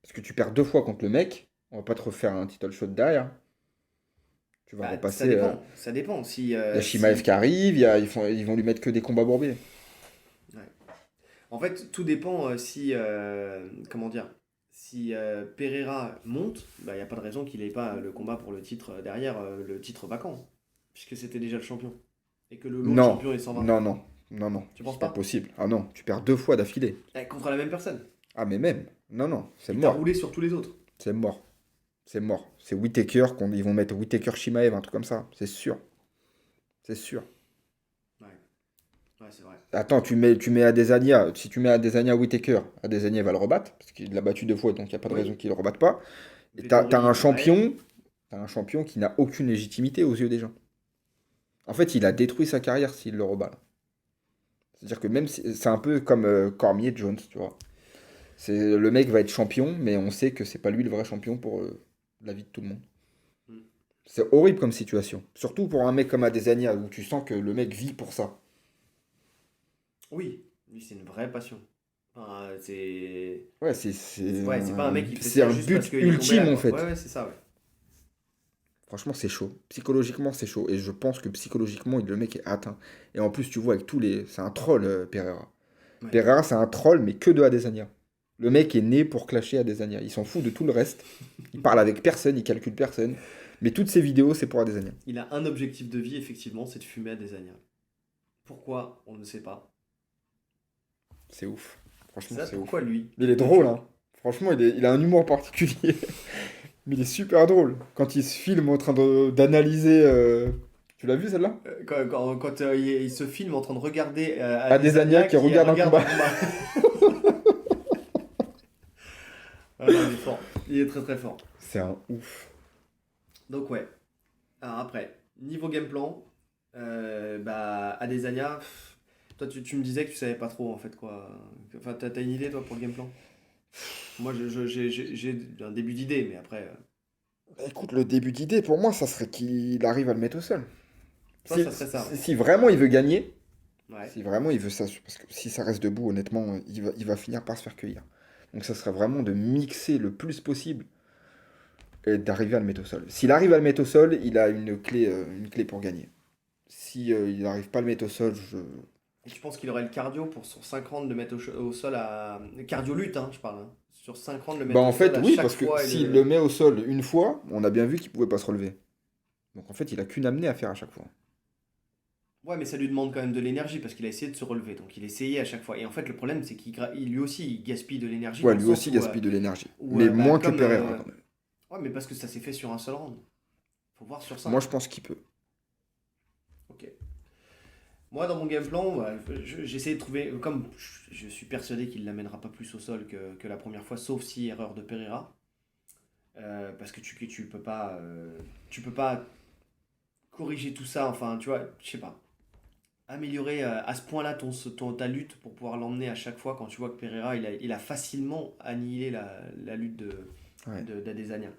Parce que tu perds 2 fois contre le mec, on va pas te refaire un title shot derrière. Tu vas Bah, ça repasser... dépend. Ça dépend. Si, Il y a Shimaev qui arrive, ils vont lui mettre que des combats bourbés. Ouais. En fait, tout dépend si. Comment dire? Si Pereira monte, bah, il n'y a pas de raison qu'il n'ait pas le combat pour le titre derrière, le titre vacant. Puisque c'était déjà le champion. Et que l'autre Non, champion est 120. non, non, non, non, Tu penses c'est pas pas? possible. Ah non, tu perds 2 fois d'affilée. Contre la même personne. Ah mais même, non, non, c'est Il t'a mort, roulé sur tous les autres. c'est mort, c'est mort. C'est Whittaker, ils vont mettre Whittaker Shimaev, un truc comme ça, c'est sûr, c'est sûr. Ouais, ouais, c'est vrai. Attends, tu mets Adesanya, si tu mets Adesanya Whittaker, Adesanya va le rebattre, parce qu'il l'a battu 2 fois, donc il n'y a pas de Oui. raison qu'il le rebatte pas. Et Vettori, t'as un pareil. champion qui n'a aucune légitimité aux yeux des gens. En fait, il a détruit sa carrière s'il le rebat, là. C'est-à-dire que même si, c'est un peu comme Cormier Jones, tu vois. Le mec va être champion, mais on sait que c'est pas lui le vrai champion pour la vie de tout le monde. Mm. C'est horrible comme situation. Surtout pour un mec comme Adesanya, où tu sens que le mec vit pour ça. Oui, lui, c'est une vraie passion. Enfin, c'est. Ouais, c'est Ouais, c'est pas un mec qui fait c'est ça un juste parce but qu'il est tombé ultime là, en quoi. fait. Ouais, ouais, c'est ça, ouais. Franchement, c'est chaud. Psychologiquement, c'est chaud. Et je pense que psychologiquement, le mec est atteint. Et en plus, tu vois, avec tous les. C'est un troll, Pereira. Ouais. Pereira, c'est un troll, mais que de Adesanya. Le mec est né pour clasher Adesanya. Il s'en fout de tout le reste. Il parle avec personne, il calcule personne. Mais toutes ses vidéos, c'est pour Adesanya. Il a un objectif de vie, effectivement, c'est de fumer à des années. Pourquoi? On ne sait pas. C'est ouf. Franchement, Ça, c'est ouf. pourquoi lui? Mais il est drôle, hein. Franchement, il a un humour particulier. Mais il est super drôle. Quand il se filme en train d'analyser Tu l'as vu celle-là? Il se filme en train de regarder Adesanya Adesanya qui qui regarde un regarde un combat. combat. Ah non, il est fort. Il est très très fort. C'est un ouf. Donc ouais. Alors après, niveau game plan, bah Adesanya, toi tu me disais que tu savais pas trop en fait quoi. Enfin, t'as une idée toi pour le game plan? Moi j'ai un début d'idée, mais après, Écoute, le début d'idée, pour moi, ça serait qu'il arrive à le mettre au sol. toi Si, ça serait ça, si vraiment il veut gagner, ouais. Ouais. si vraiment il veut ça, parce que si ça reste debout, honnêtement, il va finir par se faire cueillir. Donc ça serait vraiment de mixer le plus possible et d'arriver à le mettre au sol. S'il arrive à le mettre au sol, il a une clé pour gagner. Si il n'arrive pas à le mettre au sol, Et tu penses qu'il aurait le cardio pour sur 5 rounds le mettre au sol à. Cardio lutte, hein, je parle. Hein. Sur 5 rounds le Bah mettre au en sol fait, à oui, chaque parce que fois et s'il le. le met au sol une fois, on a bien vu qu'il pouvait pas se relever. Donc en fait, il a qu'une amenée à faire à chaque fois. Ouais, mais ça lui demande quand même de l'énergie parce qu'il a essayé de se relever. Donc il essayait à chaque fois. Et en fait, le problème, c'est lui aussi, il gaspille de l'énergie Ouais, dans le lui sens aussi où. gaspille de l'énergie. Où Mais bah, moins que comme. Pereira quand même. Ouais, mais parce que ça s'est fait sur un seul round. Faut voir sur Moi, 5. je pense qu'il peut. Ok. Moi, dans mon game plan, ouais, j'essaie de trouver. Comme je suis persuadé qu'il ne l'amènera pas plus au sol que la première fois, sauf si erreur de Pereira. Parce que tu peux pas corriger tout ça. Enfin, tu vois, je sais pas. Améliorer à ce point-là ta lutte pour pouvoir l'emmener à chaque fois quand tu vois que Pereira il a facilement annihilé la lutte Ouais. d'Adesanya.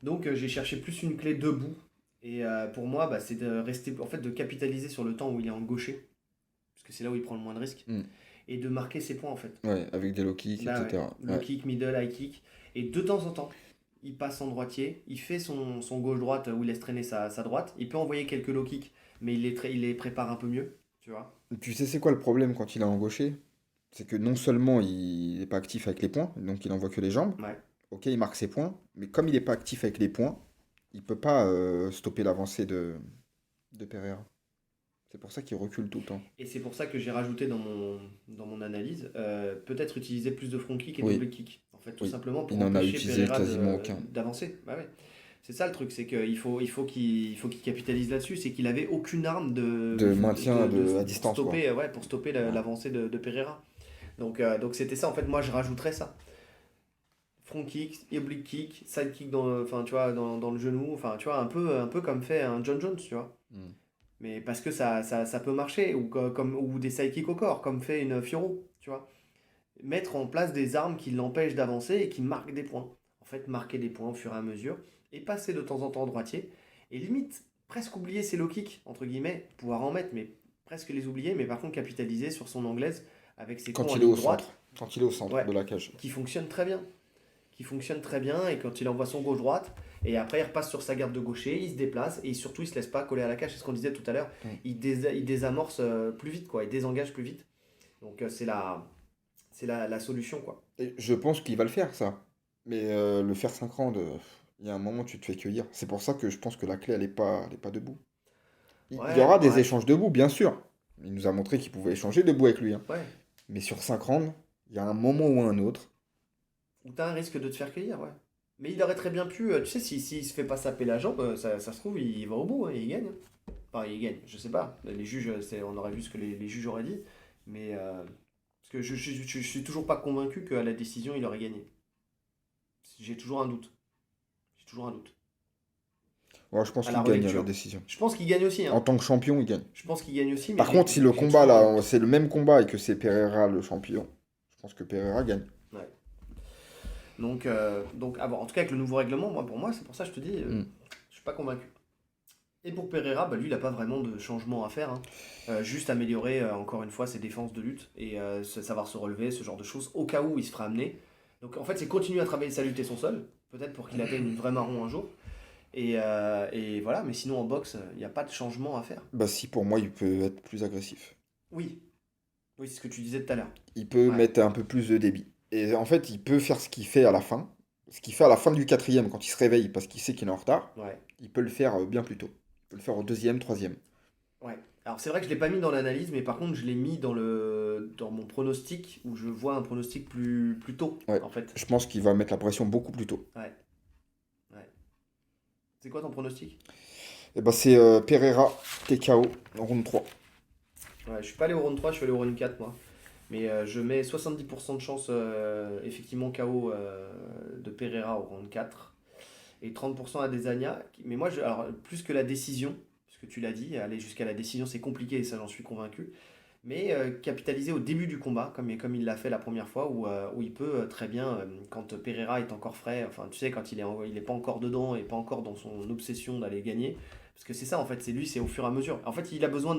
Donc j'ai cherché plus une clé debout et pour moi bah, c'est de rester en fait de capitaliser sur le temps où il est en gaucher parce que c'est là où il prend le moins de risques Hmm. et de marquer ses points en fait. Ouais, avec des low kicks, Là ouais, etc. low Ouais. kick, middle, high kick et de temps en temps il passe en droitier, il fait son gauche-droite où il laisse traîner sa droite, il peut envoyer quelques low kicks mais il les prépare un peu mieux, tu vois. Tu sais, c'est quoi le problème quand il est en gaucher? C'est que non seulement il n'est pas actif avec les poings, donc il envoie que les jambes. Ouais. Ok, il marque ses points, mais comme il n'est pas actif avec les poings, il peut pas stopper l'avancée de Pereira. C'est pour ça qu'il recule tout le temps. Et c'est pour ça que j'ai rajouté dans mon analyse, peut-être utiliser plus de front kick et Oui, double kick. En fait, tout oui. simplement Il pour n'en a empêcher utilisé Pereira quasiment aucun. d'avancer. Bah ouais. C'est ça le truc, c'est il faut qu'il capitalise là-dessus. C'est qu'il avait aucune arme De maintien à pour distance, quoi. stopper, ouais, pour stopper Ouais. l'avancée de Pereira. Donc c'était ça, en fait, moi je rajouterais ça. Front kick, oblique kick, side kick enfin, tu vois, dans le genou, enfin, tu vois, un peu comme fait un John Jones, tu vois. Hmm. Mais parce que ça peut marcher, ou des sidekicks au corps, comme fait une Fioro, tu vois. Mettre en place des armes qui l'empêchent d'avancer et qui marquent des points. En fait, marquer des points au fur et à mesure, et passer de temps en temps droitier, et limite, presque oublier ses low kicks, entre guillemets, pouvoir en mettre, mais presque les oublier, mais par contre capitaliser sur son anglaise avec ses coups Quand en il est ligne au droite, centre. Quand il est au centre ouais, de la cage. qui fonctionne très bien. Qui fonctionne très bien, et quand il envoie son gauche-droite, et après il repasse sur sa garde de gaucher, il se déplace, et surtout il se laisse pas coller à la cage, c'est ce qu'on disait tout à l'heure, Hmm. il désamorce plus vite, quoi, il désengage plus vite. Donc c'est la solution, quoi. Et je pense qu'il va le faire, ça. Mais le faire 5 rounds, il y a un moment, tu te fais cueillir. C'est pour ça que je pense que la clé, elle est pas debout. Il y Ouais, aura des ouais, échanges debout, bien sûr. Il nous a montré qu'il pouvait échanger debout avec lui, hein. ouais. Mais sur 5 rounds, il y a un moment ou un autre. Ou t'as un risque de te faire cueillir, ouais. Mais il aurait très bien pu, tu sais, s'il se fait pas saper la jambe, ça se trouve, il va au bout, hein, et il gagne. Enfin, il gagne, je sais pas. Les juges, on aurait vu ce que les juges auraient dit. Mais parce que je suis toujours pas convaincu qu'à la décision, il aurait gagné. J'ai toujours un doute. J'ai toujours un doute. Ouais, je pense À la qu'il gagne à la relecture. décision. Je pense qu'il gagne aussi, En hein. tant que champion, il gagne. Je pense qu'il gagne aussi, mais Par contre, si le j'ai combat toujours un là, doute. c'est le même combat et que c'est Pereira le champion, je pense que Pereira gagne. Ouais. Donc à voir. En tout cas, avec le nouveau règlement, moi, pour moi, c'est pour ça que je te dis, Hmm. je suis pas convaincu. Et pour Pereira, bah, lui, il n'a pas vraiment de changement à faire, hein. Juste améliorer, encore une fois, ses défenses de lutte et savoir se relever, ce genre de choses, au cas où il se fera amener. Donc en fait, c'est continuer à travailler sa lutte et son sol, peut-être pour qu'il atteigne une vraie marron un jour. Et voilà, mais sinon en boxe, il n'y a pas de changement à faire. Bah si, pour moi, il peut être plus agressif. Oui, oui, c'est ce que tu disais tout à l'heure. Il peut Ouais, mettre un peu plus de débit. Et en fait, il peut faire ce qu'il fait à la fin. Ce qu'il fait à la fin du quatrième, quand il se réveille parce qu'il sait qu'il est en retard, ouais. il peut le faire bien plus tôt. Il peut le faire au deuxième, troisième. Ouais. Alors c'est vrai que je l'ai pas mis dans l'analyse, mais par contre je l'ai mis dans mon pronostic où je vois un pronostic plus tôt Ouais. en fait. Je pense qu'il va mettre la pression beaucoup plus tôt. Ouais. Ouais. C'est quoi ton pronostic? Et bah c'est Pereira, TKO, en round 3. Ouais, je suis pas allé au round 3, je suis allé au round 4 moi. Mais je mets 70% de chance, effectivement, KO de Pereira au round 4. Et 30% à Desania. Mais moi, alors, plus que la décision, parce que tu l'as dit, aller jusqu'à la décision, c'est compliqué, et ça, j'en suis convaincu. Mais capitaliser au début du combat, comme il l'a fait la première fois, où il peut très bien, quand Pereira est encore frais, enfin, tu sais, quand il est pas encore dedans et pas encore dans son obsession d'aller gagner. Parce que c'est ça, en fait, c'est lui, c'est au fur et à mesure. En fait, il a besoin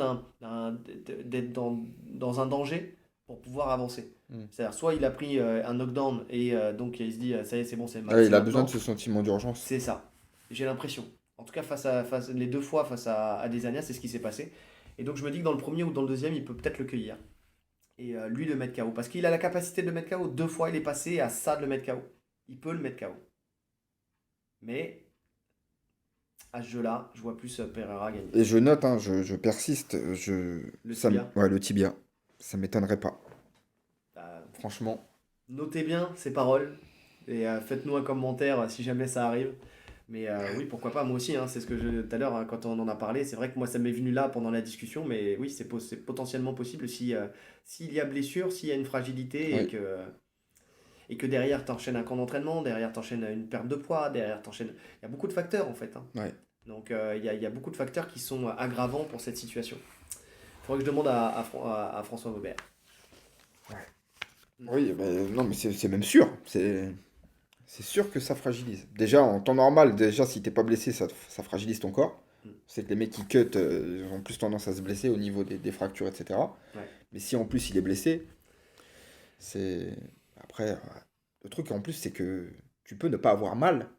d'être dans un danger pour pouvoir avancer. Mm. C'est-à-dire, soit il a pris un knockdown et donc il se dit, ça y est, c'est bon, Ouais, c'est il a besoin de maintenant. ce sentiment d'urgence. C'est ça. J'ai l'impression. En tout cas, les deux fois face à Desania, c'est ce qui s'est passé. Et donc, je me dis que dans le premier ou dans le deuxième, il peut peut-être le cueillir. Et lui le mettre KO. Parce qu'il a la capacité de le mettre KO. Deux fois, il est passé à ça de le mettre KO. Il peut le mettre KO. Mais à ce jeu-là, je vois plus Pereira gagner. Et je note, hein, je persiste, Le tibia. ouais, le tibia, ça m'étonnerait pas. Bah, Franchement, notez bien ces paroles. Et faites-nous un commentaire si jamais ça arrive. Mais oui, pourquoi pas, moi aussi, hein, c'est ce que tout à l'heure, hein, quand on en a parlé, c'est vrai que moi ça m'est venu là pendant la discussion, mais oui, c'est potentiellement possible si, s'il y a blessure, s'il y a une fragilité oui. et que derrière t'enchaînes un camp d'entraînement, derrière t'enchaînes une perte de poids, derrière t'enchaînes. Il y a beaucoup de facteurs en fait, hein. Ouais. Donc il y a beaucoup de facteurs qui sont aggravants pour cette situation. Il faudrait que je demande à François Maubert. Mm. Oui, ben, non, mais c'est même sûr. C'est sûr que ça fragilise. Déjà, en temps normal, déjà, si t'es pas blessé, ça fragilise ton corps. Mm. C'est que les mecs qui cut, ils ont plus tendance à se blesser au niveau des fractures, etc. Ouais. Mais si en plus il est blessé, c'est. Après, le truc en plus, c'est que tu peux ne pas avoir mal,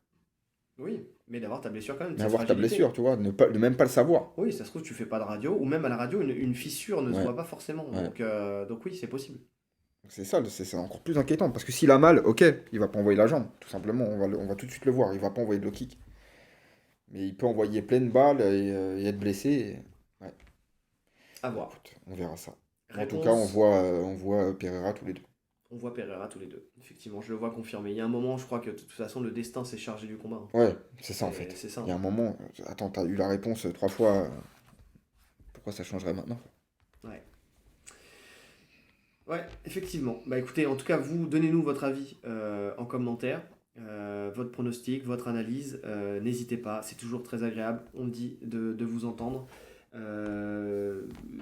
Oui, mais d'avoir ta blessure quand même, mais cette avoir ta fragilité. blessure, tu vois, ne même pas le savoir. Oui, ça se trouve, tu fais pas de radio, ou même à la radio, une fissure ne se Ouais, voit pas forcément. ouais. Donc oui, c'est possible. Donc c'est ça, c'est encore plus inquiétant. Parce que s'il a mal, ok, il va pas envoyer la jambe, tout simplement. On va tout de suite le voir. Il va pas envoyer de low kick. Mais il peut envoyer plein de balles et être blessé. Ouais, À voir. écoute, on verra ça. En tout cas, Réponse, on voit Pereira tous les deux. on voit Pereira tous les deux. Effectivement, je le vois confirmé. Il y a un moment, je crois que de toute façon, le destin s'est chargé du combat, hein. Ouais, c'est ça en fait. C'est ça, Il y a hein. un moment, attends, t'as eu la réponse 3 fois, pourquoi ça changerait maintenant? Ouais. Ouais, effectivement. Bah écoutez, en tout cas, vous, donnez-nous votre avis en commentaire, votre pronostic, votre analyse. N'hésitez pas, c'est toujours très agréable, on dit, de vous entendre.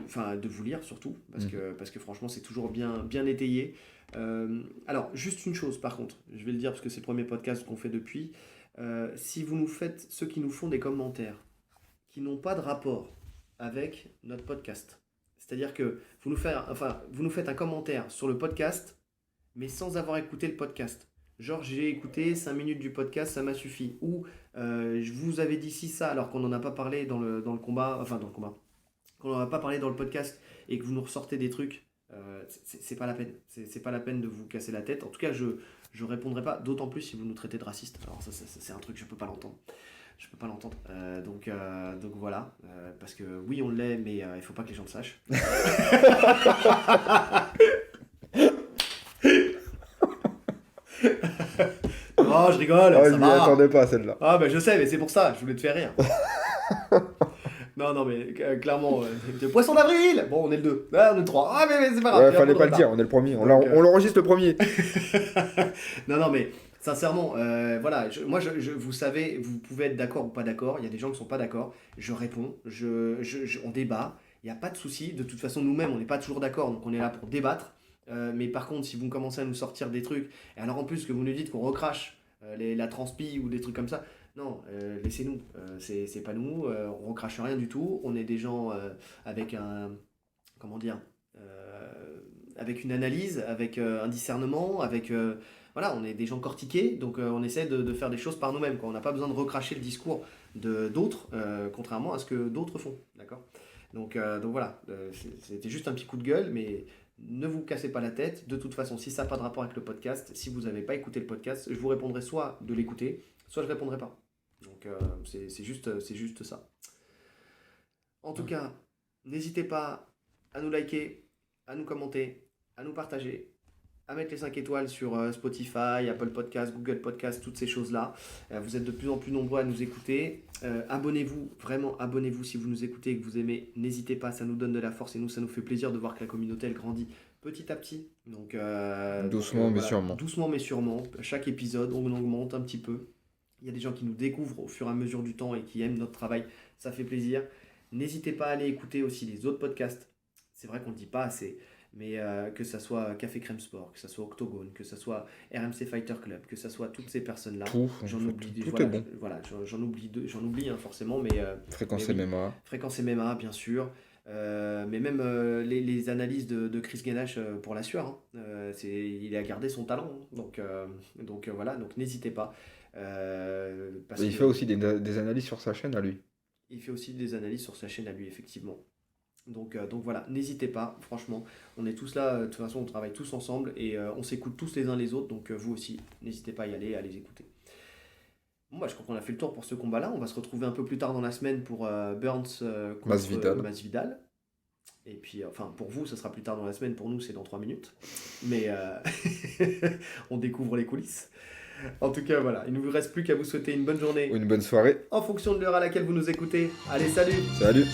Enfin, de vous lire surtout, Mhm. parce que franchement, c'est toujours bien étayé. Alors, juste une chose par contre, je vais le dire parce que c'est le premier podcast qu'on fait depuis. Si vous nous faites, ceux qui nous font des commentaires qui n'ont pas de rapport avec notre podcast, c'est-à-dire que vous nous faites un commentaire sur le podcast, mais sans avoir écouté le podcast. Genre, j'ai écouté 5 minutes du podcast, ça m'a suffi. Ou je vous avais dit si ça alors qu'on n'en a pas parlé dans le combat, enfin dans le combat, qu'on n'en a pas parlé dans le podcast et que vous nous ressortez des trucs, c'est pas la peine. C'est pas la peine de vous casser la tête. En tout cas, je répondrai pas, d'autant plus si vous nous traitez de racistes. Alors, ça, c'est un truc, je peux pas l'entendre. Je peux pas l'entendre. Donc voilà. Parce que oui, on l'est, mais il faut pas que les gens le sachent. Oh, je rigole, Ah, ça je m'y va. attendais pas celle-là. Ah, ben je sais, mais c'est pour ça, je voulais te faire rire. Non, non, mais clairement, c'est poisson d'avril. Bon, on est le 2. Ah, on est le 3. Ah, mais c'est pas grave, Ouais, il y a un peu fallait de pas le dire, retard. on est le premier. Donc, On l'enregistre le premier. non, non, mais sincèrement, voilà, moi, vous savez, vous pouvez être d'accord ou pas d'accord. Il y a des gens qui sont pas d'accord. Je réponds, on débat. Il n'y a pas de souci. De toute façon, nous-mêmes, on n'est pas toujours d'accord, donc on est là pour débattre. Mais par contre, si vous commencez à nous sortir des trucs, et alors en plus que vous nous dites qu'on recrache la transpi ou des trucs comme ça, non, laissez-nous. C'est pas nous, on recrache rien du tout. On est des gens avec un, comment dire, avec une analyse, avec un discernement, avec voilà, on est des gens cortiqués, donc on essaie de faire des choses par nous-mêmes, quoi. On n'a pas besoin de recracher le discours de d'autres, contrairement à ce que d'autres font, d'accord? Donc voilà, c'était juste un petit coup de gueule, mais ne vous cassez pas la tête. De toute façon, si ça n'a pas de rapport avec le podcast, si vous n'avez pas écouté le podcast, je vous répondrai soit de l'écouter, soit je répondrai pas. Donc c'est juste ça. En tout cas, n'hésitez pas à nous liker, à nous commenter, à nous partager. à mettre les 5 étoiles sur Spotify, Apple Podcast, Google Podcast, toutes ces choses-là. Vous êtes de plus en plus nombreux à nous écouter. Abonnez-vous, vraiment abonnez-vous si vous nous écoutez et que vous aimez. N'hésitez pas, ça nous donne de la force et nous, ça nous fait plaisir de voir que la communauté, elle grandit petit à petit. Donc, Doucement, mais voilà, sûrement. doucement mais sûrement. Chaque épisode, on augmente un petit peu. Il y a des gens qui nous découvrent au fur et à mesure du temps et qui aiment notre travail. Ça fait plaisir. N'hésitez pas à aller écouter aussi les autres podcasts. C'est vrai qu'on ne le dit pas assez. Mais que ça soit Café Crème Sport, que ça soit Octogone, que ça soit RMC Fighter Club, que ça soit toutes ces personnes-là, Tout, j'en oublie, tout voilà, est bon. j'en oublie hein, forcément, mais Fréquence oui, MMA. Fréquence MMA bien sûr, mais même les analyses de Chris Gainache pour la sueur, hein, il a gardé son talent, hein. Donc voilà, donc n'hésitez pas, parce Et il que fait aussi des analyses sur sa chaîne à lui. il fait aussi des analyses sur sa chaîne à lui effectivement. Donc voilà, n'hésitez pas, franchement, on est tous là, de toute façon on travaille tous ensemble et on s'écoute tous les uns les autres, donc vous aussi, n'hésitez pas à y aller, à les écouter. Bon bah je crois qu'on a fait le tour pour ce combat-là, on va se retrouver un peu plus tard dans la semaine pour Burns contre Masvidal. Masvidal. Et puis, enfin pour vous, ça sera plus tard dans la semaine, pour nous c'est dans 3 minutes, mais on découvre les coulisses. En tout cas voilà, il ne vous reste plus qu'à vous souhaiter une bonne Ou journée une bonne soirée. en fonction de l'heure à laquelle vous nous écoutez. Allez, salut! Salut!